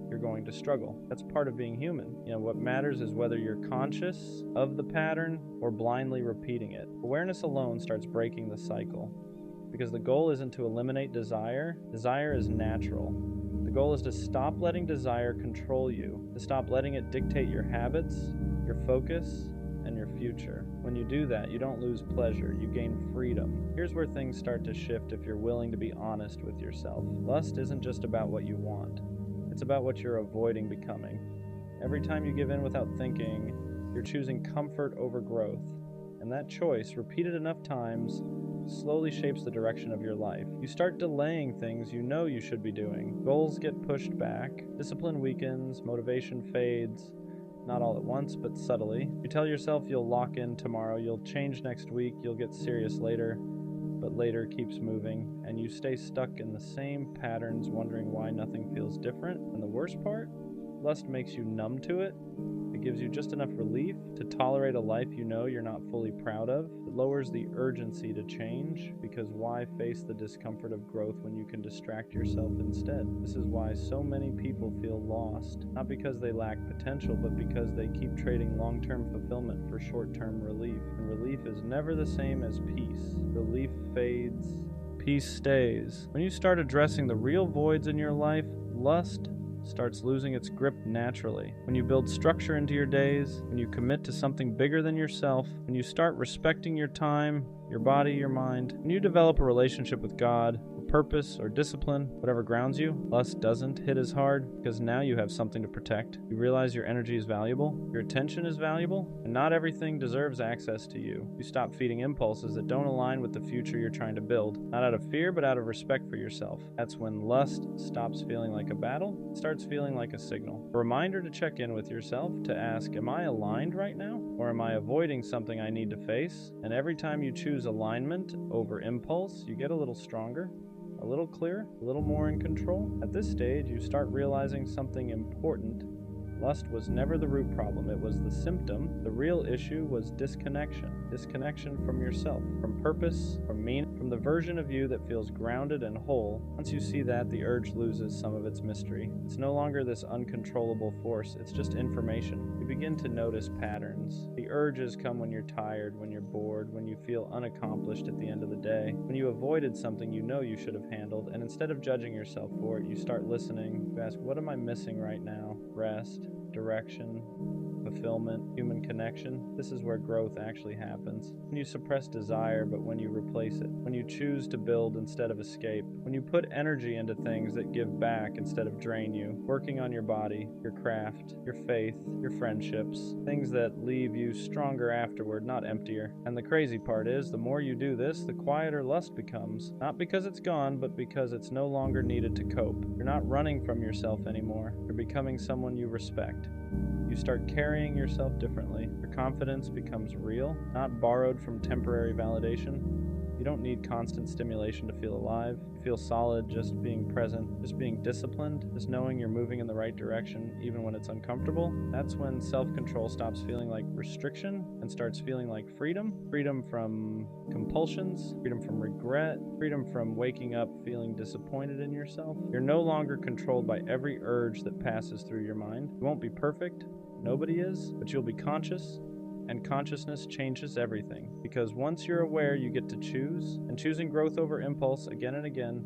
You're going to struggle. That's part of being human. What matters is whether you're conscious of the pattern or blindly repeating it. Awareness alone starts breaking the cycle. Because the goal isn't to eliminate desire. Desire is natural. The goal is to stop letting desire control you, to stop letting it dictate your habits, your focus, and your future. When you do that, you don't lose pleasure, you gain freedom. Here's where things start to shift if you're willing to be honest with yourself. Lust isn't just about what you want. It's about what you're avoiding becoming. Every time you give in without thinking, you're choosing comfort over growth. And that choice, repeated enough times, slowly shapes the direction of your life. You start delaying things you know you should be doing. Goals get pushed back, discipline weakens, motivation fades, not all at once, but subtly. You tell yourself you'll lock in tomorrow, you'll change next week, you'll get serious later. But later keeps moving, and you stay stuck in the same patterns, wondering why nothing feels different. And the worst part? Lust makes you numb to it. It gives you just enough relief to tolerate a life you know you're not fully proud of. It lowers the urgency to change, because why face the discomfort of growth when you can distract yourself instead? This is why so many people feel lost, not because they lack potential, but because they keep trading long-term fulfillment for short-term relief. And relief is never the same as peace. Relief fades, peace stays. When you start addressing the real voids in your life, lust starts losing its grip naturally. When you build structure into your days, when you commit to something bigger than yourself, when you start respecting your time, your body, your mind, when you develop a relationship with God, purpose or discipline, whatever grounds you, lust doesn't hit as hard because now you have something to protect. You realize your energy is valuable, your attention is valuable, and not everything deserves access to you. You stop feeding impulses that don't align with the future you're trying to build, not out of fear, but out of respect for yourself. That's when lust stops feeling like a battle, it starts feeling like a signal. A reminder to check in with yourself, to ask, am I aligned right now? Or am I avoiding something I need to face? And every time you choose alignment over impulse, you get a little stronger, a little clearer, a little more in control. At this stage, you start realizing something important. Lust was never the root problem, it was the symptom. The real issue was disconnection. Disconnection from yourself, from purpose, from meaning, from the version of you that feels grounded and whole. Once you see that, the urge loses some of its mystery. It's no longer this uncontrollable force, it's just information. You begin to notice patterns. The urges come when you're tired, when you're bored, when you feel unaccomplished at the end of the day, when you avoided something you know you should have handled, and instead of judging yourself for it, you start listening. You ask, what am I missing right now? Rest, direction, fulfillment, human connection. This is where growth actually happens. When you suppress desire, but when you replace it. When you choose to build instead of escape. When you put energy into things that give back instead of drain you. Working on your body, your craft, your faith, your friendships. Things that leave you stronger afterward, not emptier. And the crazy part is, the more you do this, the quieter lust becomes. Not because it's gone, but because it's no longer needed to cope. You're not running from yourself anymore. You're becoming someone you respect. You start carrying yourself differently. Your confidence becomes real, not borrowed from temporary validation. You don't need constant stimulation to feel alive. You feel solid just being present, just being disciplined, just knowing you're moving in the right direction even when it's uncomfortable. That's when self-control stops feeling like restriction and starts feeling like freedom. Freedom from compulsions, freedom from regret, freedom from waking up feeling disappointed in yourself. You're no longer controlled by every urge that passes through your mind. You won't be perfect. Nobody is, but you'll be conscious. And consciousness changes everything, because once you're aware, you get to choose, and choosing growth over impulse again and again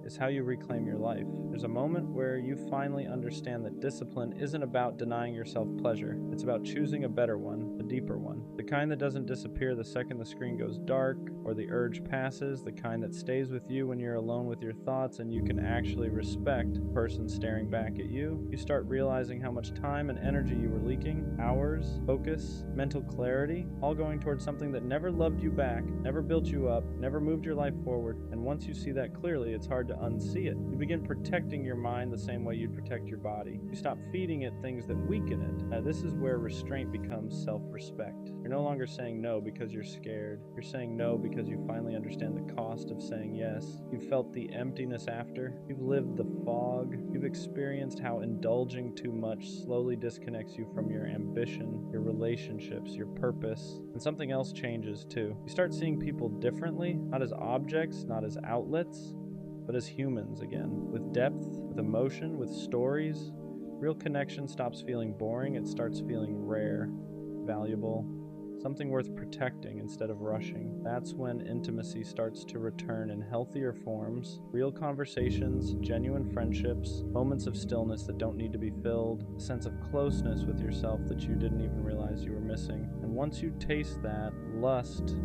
is how you reclaim your life. There's a moment where you finally understand that discipline isn't about denying yourself pleasure. It's about choosing a better one, a deeper one. The kind that doesn't disappear the second the screen goes dark or the urge passes, the kind that stays with you when you're alone with your thoughts and you can actually respect the person staring back at you. You start realizing how much time and energy you were leaking, hours, focus, mental clarity, all going towards something that never loved you back, never built you up, never moved your life forward. And once you see that clearly, it's hard to unsee it. You begin protecting your mind the same way you'd protect your body. You stop feeding it things that weaken it. This is where restraint becomes self-respect. You're no longer saying no because you're scared. You're saying no because you finally understand the cost of saying yes. You've felt the emptiness after. You've lived the fog. You've experienced how indulging too much slowly disconnects you from your ambition, your relationships, your purpose. And something else changes too. You start seeing people differently, not as objects, not as outlets, but as humans again, with depth, with emotion, with stories. Real connection stops feeling boring, it starts feeling rare, valuable, something worth protecting instead of rushing. That's when intimacy starts to return in healthier forms, real conversations, genuine friendships, moments of stillness that don't need to be filled, a sense of closeness with yourself that you didn't even realize you were missing. And once you taste that, lust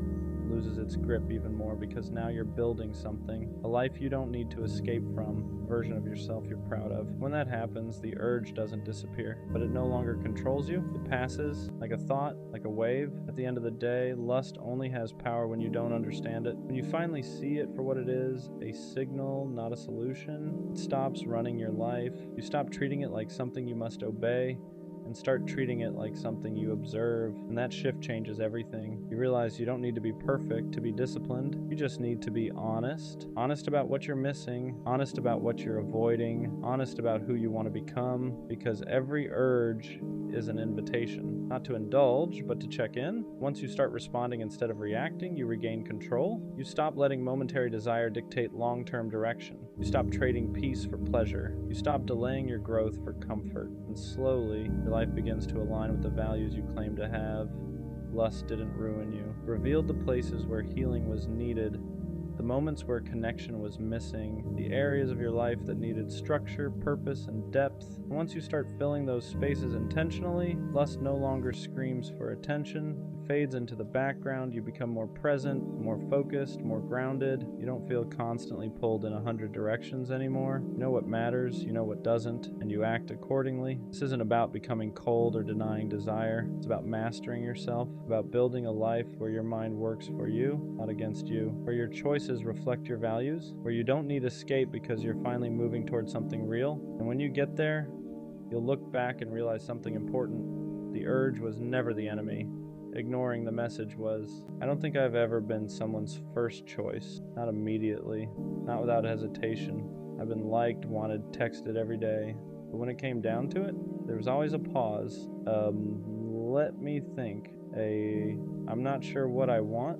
loses its grip even more, because now you're building something, a life you don't need to escape from, a version of yourself you're proud of. When that happens, the urge doesn't disappear, but it no longer controls you. It passes like a thought, like a wave. At the end of the day, lust only has power when you don't understand it. When you finally see it for what it is, a signal, not a solution, it stops running your life. You stop treating it like something you must obey and start treating it like something you observe, and that shift changes everything. You realize you don't need to be perfect to be disciplined. You just need to be honest. Honest about what you're missing, honest about what you're avoiding, honest about who you want to become, because every urge is an invitation, not to indulge, but to check in. Once you start responding instead of reacting, you regain control. You stop letting momentary desire dictate long-term direction. You stop trading peace for pleasure. You stop delaying your growth for comfort, and slowly, your life begins to align with the values you claim to have. Lust didn't ruin you. Revealed the places where healing was needed, the moments where connection was missing, the areas of your life that needed structure, purpose, and depth. And once you start filling those spaces intentionally, lust no longer screams for attention. It fades into the background. You become more present, more focused, more grounded. You don't feel constantly pulled in 100 directions anymore. You know what matters, you know what doesn't, and you act accordingly. This isn't about becoming cold or denying desire. It's about mastering yourself, about building a life where your mind works for you, not against you, where your choices reflect your values, where you don't need escape because you're finally moving towards something real. And when you get there, you'll look back and realize something important. The urge was never the enemy. Ignoring the message was. I don't think I've ever been someone's first choice. Not immediately. Not without hesitation. I've been liked, wanted, texted every day. But when it came down to it, there was always a pause. Let me think. I'm not sure what I want.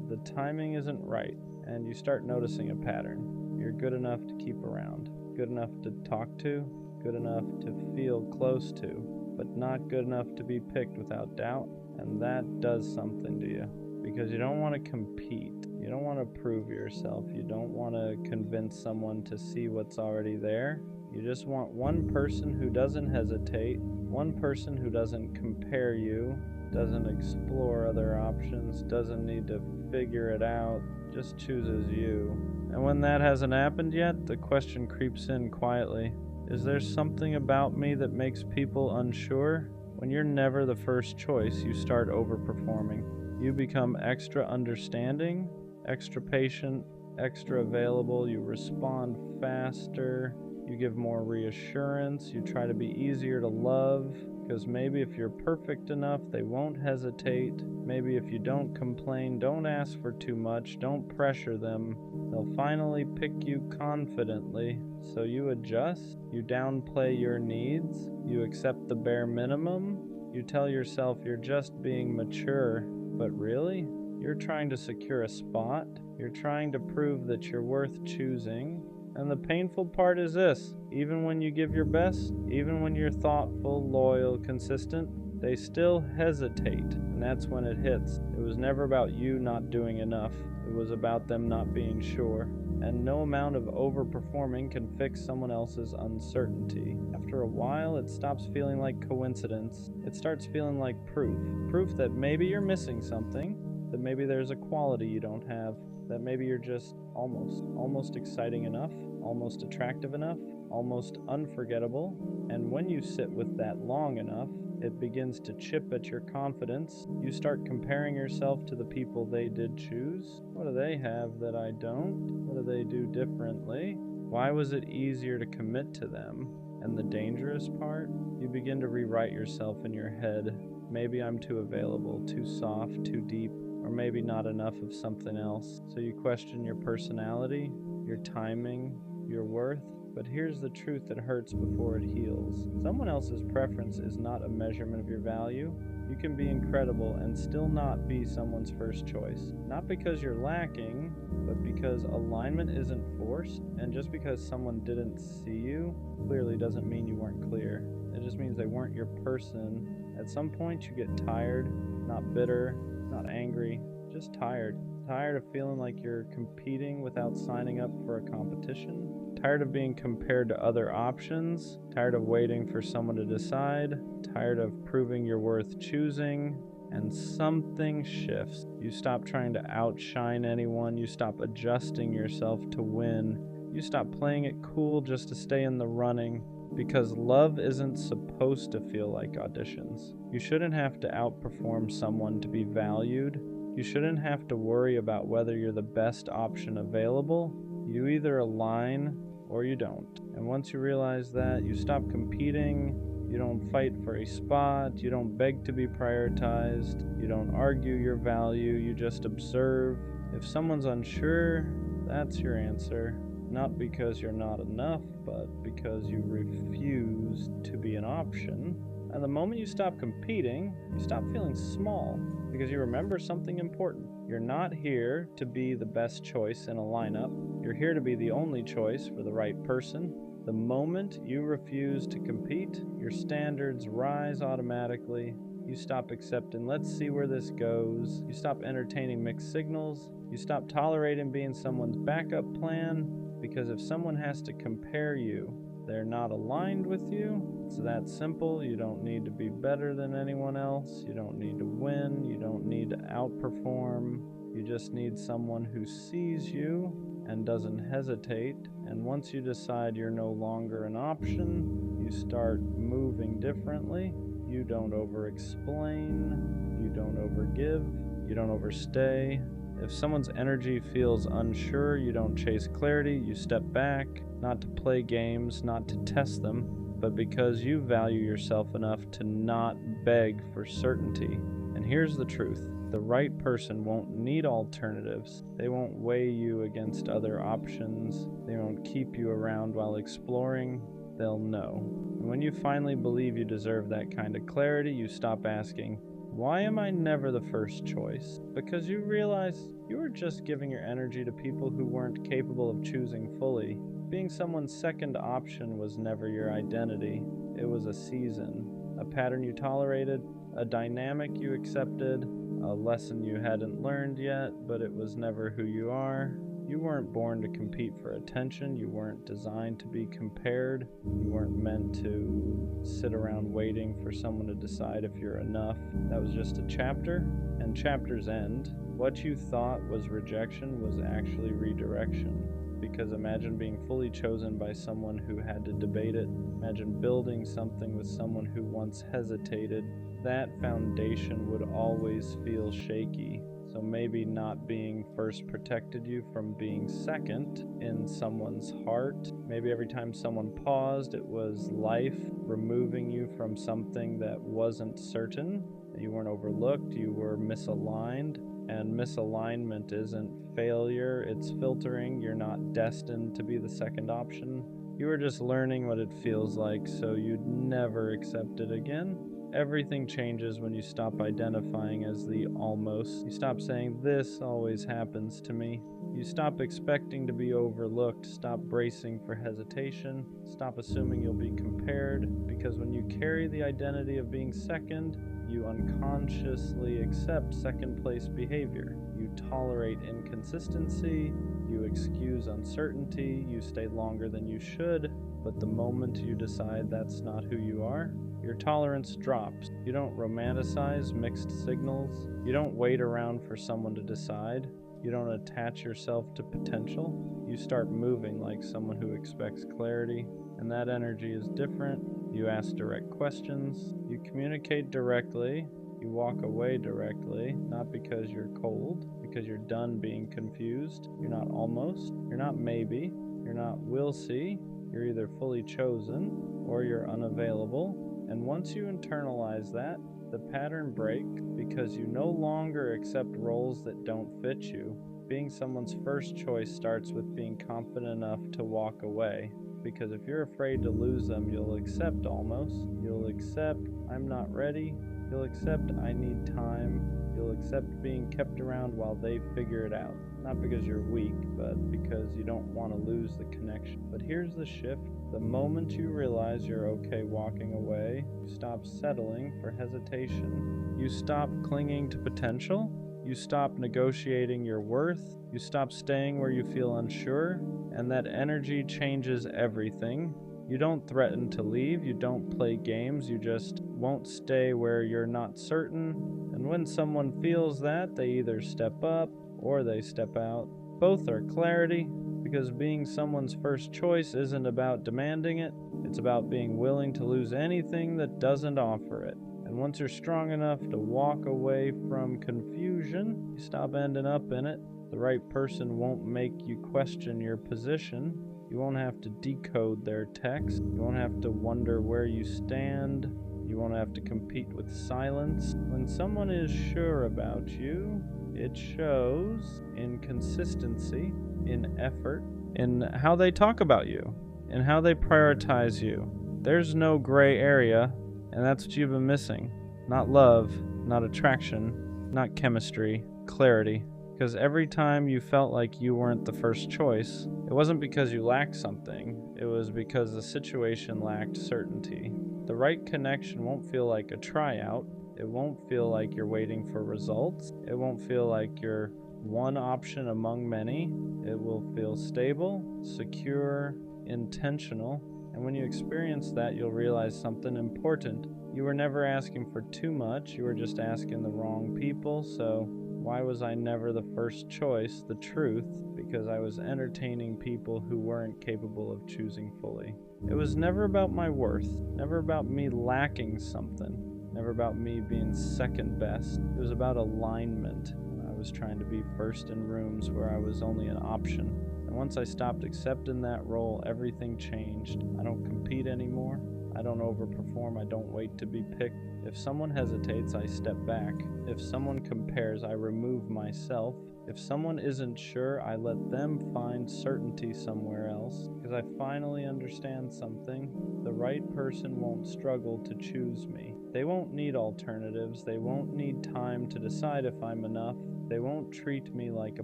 The timing isn't right, and you start noticing a pattern. You're good enough to keep around, good enough to talk to, good enough to feel close to, but not good enough to be picked without doubt, and that does something to you, because you don't want to compete. You don't want to prove yourself. You don't want to convince someone to see what's already there. You just want one person who doesn't hesitate, one person who doesn't compare you, doesn't explore other options, doesn't need to figure it out, just chooses you. And when that hasn't happened yet, the question creeps in quietly. Is there something about me that makes people unsure? When you're never the first choice, you start overperforming. You become extra understanding, extra patient, extra available. You respond faster. You give more reassurance. You try to be easier to love, because maybe if you're perfect enough, they won't hesitate. Maybe if you don't complain, don't ask for too much, don't pressure them, they'll finally pick you confidently. So you adjust, you downplay your needs, you accept the bare minimum, you tell yourself you're just being mature, but really, you're trying to secure a spot, you're trying to prove that you're worth choosing. And the painful part is this: even when you give your best, even when you're thoughtful, loyal, consistent, they still hesitate. And that's when it hits. It was never about you not doing enough. It was about them not being sure. And no amount of overperforming can fix someone else's uncertainty. After a while, it stops feeling like coincidence. It starts feeling like proof. Proof that maybe you're missing something, that maybe there's a quality you don't have, that maybe you're just almost exciting enough, almost attractive enough, almost unforgettable. And when you sit with that long enough, it begins to chip at your confidence. You start comparing yourself to the people they did choose. What do they have that I don't? What do they do differently? Why was it easier to commit to them? And the dangerous part? You begin to rewrite yourself in your head. Maybe I'm too available, too soft, too deep, or maybe not enough of something else. So you question your personality, your timing, your worth. But here's the truth that hurts before it heals. Someone else's preference is not a measurement of your value. You can be incredible and still not be someone's first choice. Not because you're lacking, but because alignment isn't forced. And just because someone didn't see you clearly doesn't mean you weren't clear. It just means they weren't your person. At some point you get tired, not bitter, not angry, just tired. Tired of feeling like you're competing without signing up for a competition. Tired of being compared to other options. Tired of waiting for someone to decide. Tired of proving you're worth choosing. And something shifts. You stop trying to outshine anyone. You stop adjusting yourself to win. You stop playing it cool just to stay in the running. Because love isn't supposed to feel like auditions. You shouldn't have to outperform someone to be valued. You shouldn't have to worry about whether you're the best option available. You either align or you don't. And once you realize that, you stop competing, you don't fight for a spot, you don't beg to be prioritized, you don't argue your value, you just observe. If someone's unsure, that's your answer. Not because you're not enough, but because you refuse to be an option. And the moment you stop competing, you stop feeling small, because you remember something important. You're not here to be the best choice in a lineup. You're here to be the only choice for the right person. The moment you refuse to compete, your standards rise automatically. You stop accepting, let's see where this goes. You stop entertaining mixed signals. You stop tolerating being someone's backup plan. Because if someone has to compare you, they're not aligned with you. It's that simple. You don't need to be better than anyone else. You don't need to win. You don't need to outperform. You just need someone who sees you and doesn't hesitate. And once you decide you're no longer an option, you start moving differently. You don't over-explain. You don't overgive. You don't overstay. If someone's energy feels unsure, you don't chase clarity, you step back, not to play games, not to test them, but because you value yourself enough to not beg for certainty. And here's the truth: the right person won't need alternatives. They won't weigh you against other options. They won't keep you around while exploring. They'll know. And when you finally believe you deserve that kind of clarity, you stop asking, why am I never the first choice? Because you realize you were just giving your energy to people who weren't capable of choosing fully. Being someone's second option was never your identity. It was a season, a pattern you tolerated, a dynamic you accepted, a lesson you hadn't learned yet, but it was never who you are. You weren't born to compete for attention. You weren't designed to be compared. You weren't meant to sit around waiting for someone to decide if you're enough. That was just a chapter, and chapters end. What you thought was rejection was actually redirection. Because imagine being fully chosen by someone who had to debate it. Imagine building something with someone who once hesitated. That foundation would always feel shaky. So maybe not being first protected you from being second in someone's heart. Maybe every time someone paused, it was life removing you from something that wasn't certain. You weren't overlooked, you were misaligned. And misalignment isn't failure, it's filtering. You're not destined to be the second option. You were just learning what it feels like, so you'd never accept it again. Everything changes when you stop identifying as the almost. You stop saying, this always happens to me. You stop expecting to be overlooked. Stop bracing for hesitation. Stop assuming you'll be compared. Because when you carry the identity of being second, you unconsciously accept second place behavior. You tolerate inconsistency. You excuse uncertainty. You stay longer than you should. But the moment you decide that's not who you are, your tolerance drops. You don't romanticize mixed signals. You don't wait around for someone to decide. You don't attach yourself to potential. You start moving like someone who expects clarity, and that energy is different. You ask direct questions. You communicate directly. You walk away directly, not because you're cold, because you're done being confused. You're not almost. You're not maybe. You're not will see. You're either fully chosen or you're unavailable. And once you internalize that, the pattern breaks because you no longer accept roles that don't fit you. Being someone's first choice starts with being confident enough to walk away. Because if you're afraid to lose them, you'll accept almost. You'll accept, I'm not ready. You'll accept, I need time. You'll accept being kept around while they figure it out. Not because you're weak, but because you don't want to lose the connection. But here's the shift. The moment you realize you're okay walking away, you stop settling for hesitation. You stop clinging to potential. You stop negotiating your worth. You stop staying where you feel unsure. And that energy changes everything. You don't threaten to leave. You don't play games. You just won't stay where you're not certain. And when someone feels that, they either step up or they step out. Both are clarity, because being someone's first choice isn't about demanding it. It's about being willing to lose anything that doesn't offer it. And once you're strong enough to walk away from confusion, you stop ending up in it. The right person won't make you question your position. You won't have to decode their text. You won't have to wonder where you stand. You won't have to compete with silence. When someone is sure about you, it shows in consistency, in effort, in how they talk about you, in how they prioritize you. There's no gray area, and that's what you've been missing. Not love, not attraction, not chemistry, clarity. Because every time you felt like you weren't the first choice, it wasn't because you lacked something, it was because the situation lacked certainty. The right connection won't feel like a tryout. It won't feel like you're waiting for results. It won't feel like you're one option among many. It will feel stable, secure, intentional. And when you experience that, you'll realize something important. You were never asking for too much. You were just asking the wrong people. So why was I never the first choice? The truth, because I was entertaining people who weren't capable of choosing fully. It was never about my worth, never about me lacking something. Never about me being second best. It was about alignment. I was trying to be first in rooms where I was only an option. And once I stopped accepting that role, everything changed. I don't compete anymore. I don't overperform. I don't wait to be picked. If someone hesitates, I step back. If someone compares, I remove myself. If someone isn't sure, I let them find certainty somewhere else. Because I finally understand something. The right person won't struggle to choose me. They won't need alternatives. They won't need time to decide if I'm enough. They won't treat me like a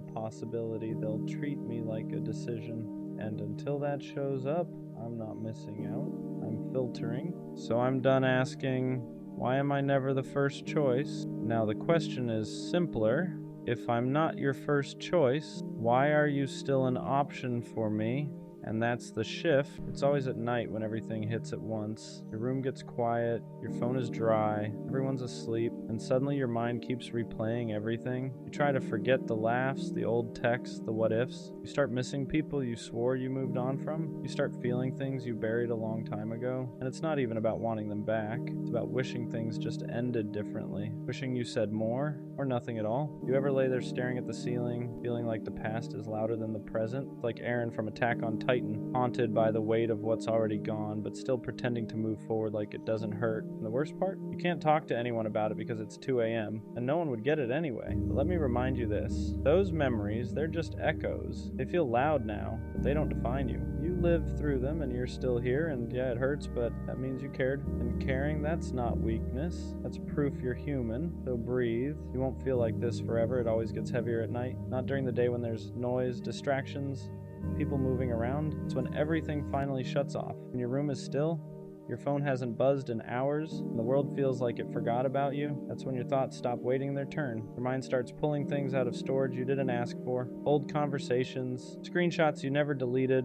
possibility. They'll treat me like a decision. And until that shows up, I'm not missing out. I'm filtering. So I'm done asking, why am I never the first choice? Now the question is simpler. If I'm not your first choice, why are you still an option for me? And that's the shift. It's always at night when everything hits at once. Your room gets quiet, your phone is dry, everyone's asleep, and suddenly your mind keeps replaying everything. You try to forget the laughs, the old texts, the what ifs. You start missing people you swore you moved on from. You start feeling things you buried a long time ago. And it's not even about wanting them back. It's about wishing things just ended differently. Wishing you said more or nothing at all. You ever lay there staring at the ceiling, feeling like the past is louder than the present? It's like Aaron from Attack on Titan, haunted by the weight of what's already gone, but still pretending to move forward like it doesn't hurt. And the worst part? You can't talk to anyone about it because it's 2 a.m., and no one would get it anyway. But let me remind you this. Those memories, they're just echoes. They feel loud now, but they don't define you. You lived through them and you're still here, and yeah, it hurts, but that means you cared. And caring, that's not weakness. That's proof you're human. So breathe. You won't feel like this forever. It always gets heavier at night. Not during the day when there's noise, distractions, people moving around. It's when everything finally shuts off. When your room is still, your phone hasn't buzzed in hours, and the world feels like it forgot about you. That's when your thoughts stop waiting their turn. Your mind starts pulling things out of storage you didn't ask for. Old conversations, screenshots you never deleted,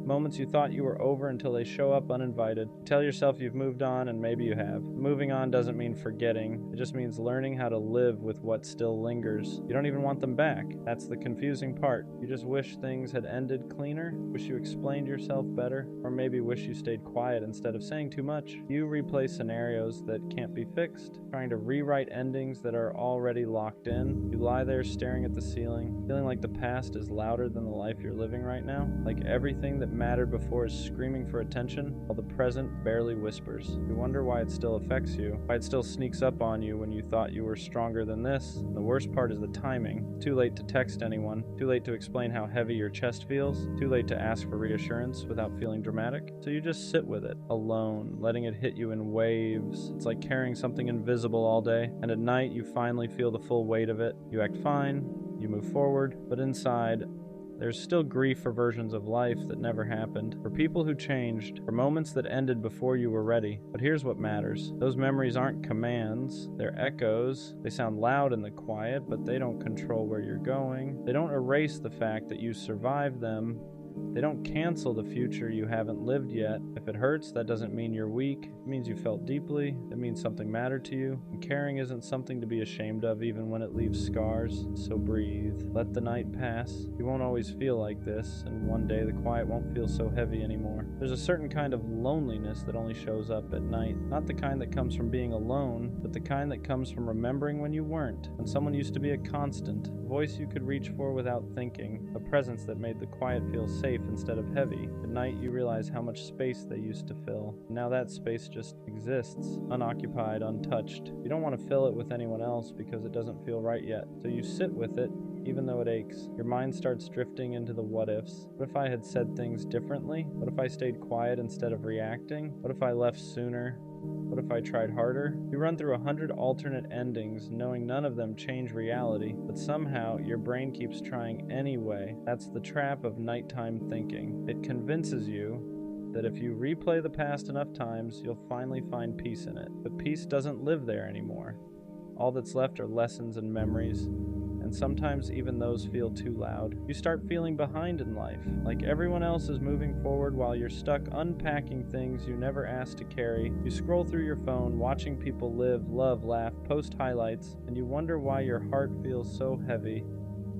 moments you thought you were over until they show up uninvited. You tell yourself you've moved on, and maybe you have. Moving on doesn't mean forgetting. It just means learning how to live with what still lingers. You don't even want them back. That's the confusing part. You just wish things had ended cleaner, wish you explained yourself better, or maybe wish you stayed quiet instead of saying too much. You replay scenarios that can't be fixed, trying to rewrite endings that are already locked in. You lie there staring at the ceiling, feeling like the past is louder than the life you're living right now, like everything that mattered before is screaming for attention, while the present barely whispers. You wonder why it still affects you, why it still sneaks up on you when you thought you were stronger than this. And the worst part is the timing. Too late to text anyone, too late to explain how heavy your chest feels, too late to ask for reassurance without feeling dramatic. So you just sit with it, alone, letting it hit you in waves. It's like carrying something invisible all day, and at night you finally feel the full weight of it. You act fine, you move forward, but inside, there's still grief for versions of life that never happened, for people who changed, for moments that ended before you were ready. But here's what matters. Those memories aren't commands, they're echoes. They sound loud in the quiet, but they don't control where you're going. They don't erase the fact that you survived them. They don't cancel the future you haven't lived yet. If it hurts, that doesn't mean you're weak. It means you felt deeply. It means something mattered to you. And caring isn't something to be ashamed of even when it leaves scars. So breathe. Let the night pass. You won't always feel like this, and one day the quiet won't feel so heavy anymore. There's a certain kind of loneliness that only shows up at night. Not the kind that comes from being alone, but the kind that comes from remembering when you weren't, when someone used to be a constant, a voice you could reach for without thinking, a presence that made the quiet feel safe instead of heavy. At night you realize how much space they used to fill. Now that space just exists, unoccupied, untouched. You don't want to fill it with anyone else because it doesn't feel right yet. So you sit with it, even though it aches. Your mind starts drifting into the what ifs. What if I had said things differently? What if I stayed quiet instead of reacting? What if I left sooner? What if I tried harder? You run through 100 alternate endings, knowing none of them change reality, but somehow your brain keeps trying anyway. That's the trap of nighttime thinking. It convinces you that if you replay the past enough times, you'll finally find peace in it. But peace doesn't live there anymore. All that's left are lessons and memories, and sometimes even those feel too loud. You start feeling behind in life, like everyone else is moving forward while you're stuck unpacking things you never asked to carry. You scroll through your phone, watching people live, love, laugh, post highlights, and you wonder why your heart feels so heavy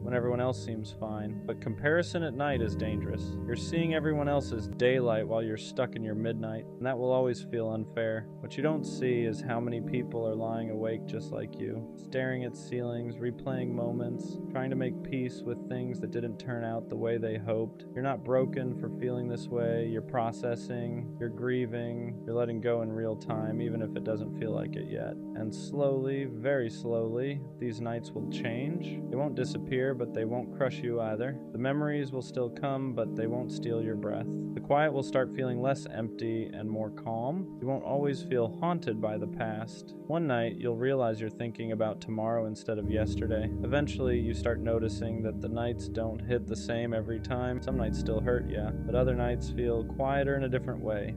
when everyone else seems fine. But comparison at night is dangerous. You're seeing everyone else's daylight while you're stuck in your midnight, and that will always feel unfair. What you don't see is how many people are lying awake just like you, staring at ceilings, replaying moments, trying to make peace with things that didn't turn out the way they hoped. You're not broken for feeling this way. You're processing, you're grieving, you're letting go in real time, even if it doesn't feel like it yet. And slowly, very slowly, these nights will change. They won't disappear, but they won't crush you either. The memories will still come, but they won't steal your breath. The quiet will start feeling less empty and more calm. You won't always feel haunted by the past. One night, you'll realize you're thinking about tomorrow instead of yesterday. Eventually, you start noticing that the nights don't hit the same every time. Some nights still hurt, yeah, but other nights feel quieter in a different way.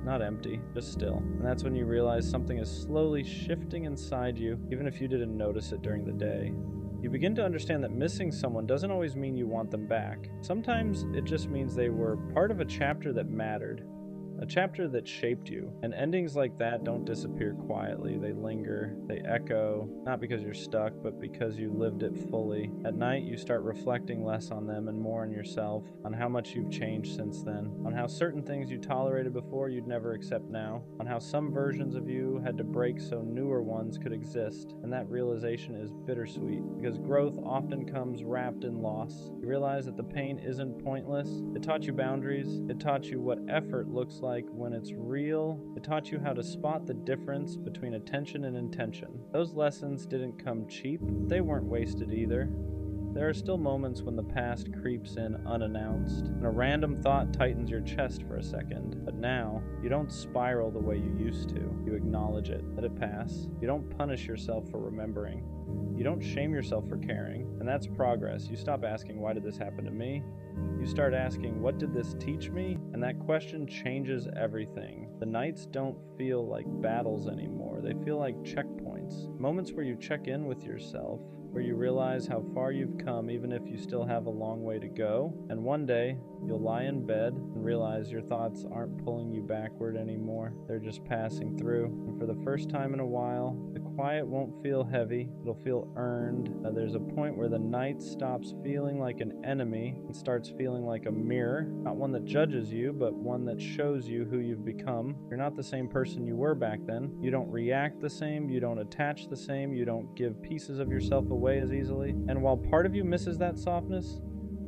Not empty, just still. And that's when you realize something is slowly shifting inside you, even if you didn't notice it during the day. You begin to understand that missing someone doesn't always mean you want them back. Sometimes it just means they were part of a chapter that mattered. A chapter that shaped you. And endings like that don't disappear quietly. They linger, they echo, not because you're stuck, but because you lived it fully. At night, you start reflecting less on them and more on yourself, on how much you've changed since then, on how certain things you tolerated before you'd never accept now, on how some versions of you had to break so newer ones could exist. And that realization is bittersweet, because growth often comes wrapped in loss. You realize that the pain isn't pointless. It taught you boundaries. It taught you what effort looks like when it's real. It taught you how to spot the difference between attention and intention. Those lessons didn't come cheap. They weren't wasted either. There are still moments when the past creeps in unannounced, and a random thought tightens your chest for a second. But now, you don't spiral the way you used to. You acknowledge it, let it pass. You don't punish yourself for remembering. You don't shame yourself for caring, and that's progress. You stop asking, why did this happen to me? You start asking, what did this teach me? And that question changes everything. The nights don't feel like battles anymore. They feel like checkpoints. Moments where you check in with yourself, where you realize how far you've come even if you still have a long way to go. And one day, you'll lie in bed and realize your thoughts aren't pulling you backward anymore. They're just passing through. And for the first time in a while, the quiet won't feel heavy. It'll feel earned. There's a point where the night stops feeling like an enemy and starts feeling like a mirror. Not one that judges you, but one that shows you who you've become. You're not the same person you were back then. You don't react the same. You don't attach the same. You don't give pieces of yourself away as easily. And while part of you misses that softness,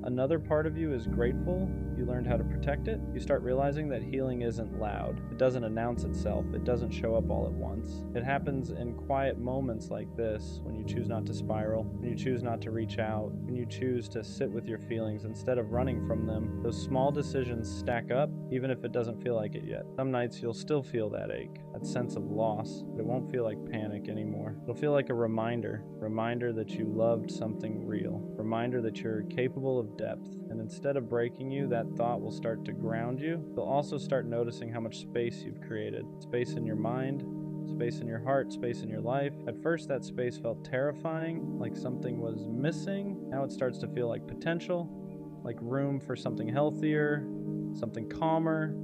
another part of you is grateful. You learned how to protect it. You start realizing that healing isn't loud. It doesn't announce itself. It doesn't show up all at once. It happens in quiet moments like this, when you choose not to spiral, when you choose not to reach out, when you choose to sit with your feelings instead of running from them. Those small decisions stack up, even if it doesn't feel like it yet. Some nights you'll still feel that ache, that sense of loss, but it won't feel like panic anymore. It'll feel like a reminder that you loved something real, reminder that you're capable of depth. And instead of breaking you, that thought will start to ground you. You'll also start noticing how much space you've created. Space in your mind, space in your heart, space in your life. At first, that space felt terrifying, like something was missing. Now it starts to feel like potential, like room for something healthier, something calmer,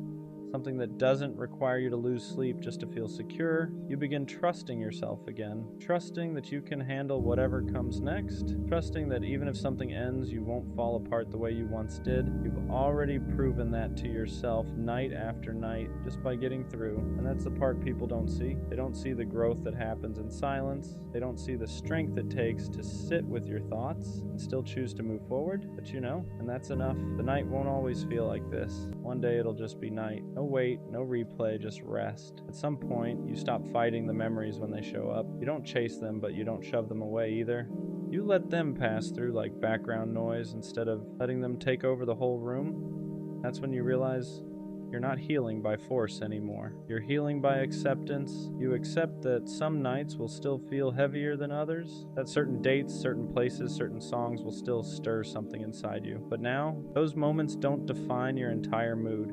something that doesn't require you to lose sleep just to feel secure. You begin trusting yourself again, trusting that you can handle whatever comes next, trusting that even if something ends, you won't fall apart the way you once did. You've already proven that to yourself night after night just by getting through. And that's the part people don't see. They don't see the growth that happens in silence. They don't see the strength it takes to sit with your thoughts and still choose to move forward. But you know, and that's enough. The night won't always feel like this. One day it'll just be night. No wait, no replay, just rest. At some point, you stop fighting the memories when they show up. You don't chase them, but you don't shove them away either. You let them pass through like background noise instead of letting them take over the whole room. That's when you realize you're not healing by force anymore. You're healing by acceptance. You accept that some nights will still feel heavier than others, that certain dates, certain places, certain songs will still stir something inside you. But now, those moments don't define your entire mood.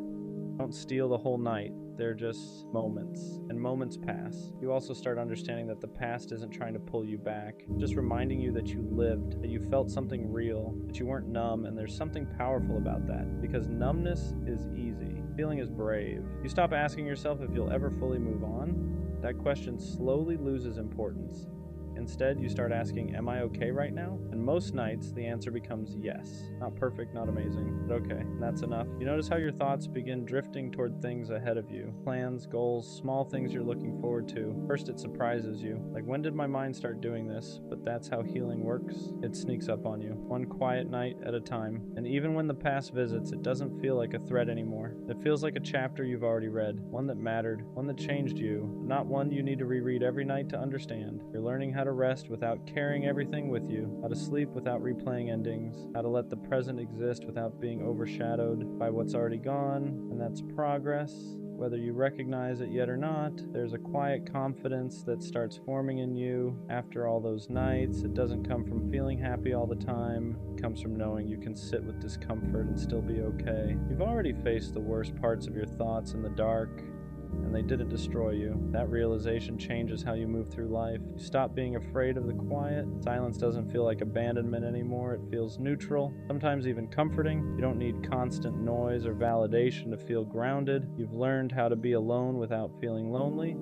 Don't steal the whole night. They're just moments, and moments pass. You also start understanding that the past isn't trying to pull you back, just reminding you that you lived, that you felt something real, that you weren't numb, and there's something powerful about that, because numbness is easy. Feeling is brave. You stop asking yourself if you'll ever fully move on. That question slowly loses importance. Instead, you start asking, am I okay right now? And most nights, the answer becomes yes. Not perfect, not amazing, but okay. And that's enough. You notice how your thoughts begin drifting toward things ahead of you. Plans, goals, small things you're looking forward to. First, it surprises you. Like, when did my mind start doing this? But that's how healing works. It sneaks up on you, one quiet night at a time. And even when the past visits, it doesn't feel like a threat anymore. It feels like a chapter you've already read, one that mattered, one that changed you, not one you need to reread every night to understand. You're learning how to rest without carrying everything with you, how to sleep without replaying endings, how to let the present exist without being overshadowed by what's already gone, and that's progress. Whether you recognize it yet or not, there's a quiet confidence that starts forming in you after all those nights. It doesn't come from feeling happy all the time. It comes from knowing you can sit with discomfort and still be okay. You've already faced the worst parts of your thoughts in the dark. and they didn't destroy you. That realization changes how you move through life. You stop being afraid of the quiet. Silence doesn't feel like abandonment anymore. It feels neutral, sometimes even comforting. You don't need constant noise or validation to feel grounded. You've learned how to be alone without feeling lonely.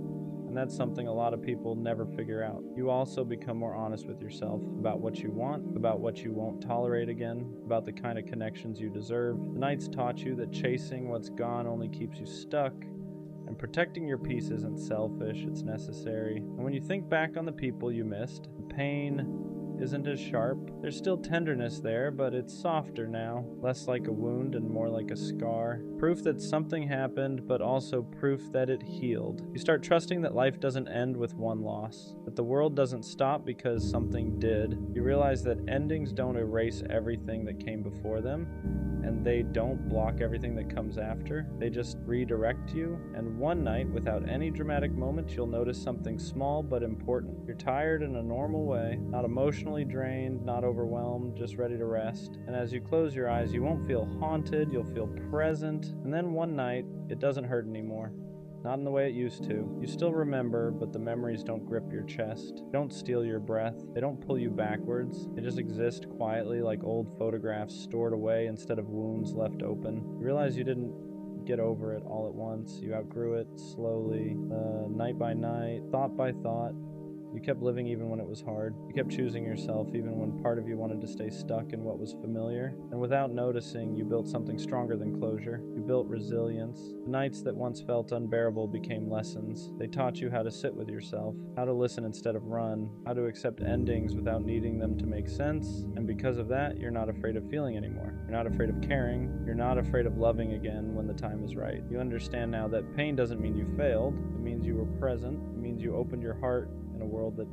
And that's something a lot of people never figure out. You also become more honest with yourself about what you want, about what you won't tolerate again, about the kind of connections you deserve. The nights taught you that chasing what's gone only keeps you stuck, and protecting your peace isn't selfish, it's necessary. And when you think back on the people you missed, the pain isn't as sharp. There's still tenderness there, but it's softer now, less like a wound and more like a scar. Proof that something happened, but also proof that it healed. You start trusting that life doesn't end with one loss, that the world doesn't stop because something did. You realize that endings don't erase everything that came before them, and they don't block everything that comes after. They just redirect you, and one night, without any dramatic moment, you'll notice something small but important. You're tired in a normal way, not emotionally drained, not overwhelmed, just ready to rest. And as you close your eyes, you won't feel haunted, you'll feel present. And then one night, it doesn't hurt anymore. Not in the way it used to. You still remember, but the memories don't grip your chest. They don't steal your breath. They don't pull you backwards. They just exist quietly like old photographs stored away instead of wounds left open. You realize you didn't get over it all at once. You outgrew it slowly, night by night, thought by thought. You kept living even when it was hard. You kept choosing yourself even when part of you wanted to stay stuck in what was familiar. And without noticing, you built something stronger than closure. You built resilience. The nights that once felt unbearable became lessons. They taught you how to sit with yourself, how to listen instead of run, how to accept endings without needing them to make sense. And because of that, you're not afraid of feeling anymore. You're not afraid of caring. You're not afraid of loving again when the time is right. You understand now that pain doesn't mean you failed. It means you were present. It means you opened your heart in a world that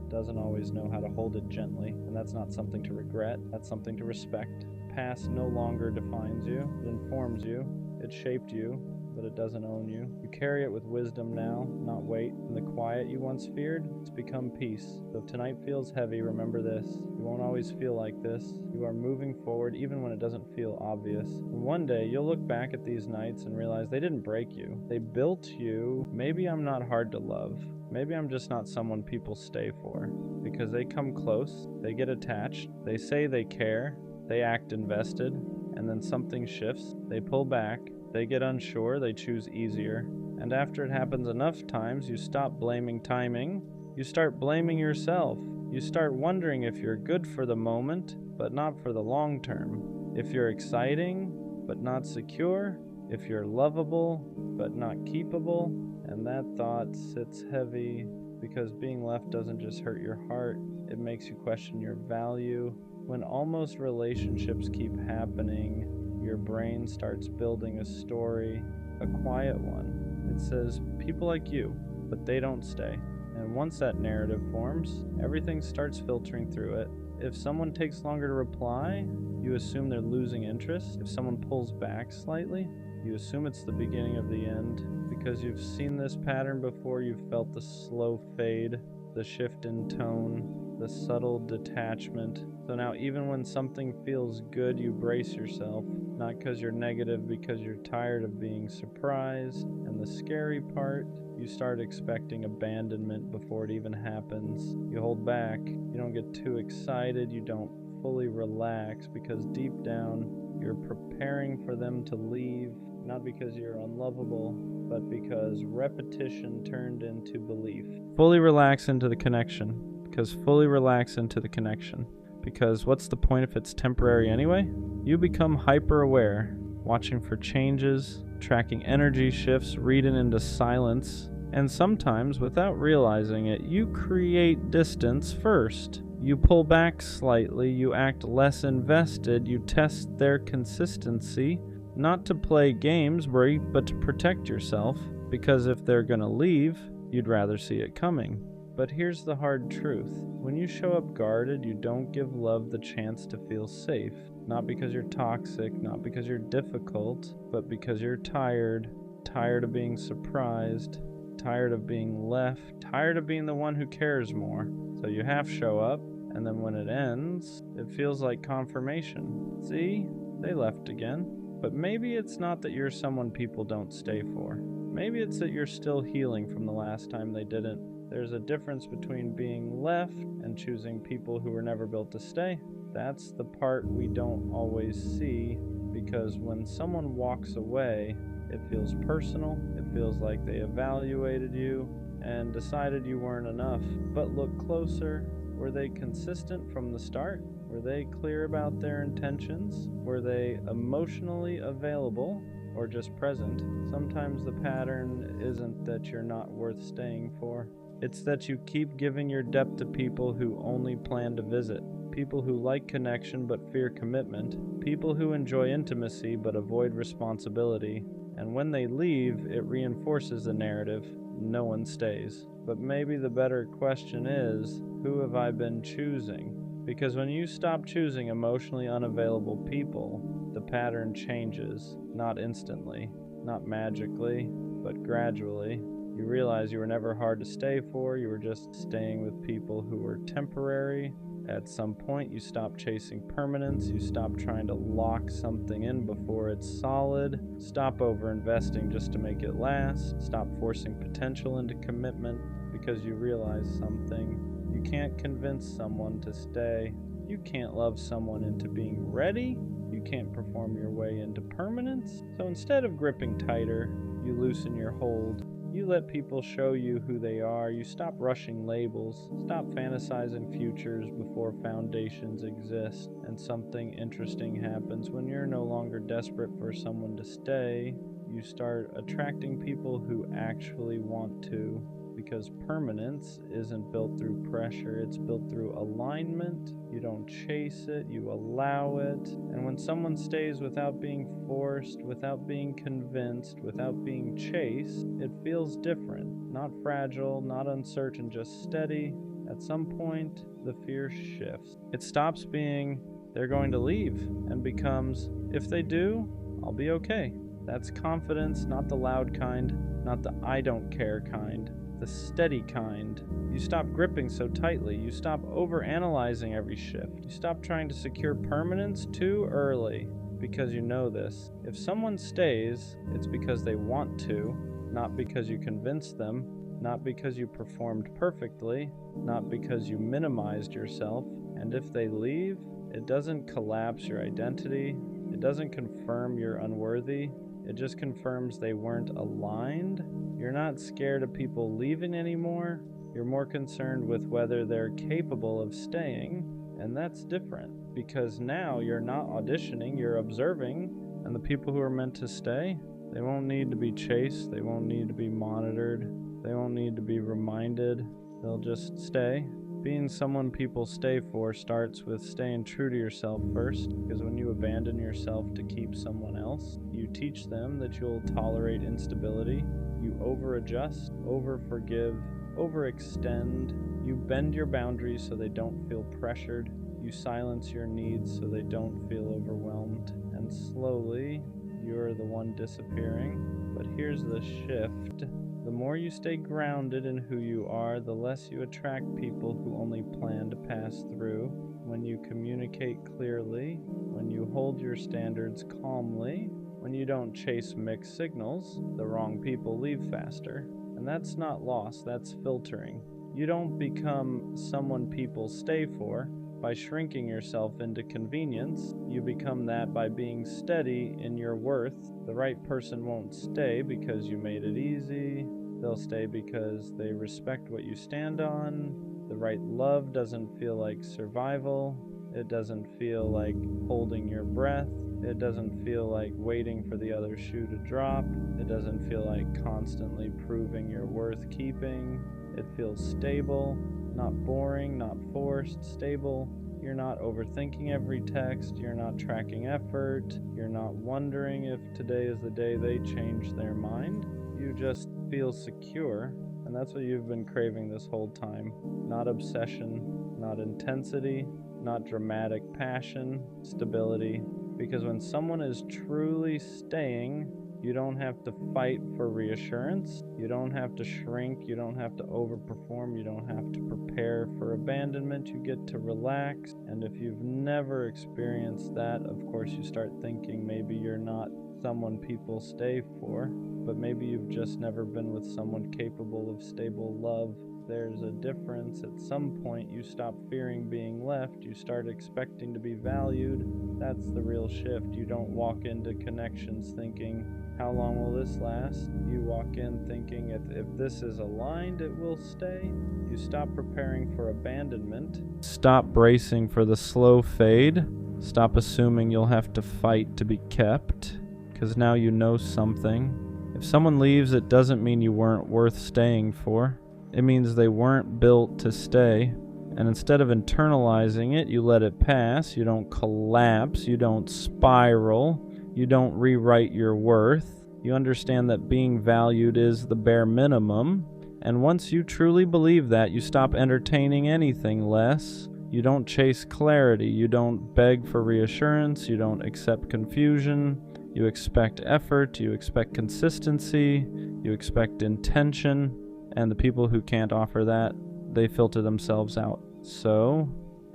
doesn't always know how to hold it gently, and that's not something to regret, that's something to respect. Past no longer defines you, it informs you, it shaped you, but it doesn't own you. You carry it with wisdom now, not weight. In the quiet you once feared, it's become peace. So if tonight feels heavy, remember this. You won't always feel like this. You are moving forward even when it doesn't feel obvious. And one day you'll look back at these nights and realize they didn't break you. They built you. Maybe I'm not hard to love. Maybe I'm just not someone people stay for. Because they come close, they get attached, they say they care, they act invested, and then something shifts. They pull back. They get unsure, they choose easier. And after it happens enough times, you stop blaming timing. You start blaming yourself. You start wondering if you're good for the moment, but not for the long term. If you're exciting, but not secure. If you're lovable, but not keepable. And that thought sits heavy because being left doesn't just hurt your heart, it makes you question your value. When almost relationships keep happening, your brain starts building a story, a quiet one. It says, people like you, but they don't stay. And once that narrative forms, everything starts filtering through it. If someone takes longer to reply, you assume they're losing interest. If someone pulls back slightly, you assume it's the beginning of the end. Because you've seen this pattern before, you've felt the slow fade, the shift in tone, the subtle detachment. So now even when something feels good, you brace yourself. Not because you're negative, because you're tired of being surprised. And the scary part, you start expecting abandonment before it even happens. You hold back. You don't get too excited. You don't fully relax because deep down, you're preparing for them to leave. Not because you're unlovable, but because repetition turned into belief. Fully relax into the connection. Because fully relax into the connection. Because what's the point if it's temporary anyway? You become hyper-aware, watching for changes, tracking energy shifts, reading into silence, and sometimes, without realizing it, you create distance first. You pull back slightly, you act less invested, you test their consistency, not to play games, but to protect yourself, because if they're gonna leave, you'd rather see it coming. But here's the hard truth. When you show up guarded, you don't give love the chance to feel safe. Not because you're toxic, not because you're difficult, but because you're tired. Tired of being surprised, tired of being left, tired of being the one who cares more. So you half show up, and then when it ends, it feels like confirmation. See? They left again. But maybe it's not that you're someone people don't stay for. Maybe it's that you're still healing from the last time they didn't. There's a difference between being left and choosing people who were never built to stay. That's the part we don't always see, because when someone walks away, it feels personal. It feels like they evaluated you and decided you weren't enough. But look closer. Were they consistent from the start? Were they clear about their intentions? Were they emotionally available or just present? Sometimes the pattern isn't that you're not worth staying for. It's that you keep giving your depth to people who only plan to visit. People who like connection but fear commitment. People who enjoy intimacy but avoid responsibility. And when they leave, it reinforces the narrative. No one stays. But maybe the better question is, who have I been choosing? Because when you stop choosing emotionally unavailable people, the pattern changes. Not instantly, not magically, but gradually. You realize you were never hard to stay for. You were just staying with people who were temporary. At some point, you stop chasing permanence. You stop trying to lock something in before it's solid. Stop over-investing just to make it last. Stop forcing potential into commitment because you realize something. You can't convince someone to stay. You can't love someone into being ready. You can't perform your way into permanence. So instead of gripping tighter, you loosen your hold. You let people show you who they are. You stop rushing labels. Stop fantasizing futures before foundations exist. And something interesting happens when you're no longer desperate for someone to stay. You start attracting people who actually want to. Because permanence isn't built through pressure, it's built through alignment. You don't chase it, you allow it. And when someone stays without being forced, without being convinced, without being chased, it feels different. Not fragile, not uncertain, just steady. At some point, the fear shifts. It stops being, they're going to leave, and becomes, if they do, I'll be okay. That's confidence, not the loud kind, not the I don't care kind. The steady kind. You stop gripping so tightly. You stop overanalyzing every shift. You stop trying to secure permanence too early because you know this. If someone stays, it's because they want to, not because you convinced them, not because you performed perfectly, not because you minimized yourself. And if they leave, it doesn't collapse your identity. It doesn't confirm you're unworthy. It just confirms they weren't aligned. You're not scared of people leaving anymore. You're more concerned with whether they're capable of staying, and that's different because now you're not auditioning, you're observing, and the people who are meant to stay, they won't need to be chased, they won't need to be monitored, they won't need to be reminded, they'll just stay. Being someone people stay for starts with staying true to yourself first, because when you abandon yourself to keep someone else, you teach them that you'll tolerate instability. You over-adjust, over-forgive, overextend. You bend your boundaries so they don't feel pressured. You silence your needs so they don't feel overwhelmed. And slowly, you're the one disappearing. But here's the shift. The more you stay grounded in who you are, the less you attract people who only plan to pass through. When you communicate clearly, when you hold your standards calmly, when you don't chase mixed signals, the wrong people leave faster. And that's not loss, that's filtering. You don't become someone people stay for by shrinking yourself into convenience. You become that by being steady in your worth. The right person won't stay because you made it easy. They'll stay because they respect what you stand on. The right love doesn't feel like survival. It doesn't feel like holding your breath. It doesn't feel like waiting for the other shoe to drop. It doesn't feel like constantly proving you're worth keeping. It feels stable, not boring, not forced, stable. You're not overthinking every text. You're not tracking effort. You're not wondering if today is the day they change their mind. You just feel secure, and that's what you've been craving this whole time. Not obsession, not intensity, not dramatic passion, stability. Because when someone is truly staying, you don't have to fight for reassurance. You don't have to shrink. You don't have to overperform. You don't have to prepare for abandonment. You get to relax. And if you've never experienced that, of course, you start thinking maybe you're not someone people stay for, but maybe you've just never been with someone capable of stable love. There's a difference. At some point, you stop fearing being left. You start expecting to be valued. That's the real shift. You don't walk into connections thinking, how long will this last? You walk in thinking, if this is aligned, it will stay. You stop preparing for abandonment. Stop bracing for the slow fade. Stop assuming you'll have to fight to be kept, because now you know something. If someone leaves, it doesn't mean you weren't worth staying for. It means they weren't built to stay. And instead of internalizing it, you let it pass. You don't collapse. You don't spiral. You don't rewrite your worth. You understand that being valued is the bare minimum. And once you truly believe that, you stop entertaining anything less. You don't chase clarity. You don't beg for reassurance. You don't accept confusion. You expect effort. You expect consistency. You expect intention. And the people who can't offer that, they filter themselves out. So,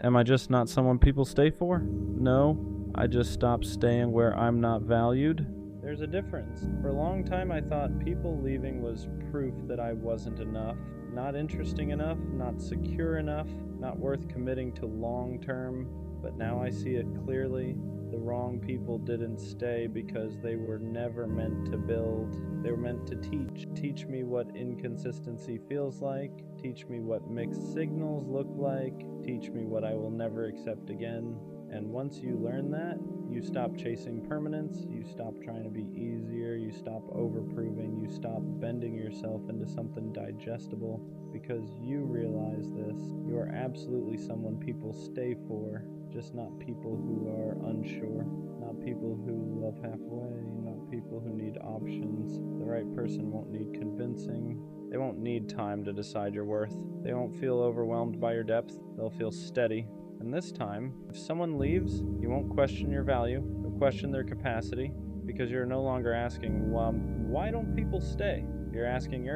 am I just not someone people stay for? No, I just stopped staying where I'm not valued. There's a difference. For a long time, I thought people leaving was proof that I wasn't enough, not interesting enough, not secure enough, not worth committing to long term. But now I see it clearly. The wrong people didn't stay because they were never meant to build. They were meant to teach. Teach me what inconsistency feels like. Teach me what mixed signals look like. Teach me what I will never accept again. And once you learn that, you stop chasing permanence. You stop trying to be easier. You stop overproving. You stop bending yourself into something digestible, because you realize this. You are absolutely someone people stay for. Just not people who are unsure, not people who love halfway, not people who need options. The right person won't need convincing. They won't need time to decide your worth. They won't feel overwhelmed by your depth. They'll feel steady. And this time, if someone leaves, you won't question your value. You'll question their capacity, because you're no longer asking, well, why don't people stay? You're asking,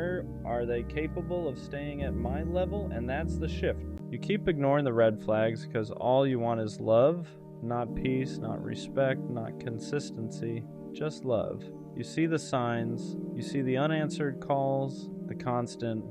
are they capable of staying at my level? And that's the shift. You keep ignoring the red flags because all you want is love, not peace, not respect, not consistency, just love. You see the signs, you see the unanswered calls, the constant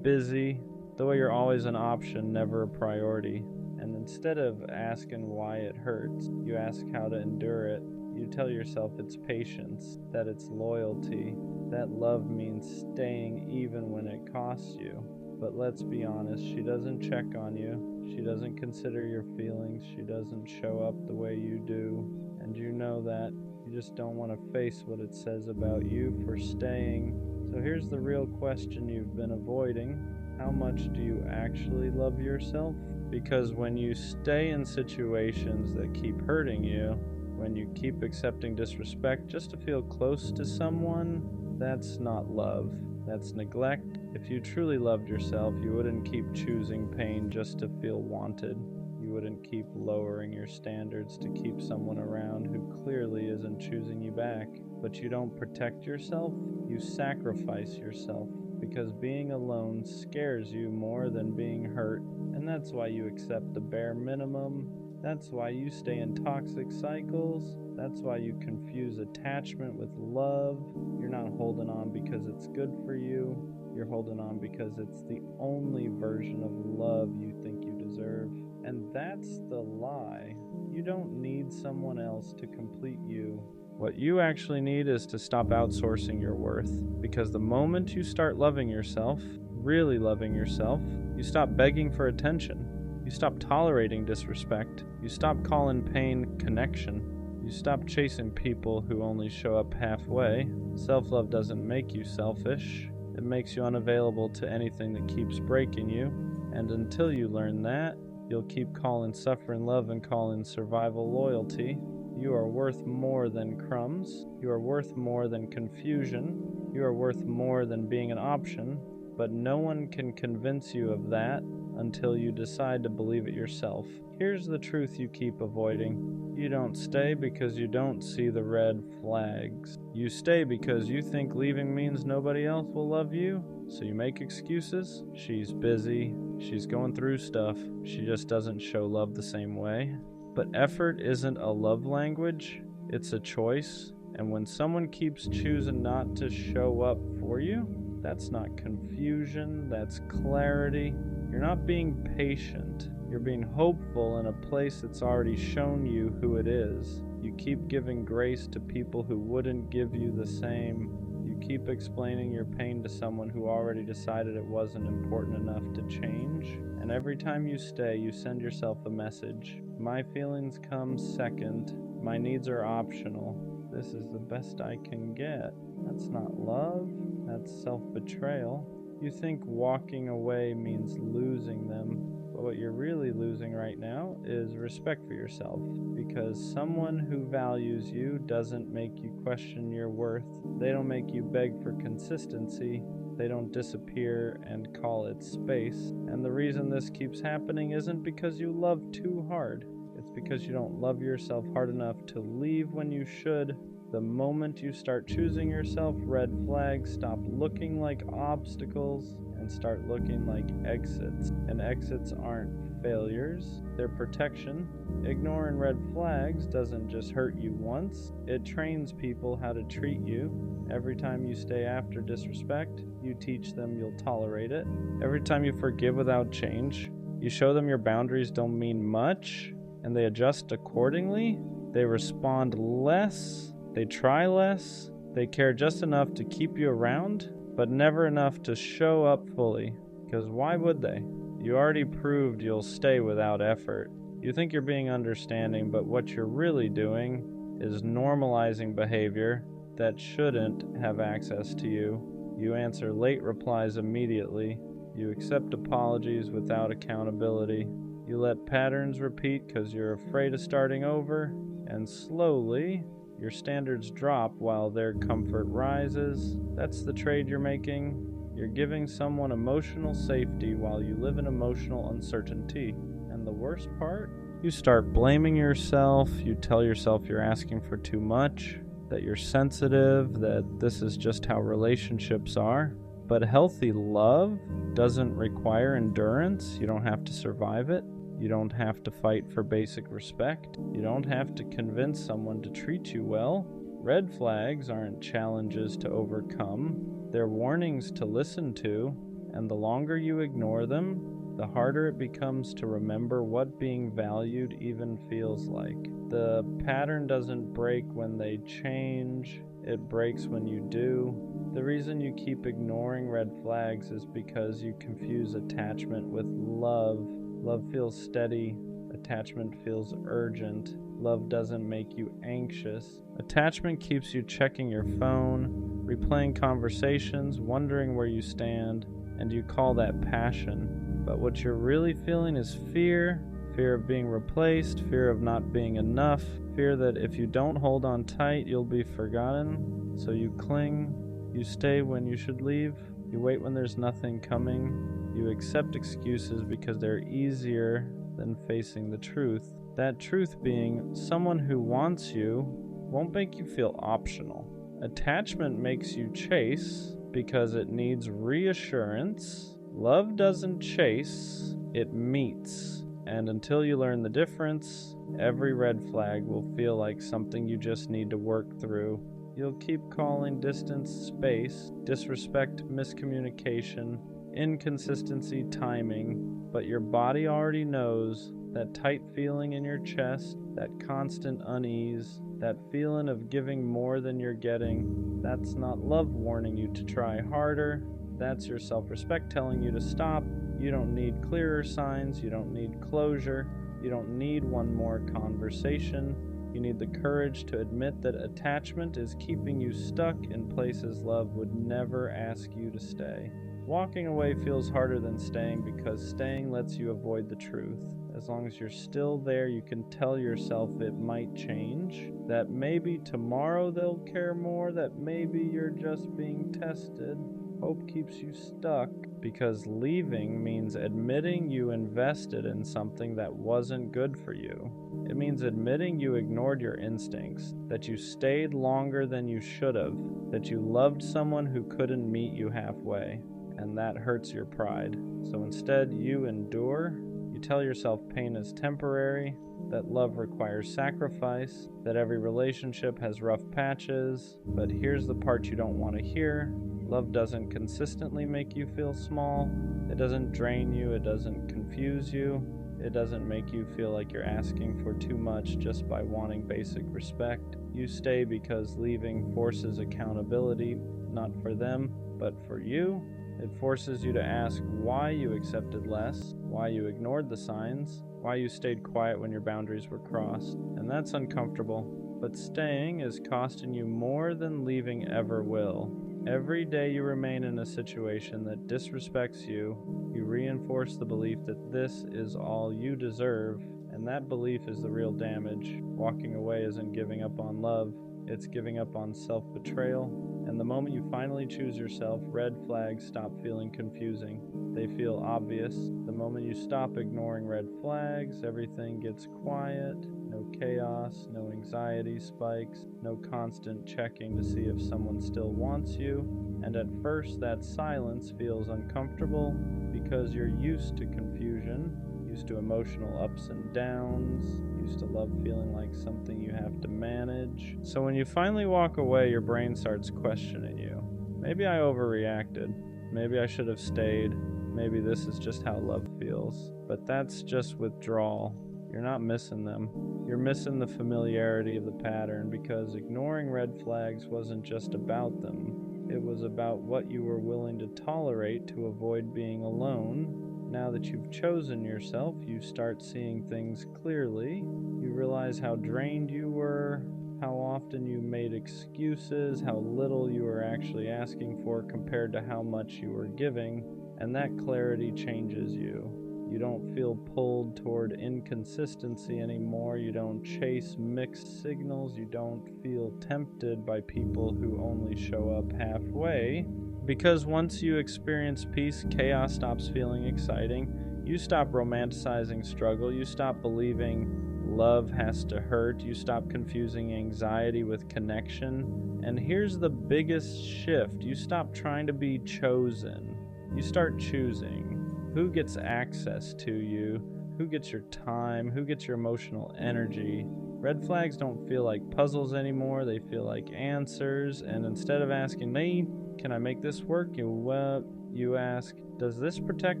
busy, the way you're always an option, never a priority. And instead of asking why it hurts, you ask how to endure it. You tell yourself it's patience, that it's loyalty, that love means staying even when it costs you. But let's be honest, she doesn't check on you. She doesn't consider your feelings. She doesn't show up the way you do. And you know that. You just don't want to face what it says about you for staying. So here's the real question you've been avoiding. How much do you actually love yourself? Because when you stay in situations that keep hurting you, when you keep accepting disrespect just to feel close to someone, that's not love. That's neglect. If you truly loved yourself, you wouldn't keep choosing pain just to feel wanted. You wouldn't keep lowering your standards to keep someone around who clearly isn't choosing you back. But you don't protect yourself, you sacrifice yourself, because being alone scares you more than being hurt. And that's why you accept the bare minimum. That's why you stay in toxic cycles. That's why you confuse attachment with love. You're not holding on because it's good for you. You're holding on because it's the only version of love you think you deserve. And that's the lie. You don't need someone else to complete you. What you actually need is to stop outsourcing your worth. Because the moment you start loving yourself, really loving yourself, you stop begging for attention. You stop tolerating disrespect. You stop calling pain connection. You stop chasing people who only show up halfway. Self-love doesn't make you selfish. It makes you unavailable to anything that keeps breaking you. And until you learn that, you'll keep calling suffering love and calling survival loyalty. You are worth more than crumbs. You are worth more than confusion. You are worth more than being an option. But no one can convince you of that until you decide to believe it yourself. Here's the truth you keep avoiding. You don't stay because you don't see the red flags. You stay because you think leaving means nobody else will love you, so you make excuses. She's busy. She's going through stuff. She just doesn't show love the same way. But effort isn't a love language. It's a choice. And when someone keeps choosing not to show up for you, that's not confusion, that's clarity. You're not being patient. You're being hopeful in a place that's already shown you who it is. You keep giving grace to people who wouldn't give you the same. You keep explaining your pain to someone who already decided it wasn't important enough to change. And every time you stay, you send yourself a message. My feelings come second. My needs are optional. This is the best I can get. That's not love. That's self-betrayal. You think walking away means losing them. But what you're really losing right now is respect for yourself, because someone who values you doesn't make you question your worth. They don't make you beg for consistency. They don't disappear and call it space. And the reason this keeps happening isn't because you love too hard. It's because you don't love yourself hard enough to leave when you should. The moment you start choosing yourself, red flags stop looking like obstacles and start looking like exits. And exits aren't failures, they're protection. Ignoring red flags doesn't just hurt you once, it trains people how to treat you. Every time you stay after disrespect, you teach them you'll tolerate it. Every time you forgive without change, you show them your boundaries don't mean much, and they adjust accordingly. They respond less, they try less, they care just enough to keep you around, but never enough to show up fully. Because why would they? You already proved you'll stay without effort. You think you're being understanding, but what you're really doing is normalizing behavior that shouldn't have access to you. You answer late replies immediately. You accept apologies without accountability. You let patterns repeat because you're afraid of starting over, and slowly, your standards drop while their comfort rises. That's the trade you're making. You're giving someone emotional safety while you live in emotional uncertainty. And the worst part? You start blaming yourself. You tell yourself you're asking for too much, that you're sensitive, that this is just how relationships are. But healthy love doesn't require endurance. You don't have to survive it. You don't have to fight for basic respect. You don't have to convince someone to treat you well. Red flags aren't challenges to overcome. They're warnings to listen to, and the longer you ignore them, the harder it becomes to remember what being valued even feels like. The pattern doesn't break when they change, it breaks when you do. The reason you keep ignoring red flags is because you confuse attachment with love. Love feels steady, attachment feels urgent. Love doesn't make you anxious. Attachment keeps you checking your phone, replaying conversations, wondering where you stand, and you call that passion. But what you're really feeling is fear. Fear of being replaced, fear of not being enough, fear that if you don't hold on tight, you'll be forgotten. So you cling, you stay when you should leave, you wait when there's nothing coming. You accept excuses because they're easier than facing the truth. That truth being, someone who wants you won't make you feel optional. Attachment makes you chase because it needs reassurance. Love doesn't chase, it meets. And until you learn the difference, every red flag will feel like something you just need to work through. You'll keep calling distance space, disrespect miscommunication, inconsistency timing, but your body already knows that tight feeling in your chest, that constant unease, that feeling of giving more than you're getting. That's not love warning you to try harder. That's your self-respect telling you to stop. You don't need clearer signs. You don't need closure. You don't need one more conversation. You need the courage to admit that attachment is keeping you stuck in places love would never ask you to stay. Walking away feels harder than staying because staying lets you avoid the truth. As long as you're still there, you can tell yourself it might change, that maybe tomorrow they'll care more, that maybe you're just being tested. Hope keeps you stuck because leaving means admitting you invested in something that wasn't good for you. It means admitting you ignored your instincts, that you stayed longer than you should have, that you loved someone who couldn't meet you halfway. And that hurts your pride. So instead, you endure, you tell yourself pain is temporary, that love requires sacrifice, that every relationship has rough patches. But here's the part you don't want to hear. Love doesn't consistently make you feel small. It doesn't drain you. It doesn't confuse you. It doesn't make you feel like you're asking for too much just by wanting basic respect. You stay because leaving forces accountability, not for them, but for you. It forces you to ask why you accepted less, why you ignored the signs, why you stayed quiet when your boundaries were crossed. And that's uncomfortable. But staying is costing you more than leaving ever will. Every day you remain in a situation that disrespects you, you reinforce the belief that this is all you deserve, and that belief is the real damage. Walking away isn't giving up on love, it's giving up on self-betrayal. And the moment you finally choose yourself, red flags stop feeling confusing. They feel obvious. The moment you stop ignoring red flags, everything gets quiet. No chaos, no anxiety spikes, no constant checking to see if someone still wants you. And at first, that silence feels uncomfortable because you're used to confusion, used to emotional ups and downs, used to love feeling like something you have to manage. So when you finally walk away, your brain starts questioning you. Maybe I overreacted. Maybe I should have stayed. Maybe this is just how love feels. But that's just withdrawal. You're not missing them. You're missing the familiarity of the pattern because ignoring red flags wasn't just about them. It was about what you were willing to tolerate to avoid being alone. Now that you've chosen yourself, you start seeing things clearly. You realize how drained you were, how often you made excuses, how little you were actually asking for compared to how much you were giving, and that clarity changes you. You don't feel pulled toward inconsistency anymore. You don't chase mixed signals. You don't feel tempted by people who only show up halfway. Because once you experience peace, chaos stops feeling exciting. You stop romanticizing struggle. You stop believing love has to hurt. You stop confusing anxiety with connection. And here's the biggest shift. You stop trying to be chosen. You start choosing. Who gets access to you? Who gets your time? Who gets your emotional energy? Red flags don't feel like puzzles anymore. They feel like answers. And instead of asking me, can I make this work? You ask, does this protect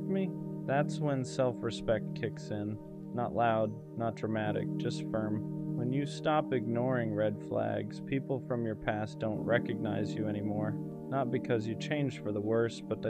me? That's when self-respect kicks in. Not loud, not dramatic, just firm. When you stop ignoring red flags, people from your past don't recognize you anymore. Not because you changed for the worse, but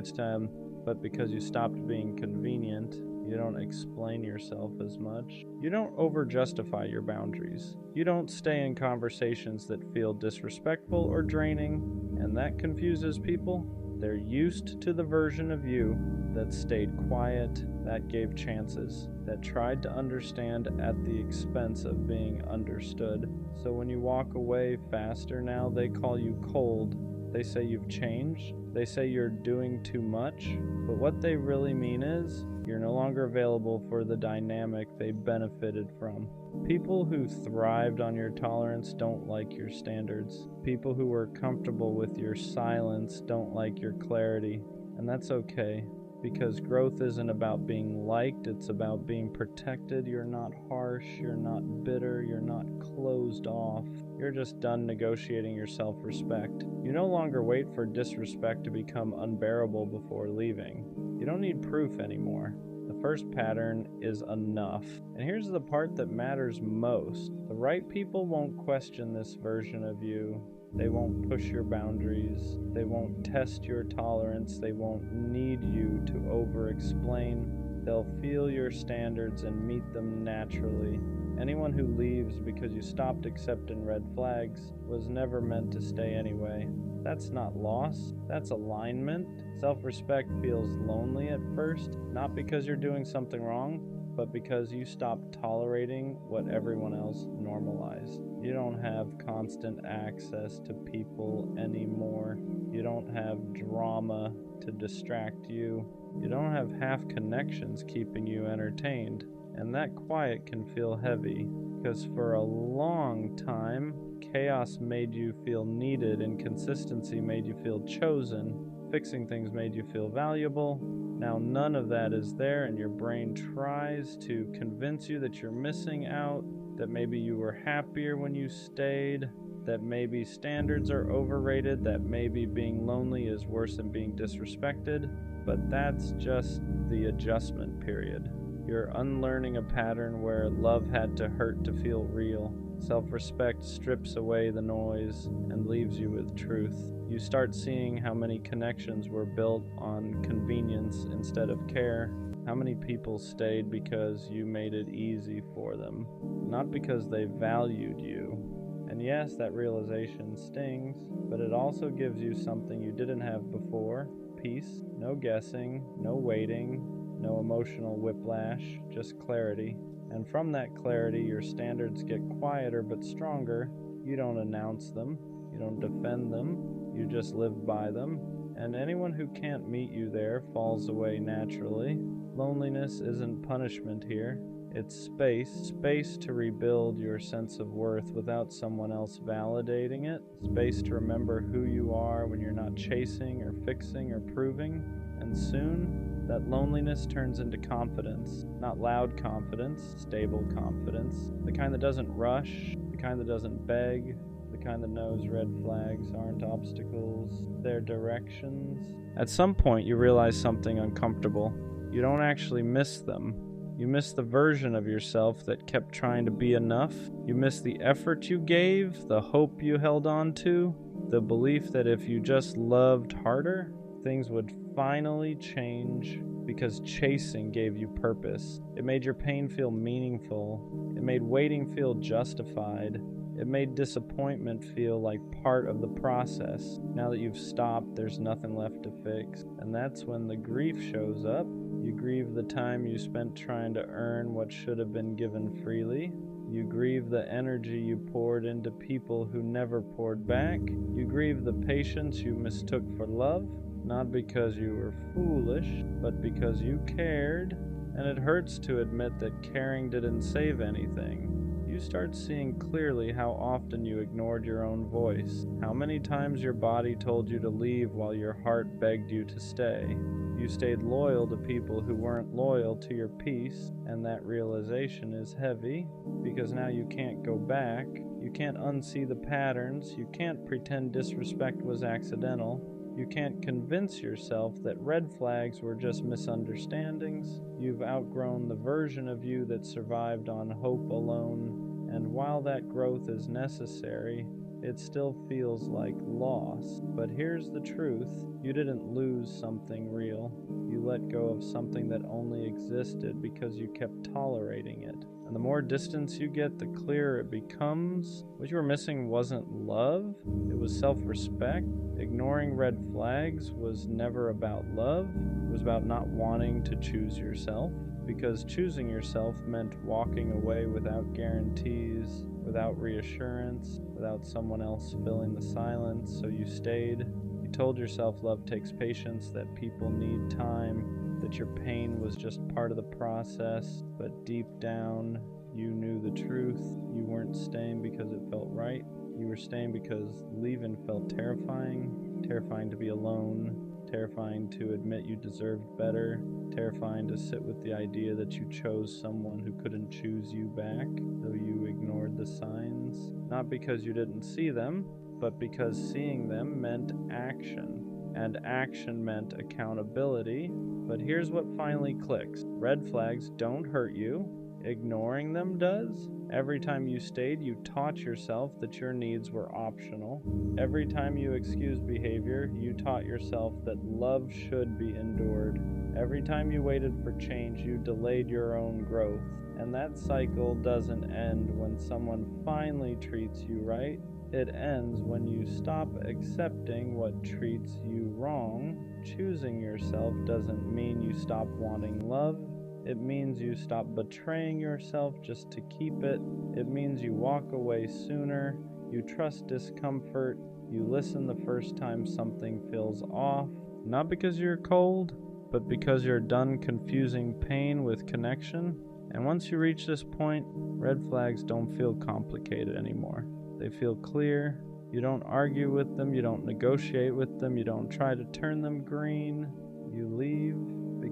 because you stopped being convenient. You don't explain yourself as much. You don't over-justify your boundaries. You don't stay in conversations that feel disrespectful or draining, and that confuses people. They're used to the version of you that stayed quiet, that gave chances, that tried to understand at the expense of being understood. So when you walk away faster now, they call you cold. They say you've changed. They say you're doing too much. But what they really mean is you're no longer available for the dynamic they benefited from. People who thrived on your tolerance don't like your standards. People who were comfortable with your silence don't like your clarity. And that's okay. Because growth isn't about being liked, it's about being protected. You're not harsh, you're not bitter, you're not closed off. You're just done negotiating your self-respect. You no longer wait for disrespect to become unbearable before leaving. You don't need proof anymore. The first pattern is enough. And here's the part that matters most. The right people won't question this version of you. They won't push your boundaries. They won't test your tolerance. They won't need you to over-explain. They'll feel your standards and meet them naturally. Anyone who leaves because you stopped accepting red flags was never meant to stay anyway. That's not loss, that's alignment. Self-respect feels lonely at first, not because you're doing something wrong, but because you stopped tolerating what everyone else normalized. You don't have constant access to people anymore. You don't have drama to distract you. You don't have half connections keeping you entertained. And that quiet can feel heavy, because for a long time, chaos made you feel needed, inconsistency made you feel chosen, fixing things made you feel valuable. Now none of that is there, and your brain tries to convince you that you're missing out, that maybe you were happier when you stayed, that maybe standards are overrated, that maybe being lonely is worse than being disrespected. But that's just the adjustment period. You're unlearning a pattern where love had to hurt to feel real. Self-respect strips away the noise and leaves you with truth. You start seeing how many connections were built on convenience instead of care. How many people stayed because you made it easy for them, not because they valued you. And yes, that realization stings, but it also gives you something you didn't have before: peace, no guessing, no waiting, no emotional whiplash, just clarity. And from that clarity, your standards get quieter but stronger. You don't announce them, you don't defend them, you just live by them. And anyone who can't meet you there falls away naturally. Loneliness isn't punishment here. It's space to rebuild your sense of worth without someone else validating it, space to remember who you are when you're not chasing or fixing or proving. And soon, that loneliness turns into confidence. Not loud confidence, stable confidence. The kind that doesn't rush, the kind that doesn't beg, the kind that knows red flags aren't obstacles, they're directions. At some point, you realize something uncomfortable. You don't actually miss them. You miss the version of yourself that kept trying to be enough. You miss the effort you gave, the hope you held on to, the belief that if you just loved harder, things would finally change, because chasing gave you purpose. It made your pain feel meaningful. It made waiting feel justified. It made disappointment feel like part of the process. Now that you've stopped, there's nothing left to fix. And that's when the grief shows up. You grieve the time you spent trying to earn what should have been given freely. You grieve the energy you poured into people who never poured back. You grieve the patience you mistook for love, not because you were foolish, but because you cared. And it hurts to admit that caring didn't save anything. You start seeing clearly how often you ignored your own voice, how many times your body told you to leave while your heart begged you to stay. You stayed loyal to people who weren't loyal to your peace, and that realization is heavy, because now you can't go back, you can't unsee the patterns, you can't pretend disrespect was accidental. You can't convince yourself that red flags were just misunderstandings. You've outgrown the version of you that survived on hope alone. And while that growth is necessary, it still feels like loss. But here's the truth: you didn't lose something real. You let go of something that only existed because you kept tolerating it. And the more distance you get, the clearer it becomes. What you were missing wasn't love, it was self-respect. Ignoring red flags was never about love. It was about not wanting to choose yourself, because choosing yourself meant walking away without guarantees, without reassurance, without someone else filling the silence. So you stayed. You told yourself love takes patience, that people need time, that your pain was just part of the process. But deep down, you knew the truth. You weren't staying because it felt right. You were staying because leaving felt terrifying. Terrifying to be alone. Terrifying to admit you deserved better. Terrifying to sit with the idea that you chose someone who couldn't choose you back, though you ignored the signs. Not because you didn't see them, but because seeing them meant action. And action meant accountability. But here's what finally clicks. Red flags don't hurt you. Ignoring them does. Every time you stayed, you taught yourself that your needs were optional. Every time you excused behavior, you taught yourself that love should be endured. Every time you waited for change, you delayed your own growth. And that cycle doesn't end when someone finally treats you right. It ends when you stop accepting what treats you wrong. Choosing yourself doesn't mean you stop wanting love. It means you stop betraying yourself just to keep it. It means you walk away sooner. You trust discomfort. You listen the first time something feels off. Not because you're cold, but because you're done confusing pain with connection. And once you reach this point, red flags don't feel complicated anymore. They feel clear. You don't argue with them. You don't negotiate with them. You don't try to turn them green. You leave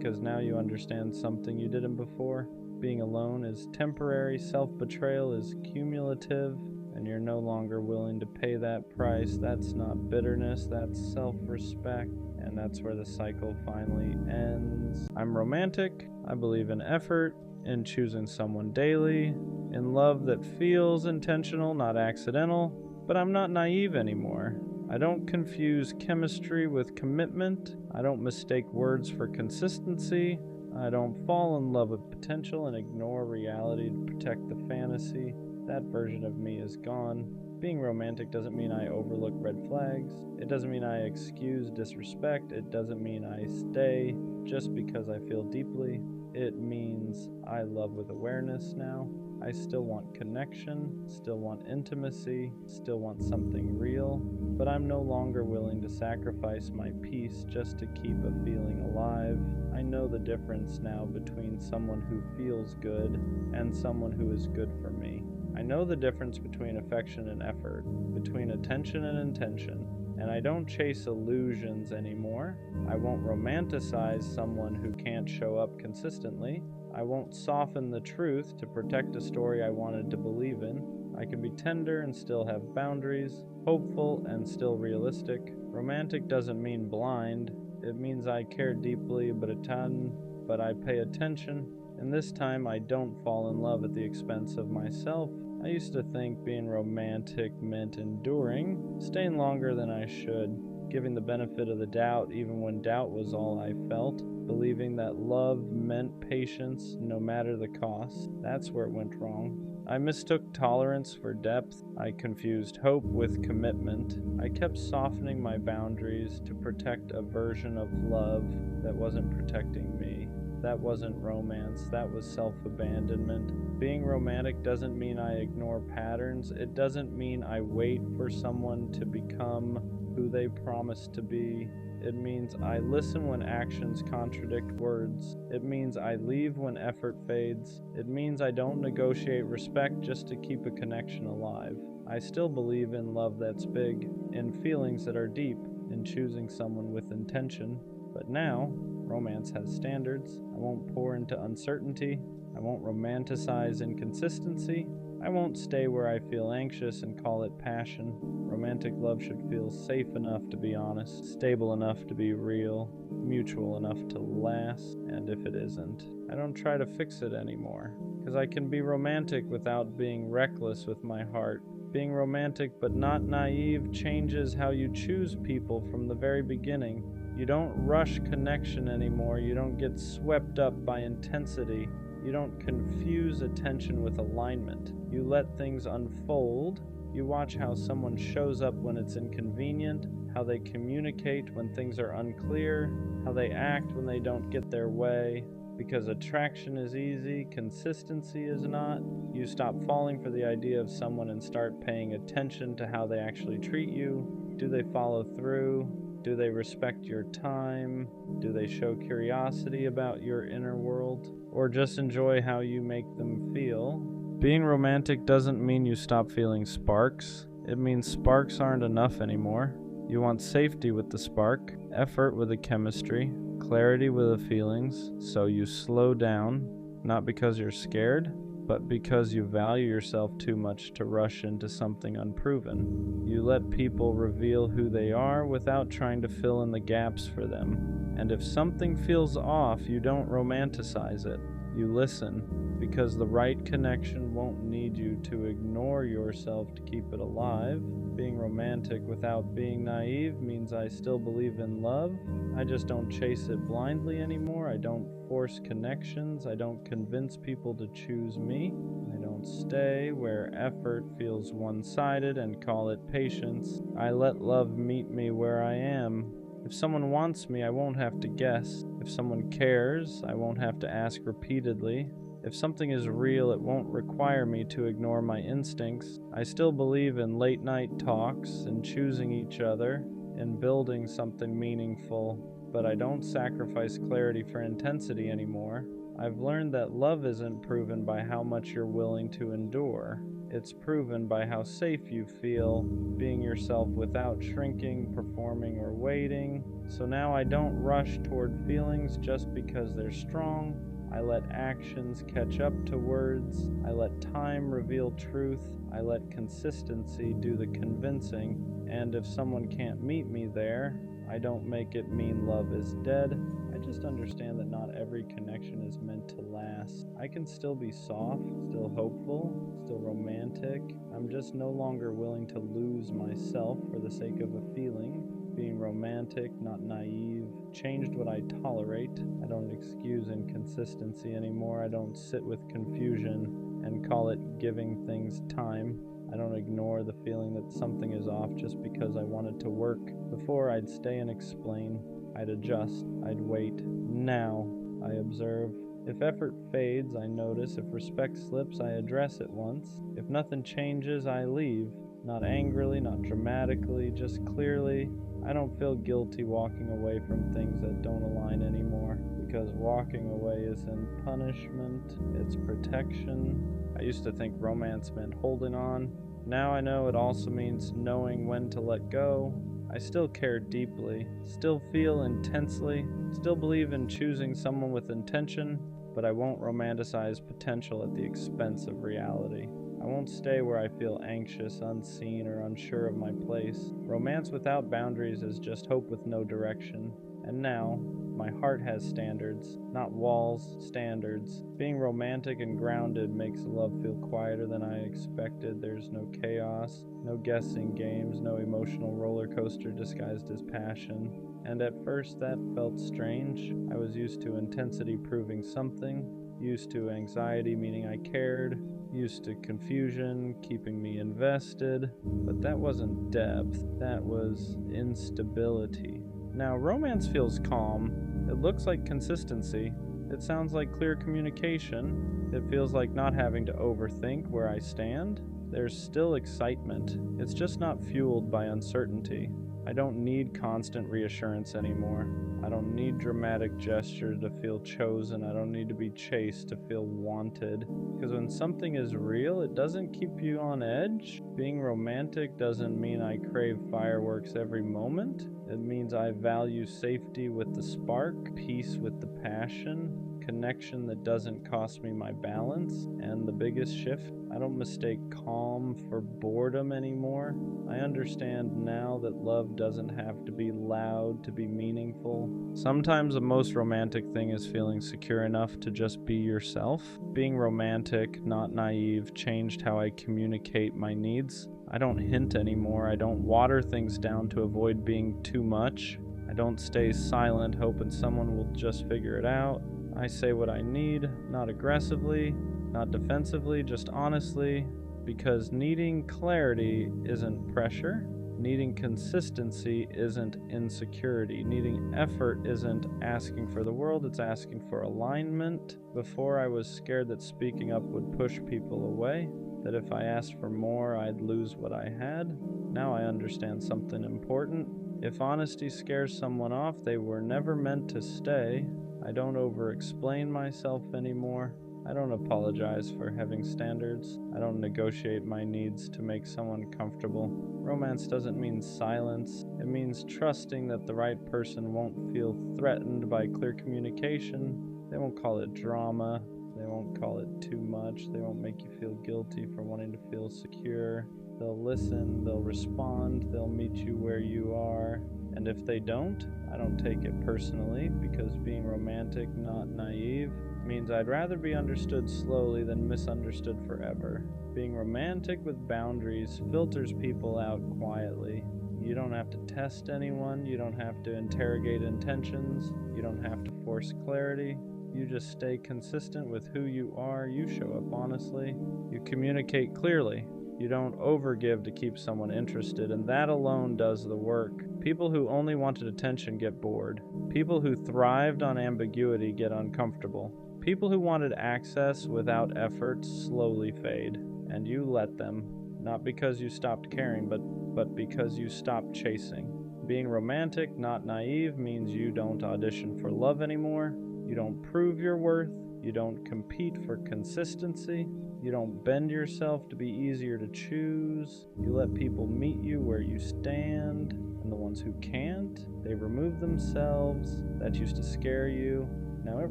because now you understand something you didn't before. Being alone is temporary, self-betrayal is cumulative, and you're no longer willing to pay that price. That's not bitterness, that's self-respect, and that's where the cycle finally ends. I'm romantic. I believe in effort, in choosing someone daily, in love that feels intentional, not accidental, but I'm not naive anymore. I don't confuse chemistry with commitment. I don't mistake words for consistency. I don't fall in love with potential and ignore reality to protect the fantasy. That version of me is gone. Being romantic doesn't mean I overlook red flags. It doesn't mean I excuse disrespect. It doesn't mean I stay just because I feel deeply. It means I love with awareness now. I still want connection, still want intimacy, still want something real, but I'm no longer willing to sacrifice my peace just to keep a feeling alive. I know the difference now between someone who feels good and someone who is good for me. I know the difference between affection and effort, between attention and intention, and I don't chase illusions anymore. I won't romanticize someone who can't show up consistently. I won't soften the truth to protect a story I wanted to believe in. I can be tender and still have boundaries, hopeful and still realistic. Romantic doesn't mean blind. It means I care deeply, but I pay attention. And this time I don't fall in love at the expense of myself. I used to think being romantic meant enduring, staying longer than I should, giving the benefit of the doubt even when doubt was all I felt, believing that love meant patience no matter the cost. That's where it went wrong. I mistook tolerance for depth. I confused hope with commitment. I kept softening my boundaries to protect a version of love that wasn't protecting me. That wasn't romance, that was self-abandonment. Being romantic doesn't mean I ignore patterns. It doesn't mean I wait for someone to become who they promise to be. It means I listen when actions contradict words. It means I leave when effort fades. It means I don't negotiate respect just to keep a connection alive. I still believe in love that's big, in feelings that are deep, in choosing someone with intention. But now, romance has standards. I won't pour into uncertainty. I won't romanticize inconsistency. I won't stay where I feel anxious and call it passion. Romantic love should feel safe enough to be honest, stable enough to be real, mutual enough to last, and if it isn't, I don't try to fix it anymore. Because I can be romantic without being reckless with my heart. Being romantic but not naive changes how you choose people from the very beginning. You don't rush connection anymore. You don't get swept up by intensity. You don't confuse attention with alignment. You let things unfold. You watch how someone shows up when it's inconvenient, how they communicate when things are unclear, how they act when they don't get their way. Because attraction is easy, consistency is not. You stop falling for the idea of someone and start paying attention to how they actually treat you. Do they follow through? Do they respect your time? Do they show curiosity about your inner world? Or just enjoy how you make them feel? Being romantic doesn't mean you stop feeling sparks. It means sparks aren't enough anymore. You want safety with the spark, effort with the chemistry, clarity with the feelings, so you slow down, not because you're scared, but because you value yourself too much to rush into something unproven. You let people reveal who they are without trying to fill in the gaps for them. And if something feels off, you don't romanticize it. You listen, because the right connection won't need you to ignore yourself to keep it alive. Being romantic without being naive means I still believe in love. I just don't chase it blindly anymore. I don't force connections. I don't convince people to choose me. I don't stay where effort feels one-sided and call it patience. I let love meet me where I am. If someone wants me, I won't have to guess. If someone cares, I won't have to ask repeatedly. If something is real, it won't require me to ignore my instincts. I still believe in late night talks, in choosing each other, in building something meaningful, but I don't sacrifice clarity for intensity anymore. I've learned that love isn't proven by how much you're willing to endure. It's proven by how safe you feel being yourself without shrinking, performing, or waiting. So now I don't rush toward feelings just because they're strong. I let actions catch up to words. I let time reveal truth. I let consistency do the convincing. And if someone can't meet me there, I don't make it mean love is dead. I just understand that not every connection is meant to last. I can still be soft, still hopeful, still romantic. I'm just no longer willing to lose myself for the sake of a feeling. Being romantic, not naive, changed what I tolerate. I don't excuse inconsistency anymore. I don't sit with confusion and call it giving things time. I don't ignore the feeling that something is off just because I want it to work. Before, I'd stay and explain. I'd adjust. I'd wait. Now, I observe. If effort fades, I notice. If respect slips, I address it once. If nothing changes, I leave. Not angrily, not dramatically, just clearly. I don't feel guilty walking away from things that don't align anymore, because walking away isn't punishment, it's protection. I used to think romance meant holding on. Now I know it also means knowing when to let go. I still care deeply, still feel intensely, still believe in choosing someone with intention, but I won't romanticize potential at the expense of reality. I won't stay where I feel anxious, unseen, or unsure of my place. Romance without boundaries is just hope with no direction. And now, my heart has standards, not walls, standards. Being romantic and grounded makes love feel quieter than I expected. There's no chaos, no guessing games, no emotional roller coaster disguised as passion. And at first that felt strange. I was used to intensity proving something, used to anxiety meaning I cared, used to confusion keeping me invested, but that wasn't depth, that was instability. Now, romance feels calm. It looks like consistency. It sounds like clear communication. It feels like not having to overthink where I stand. There's still excitement. It's just not fueled by uncertainty. I don't need constant reassurance anymore. I don't need dramatic gesture to feel chosen. I don't need to be chased to feel wanted. Because when something is real, it doesn't keep you on edge. Being romantic doesn't mean I crave fireworks every moment. It means I value safety with the spark, peace with the passion, connection that doesn't cost me my balance. And the biggest shift, I don't mistake calm for boredom anymore. I understand now that love doesn't have to be loud to be meaningful. Sometimes the most romantic thing is feeling secure enough to just be yourself. Being romantic, not naive, changed how I communicate my needs. I don't hint anymore. I don't water things down to avoid being too much. I don't stay silent hoping someone will just figure it out. I say what I need, not aggressively, not defensively, just honestly, because needing clarity isn't pressure. Needing consistency isn't insecurity. Needing effort isn't asking for the world, it's asking for alignment. Before, I was scared that speaking up would push people away, that if I asked for more, I'd lose what I had. Now I understand something important. If honesty scares someone off, they were never meant to stay. I don't over-explain myself anymore. I don't apologize for having standards. I don't negotiate my needs to make someone comfortable. Romance doesn't mean silence. It means trusting that the right person won't feel threatened by clear communication. They won't call it drama. They won't call it too much. They won't make you feel guilty for wanting to feel secure. They'll listen, they'll respond, they'll meet you where you are. And if they don't, I don't take it personally, because being romantic, not naive, means I'd rather be understood slowly than misunderstood forever. Being romantic with boundaries filters people out quietly. You don't have to test anyone, you don't have to interrogate intentions, you don't have to force clarity. You just stay consistent with who you are, you show up honestly, you communicate clearly. You don't overgive to keep someone interested, and that alone does the work. People who only wanted attention get bored. People who thrived on ambiguity get uncomfortable. People who wanted access without effort slowly fade, and you let them, not because you stopped caring, but because you stopped chasing. Being romantic, not naive, means you don't audition for love anymore. You don't prove your worth. You don't compete for consistency. You don't bend yourself to be easier to choose. You let people meet you where you stand, and the ones who can't, they remove themselves. That used to scare you. Now it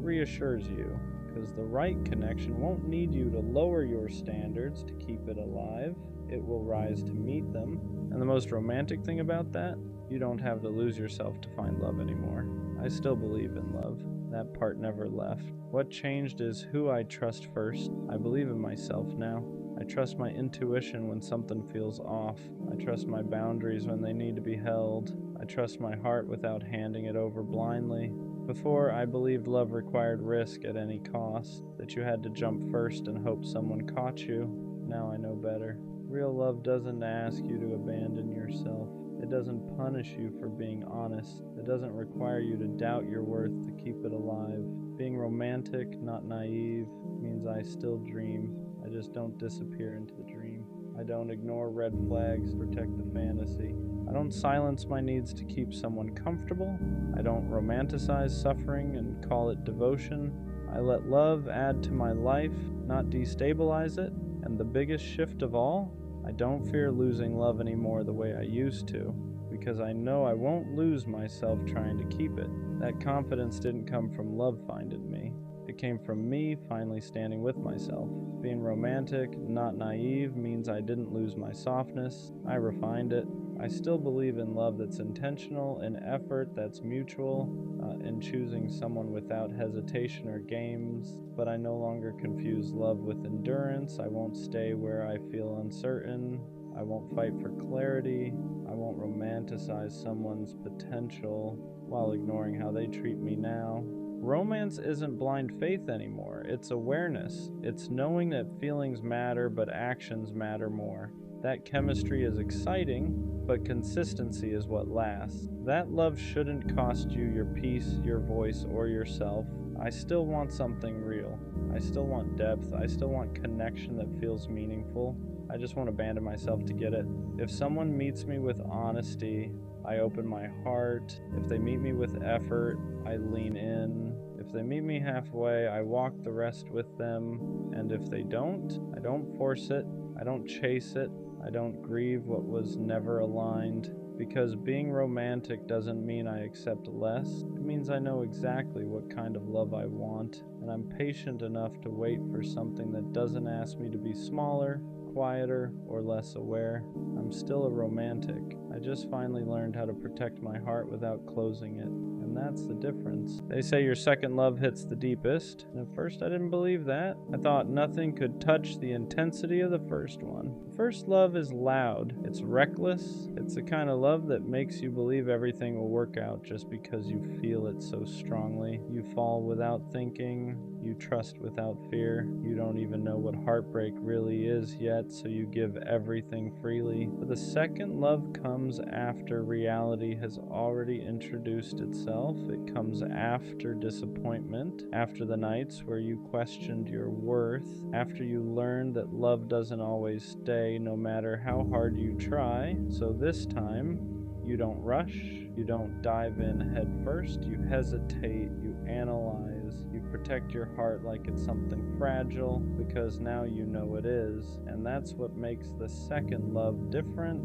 reassures you, because the right connection won't need you to lower your standards to keep it alive. It will rise to meet them. And the most romantic thing about that, you don't have to lose yourself to find love anymore. I still believe in love. That part never left. What changed is who I trust first. I believe in myself now. I trust my intuition when something feels off. I trust my boundaries when they need to be held. I trust my heart without handing it over blindly. Before, I believed love required risk at any cost, that you had to jump first and hope someone caught you. Now I know better. Real love doesn't ask you to abandon yourself. It doesn't punish you for being honest. It doesn't require you to doubt your worth to keep it alive. Being romantic, not naive, means I still dream. I just don't disappear into the dream. I don't ignore red flags to protect the fantasy. I don't silence my needs to keep someone comfortable. I don't romanticize suffering and call it devotion. I let love add to my life, not destabilize it. And the biggest shift of all, I don't fear losing love anymore the way I used to, because I know I won't lose myself trying to keep it. That confidence didn't come from love finding me. It came from me finally standing with myself. Being romantic, not naive, means I didn't lose my softness. I refined it. I still believe in love that's intentional, in effort that's mutual, in choosing someone without hesitation or games, but I no longer confuse love with endurance. I won't stay where I feel uncertain. I won't fight for clarity. I won't romanticize someone's potential while ignoring how they treat me now. Romance isn't blind faith anymore. It's awareness. It's knowing that feelings matter, but actions matter more. That chemistry is exciting, but consistency is what lasts. That love shouldn't cost you your peace, your voice, or yourself. I still want something real. I still want depth. I still want connection that feels meaningful. I just won't abandon myself to get it. If someone meets me with honesty, I open my heart. If they meet me with effort, I lean in. If they meet me halfway, I walk the rest with them. And if they don't, I don't force it. I don't chase it. I don't grieve what was never aligned. Because being romantic doesn't mean I accept less. It means I know exactly what kind of love I want. And I'm patient enough to wait for something that doesn't ask me to be smaller, quieter, or less aware. I'm still a romantic. I just finally learned how to protect my heart without closing it. And that's the difference. They say your second love hits the deepest. And at first I didn't believe that. I thought nothing could touch the intensity of the first one. First love is loud. It's reckless. It's the kind of love that makes you believe everything will work out just because you feel it so strongly. You fall without thinking. You trust without fear. You don't even know what heartbreak really is yet, so you give everything freely. But the second love comes after reality has already introduced itself. It comes after disappointment, after the nights where you questioned your worth, after you learned that love doesn't always stay no matter how hard you try. So this time, you don't rush, you don't dive in head first, you hesitate, you analyze, you protect your heart like it's something fragile, because now you know it is, and that's what makes the second love different.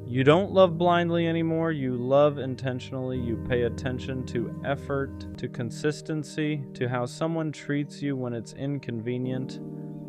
You don't love blindly anymore, you love intentionally, you pay attention to effort, to consistency, to how someone treats you when it's inconvenient,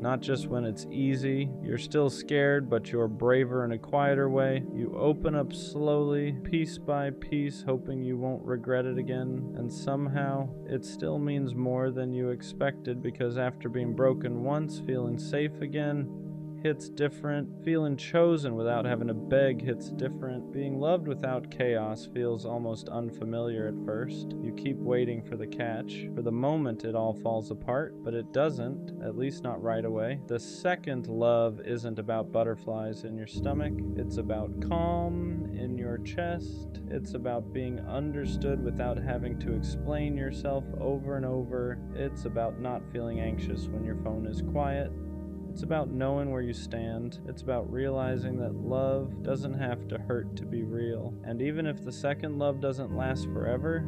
not just when it's easy. You're still scared, but you're braver in a quieter way. You open up slowly, piece by piece, hoping you won't regret it again. And somehow, it still means more than you expected, because after being broken once, feeling safe again hits different. Feeling chosen without having to beg hits different. Being loved without chaos feels almost unfamiliar at first. You keep waiting for the catch. For the moment it all falls apart, but it doesn't, at least not right away. The second love isn't about butterflies in your stomach. It's about calm in your chest. It's about being understood without having to explain yourself over and over. It's about not feeling anxious when your phone is quiet. It's about knowing where you stand. It's about realizing that love doesn't have to hurt to be real. And even if the second love doesn't last forever,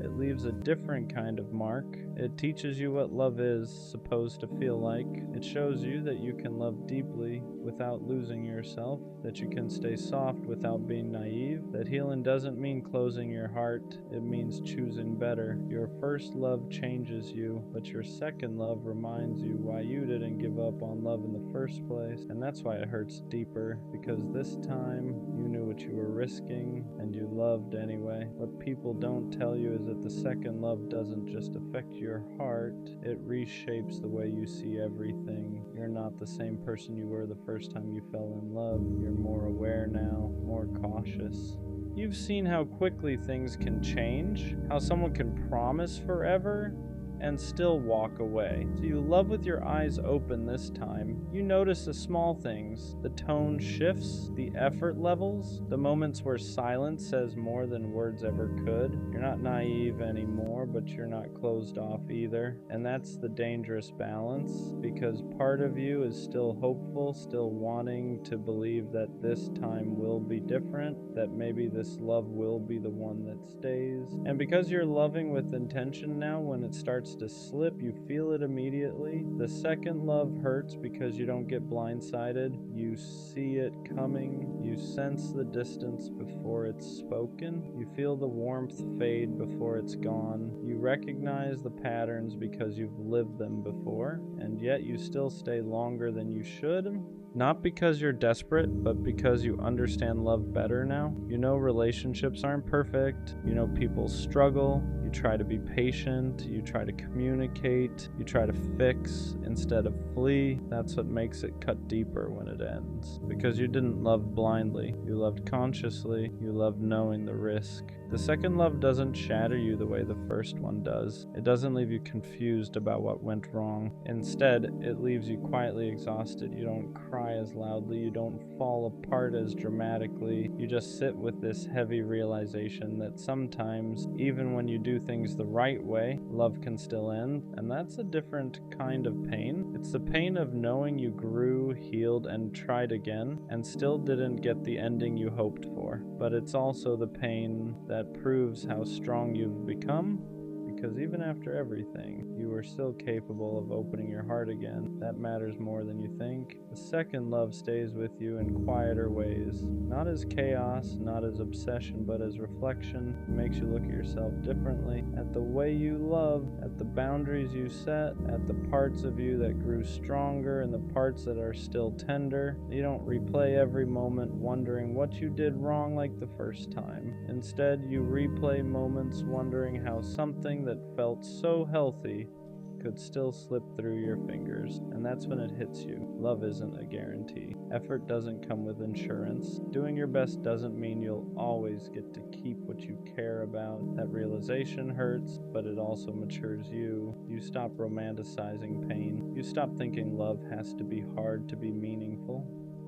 at It leaves a different kind of mark. It teaches you what love is supposed to feel like. It shows you that you can love deeply without losing yourself, that you can stay soft without being naive, that healing doesn't mean closing your heart, it means choosing better. Your first love changes you, but your second love reminds you why you didn't give up on love in the first place. And that's why it hurts deeper, because this time you knew what you were risking and you loved anyway. What people don't tell you is that the second love doesn't just affect your heart, it reshapes the way you see everything. You're not the same person you were the first time you fell in love. You're more aware now, more cautious. You've seen how quickly things can change, how someone can promise forever and still walk away. So you love with your eyes open this time. You notice the small things, the tone shifts, the effort levels, the moments where silence says more than words ever could. You're not naive anymore, but you're not closed off either. And that's the dangerous balance, because part of you is still hopeful, still wanting to believe that this time will be different, that maybe this love will be the one that stays. And because you're loving with intention now, when it starts to slip, you feel it immediately. The second love hurts because you don't get blindsided. You see it coming. You sense the distance before it's spoken. You feel the warmth fade before it's gone. You recognize the patterns because you've lived them before, and yet you still stay longer than you should. Not because you're desperate, but because you understand love better now. You know relationships aren't perfect. You know people struggle. You try to be patient. You try to communicate. You try to fix instead of flee. That's what makes it cut deeper when it ends. Because you didn't love blindly. You loved consciously. You loved knowing the risk. The second love doesn't shatter you the way the first one does. It doesn't leave you confused about what went wrong. Instead, it leaves you quietly exhausted. You don't cry as loudly. You don't fall apart as dramatically. You just sit with this heavy realization that sometimes, even when you do things the right way, love can still end. And that's a different kind of pain. It's the pain of knowing you grew, healed, and tried again, and still didn't get the ending you hoped for. But it's also the pain that proves how strong you've become, because even after everything, you are still capable of opening your heart again. That matters more than you think. The second love stays with you in quieter ways, not as chaos, not as obsession, but as reflection. It makes you look at yourself differently, at the way you love, at the boundaries you set, at the parts of you that grew stronger and the parts that are still tender. You don't replay every moment wondering what you did wrong like the first time. Instead, you replay moments wondering how something that felt so healthy could still slip through your fingers. And that's when it hits you. Love isn't a guarantee. Effort doesn't come with insurance. Doing your best doesn't mean you'll always get to keep what you care about. That realization hurts, but it also matures you. You stop romanticizing pain. You stop thinking love has to be hard to be meaningful.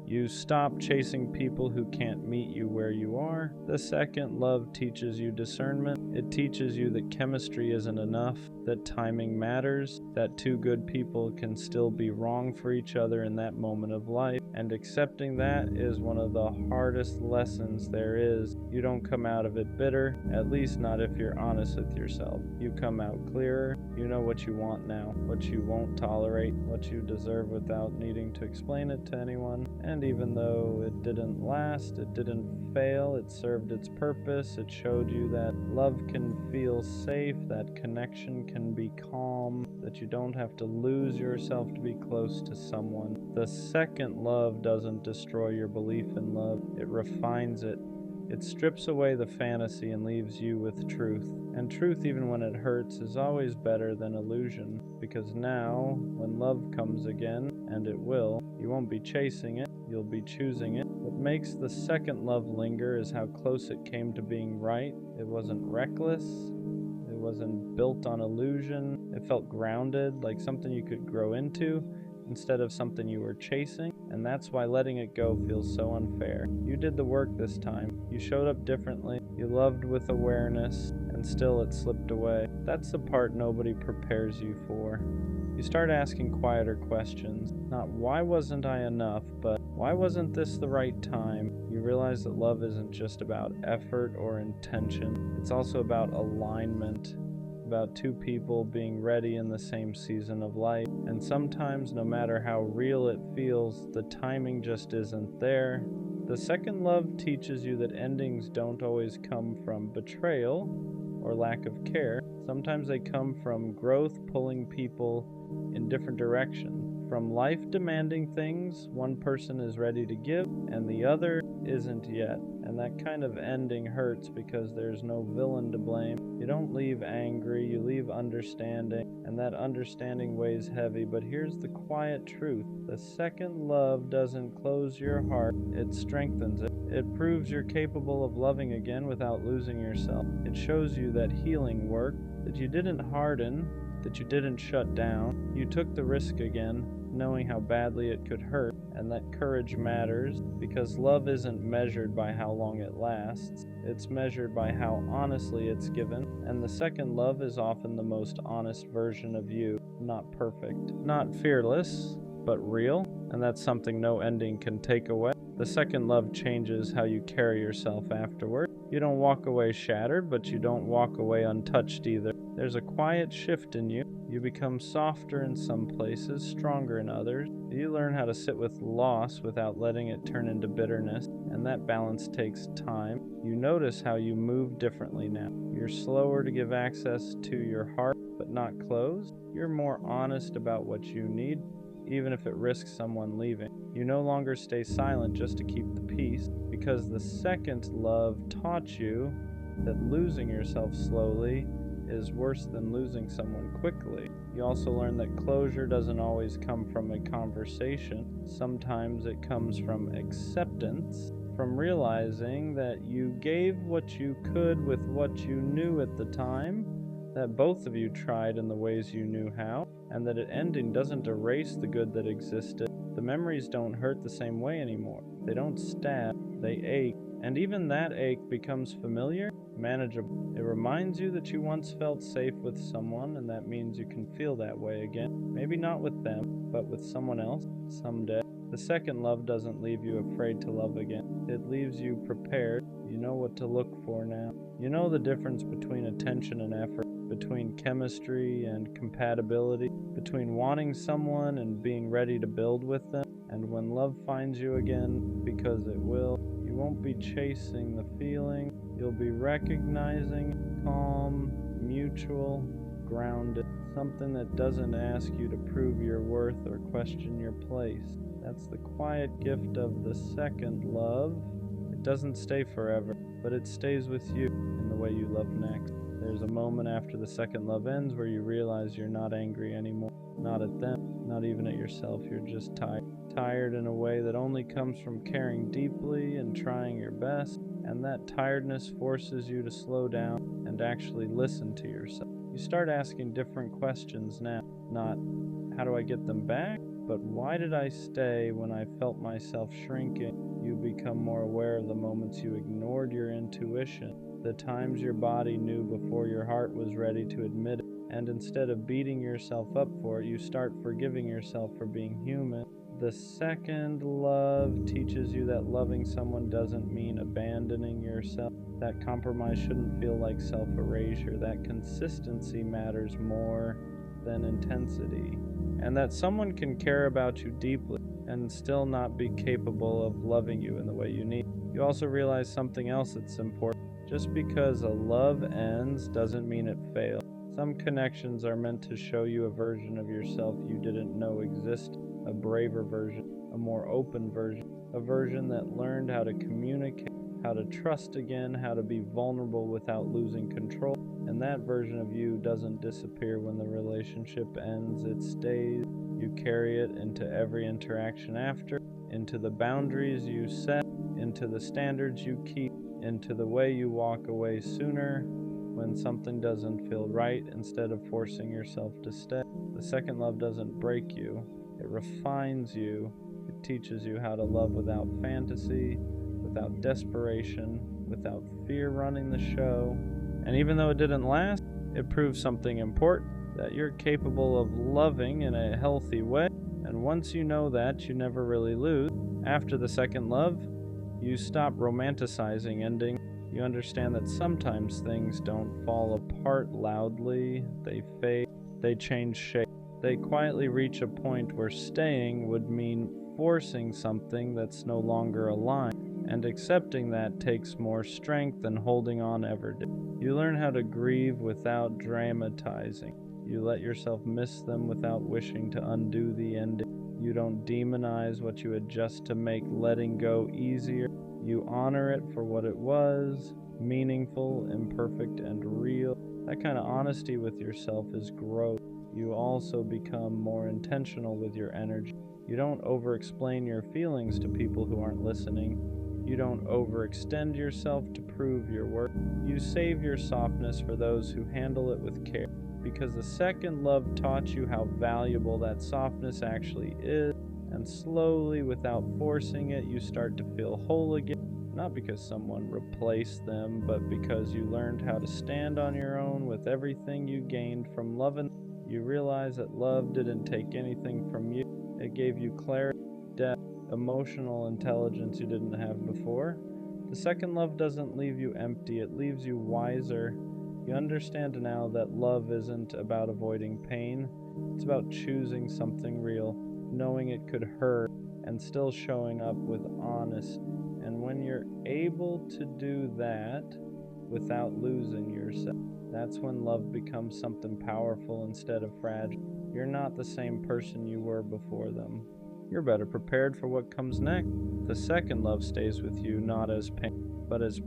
You stop chasing people who can't meet you where you are. The second love teaches you discernment. It teaches you that chemistry isn't enough, that timing matters, that two good people can still be wrong for each other in that moment of life. And accepting that is one of the hardest lessons there is. You don't come out of it bitter, at least not if you're honest with yourself. You come out clearer. You know what you want now, what you won't tolerate, what you deserve without needing to explain it to anyone. And even though it didn't last, it didn't fail, it served its purpose. It showed you that love can feel safe, that connection can be calm, that you don't have to lose yourself to be close to someone. The second love doesn't destroy your belief in love, it refines it. It strips away the fantasy and leaves you with truth. And truth, even when it hurts, is always better than illusion. Because now, when love comes again, and it will, you won't be chasing it, you'll be choosing it. What makes the second love linger is how close it came to being right. It wasn't reckless. It wasn't built on illusion. It felt grounded, like something you could grow into, instead of something you were chasing. And that's why letting it go feels so unfair. You did the work this time. You showed up differently. You loved with awareness, and still it slipped away. That's the part nobody prepares you for. You start asking quieter questions. Not why wasn't I enough, but why wasn't this the right time? You realize that love isn't just about effort or intention. It's also about alignment, about two people being ready in the same season of life. And sometimes, no matter how real it feels, the timing just isn't there. The second love teaches you that endings don't always come from betrayal or lack of care. Sometimes they come from growth pulling people in different directions. From life demanding things one person is ready to give and the other isn't yet. And that kind of ending hurts because there's no villain to blame. You don't leave angry, you leave understanding, and that understanding weighs heavy. But here's the quiet truth. The second love doesn't close your heart, it strengthens it. It proves you're capable of loving again without losing yourself. It shows you that healing worked, that you didn't harden, that you didn't shut down. You took the risk again, knowing how badly it could hurt, and that courage matters because love isn't measured by how long it lasts. It's measured by how honestly it's given, and the second love is often the most honest version of you. Not perfect, not fearless, but real, and that's something no ending can take away. The second love changes how you carry yourself afterward. You don't walk away shattered, but you don't walk away untouched either. There's a quiet shift in you. You become softer in some places, stronger in others. You learn how to sit with loss without letting it turn into bitterness, and that balance takes time. You notice how you move differently now. You're slower to give access to your heart, but not closed. You're more honest about what you need, even if it risks someone leaving. You no longer stay silent just to keep the peace, because the second love taught you that losing yourself slowly is worse than losing someone quickly. You also learn that closure doesn't always come from a conversation. Sometimes it comes from acceptance, from realizing that you gave what you could with what you knew at the time, that both of you tried in the ways you knew how, and that an ending doesn't erase the good that existed. The memories don't hurt the same way anymore. They don't stab, they ache, and even that ache becomes familiar, manageable. It reminds you that you once felt safe with someone, and that means you can feel that way again. Maybe not with them, but with someone else someday. The second love doesn't leave you afraid to love again. It leaves you prepared. You know what to look for now. You know the difference between attention and effort, between chemistry and compatibility, between wanting someone and being ready to build with them. And when love finds you again, because it will, you won't be chasing the feeling. You'll be recognizing, calm, mutual, grounded, something that doesn't ask you to prove your worth or question your place. That's the quiet gift of the second love. It doesn't stay forever, but it stays with you in the way you love next. There's a moment after the second love ends where you realize you're not angry anymore. Not at them, not even at yourself. You're just tired. Tired in a way that only comes from caring deeply and trying your best. And that tiredness forces you to slow down and actually listen to yourself. You start asking different questions now. Not, how do I get them back? But why did I stay when I felt myself shrinking? You become more aware of the moments you ignored your intuition, the times your body knew before your heart was ready to admit it. And instead of beating yourself up for it, you start forgiving yourself for being human. The second love teaches you that loving someone doesn't mean abandoning yourself. That compromise shouldn't feel like self-erasure. That consistency matters more than intensity. And that someone can care about you deeply and still not be capable of loving you in the way you need. You also realize something else that's important. Just because a love ends doesn't mean it failed. Some connections are meant to show you a version of yourself you didn't know existed, a braver version, a more open version, a version that learned how to communicate, how to trust again, how to be vulnerable without losing control. And that version of you doesn't disappear when the relationship ends, it stays. You carry it into every interaction after, into the boundaries you set, into the standards you keep, into the way you walk away sooner when something doesn't feel right instead of forcing yourself to stay. The second love doesn't break you, it refines you. It teaches you how to love without fantasy, without desperation, without fear running the show. And even though it didn't last, it proved something important. that you're capable of loving in a healthy way. And once you know that, you never really lose. After the second love, you stop romanticizing ending. You understand that sometimes things don't fall apart loudly, they fade, they change shape. They quietly reach a point where staying would mean forcing something that's no longer aligned, and accepting that takes more strength than holding on ever did. You learn how to grieve without dramatizing. You let yourself miss them without wishing to undo the ending. You don't demonize what you adjust to make letting go easier. You honor it for what it was, meaningful, imperfect, and real. That kind of honesty with yourself is growth. You also become more intentional with your energy. You don't over-explain your feelings to people who aren't listening. You don't overextend yourself to prove your worth. You save your softness for those who handle it with care, because the second love taught you how valuable that softness actually is, and slowly, without forcing it, you start to feel whole again, not because someone replaced them, but because you learned how to stand on your own with everything you gained from loving. You realize that love didn't take anything from you. It gave you clarity, depth, emotional intelligence you didn't have before. The second love doesn't leave you empty, it leaves you wiser. You understand now that love isn't about avoiding pain, it's about choosing something real, knowing it could hurt, and still showing up with honesty. And when you're able to do that without losing yourself, that's when love becomes something powerful instead of fragile. You're not the same person you were before them. You're better prepared for what comes next. The second love stays with you not as pain, but as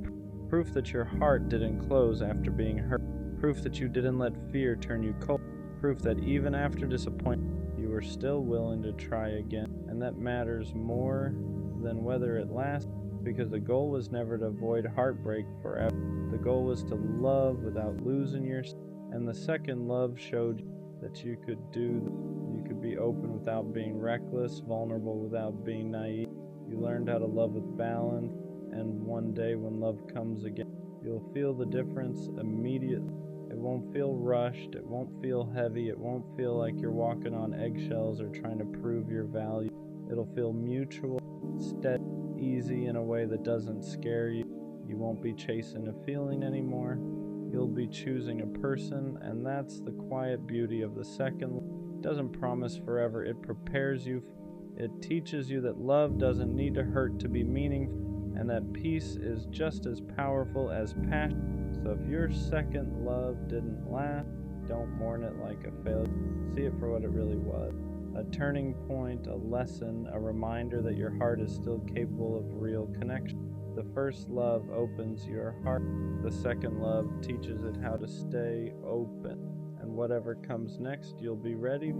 proof that your heart didn't close after being hurt. Proof that you didn't let fear turn you cold. Proof that even after disappointment, you were still willing to try again. And that matters more than whether it lasts, because the goal was never to avoid heartbreak forever. The goal was to love without losing yourself. And the second love showed you that you could do that. You could be open without being reckless, vulnerable without being naive. You learned how to love with balance, and one day when love comes again, you'll feel the difference immediately. It won't feel rushed, it won't feel heavy, it won't feel like you're walking on eggshells or trying to prove your value. It'll feel mutual, steady, easy in a way that doesn't scare you. You won't be chasing a feeling anymore. You'll be choosing a person, and that's the quiet beauty of the second love. It doesn't promise forever, it prepares you. It teaches you that love doesn't need to hurt to be meaningful, and that peace is just as powerful as passion. So if your second love didn't last, don't mourn it like a failure. See it for what it really was. A turning point, a lesson, a reminder that your heart is still capable of real connection. The first love opens your heart. The second love teaches it how to stay open. And whatever comes next, you'll be ready for.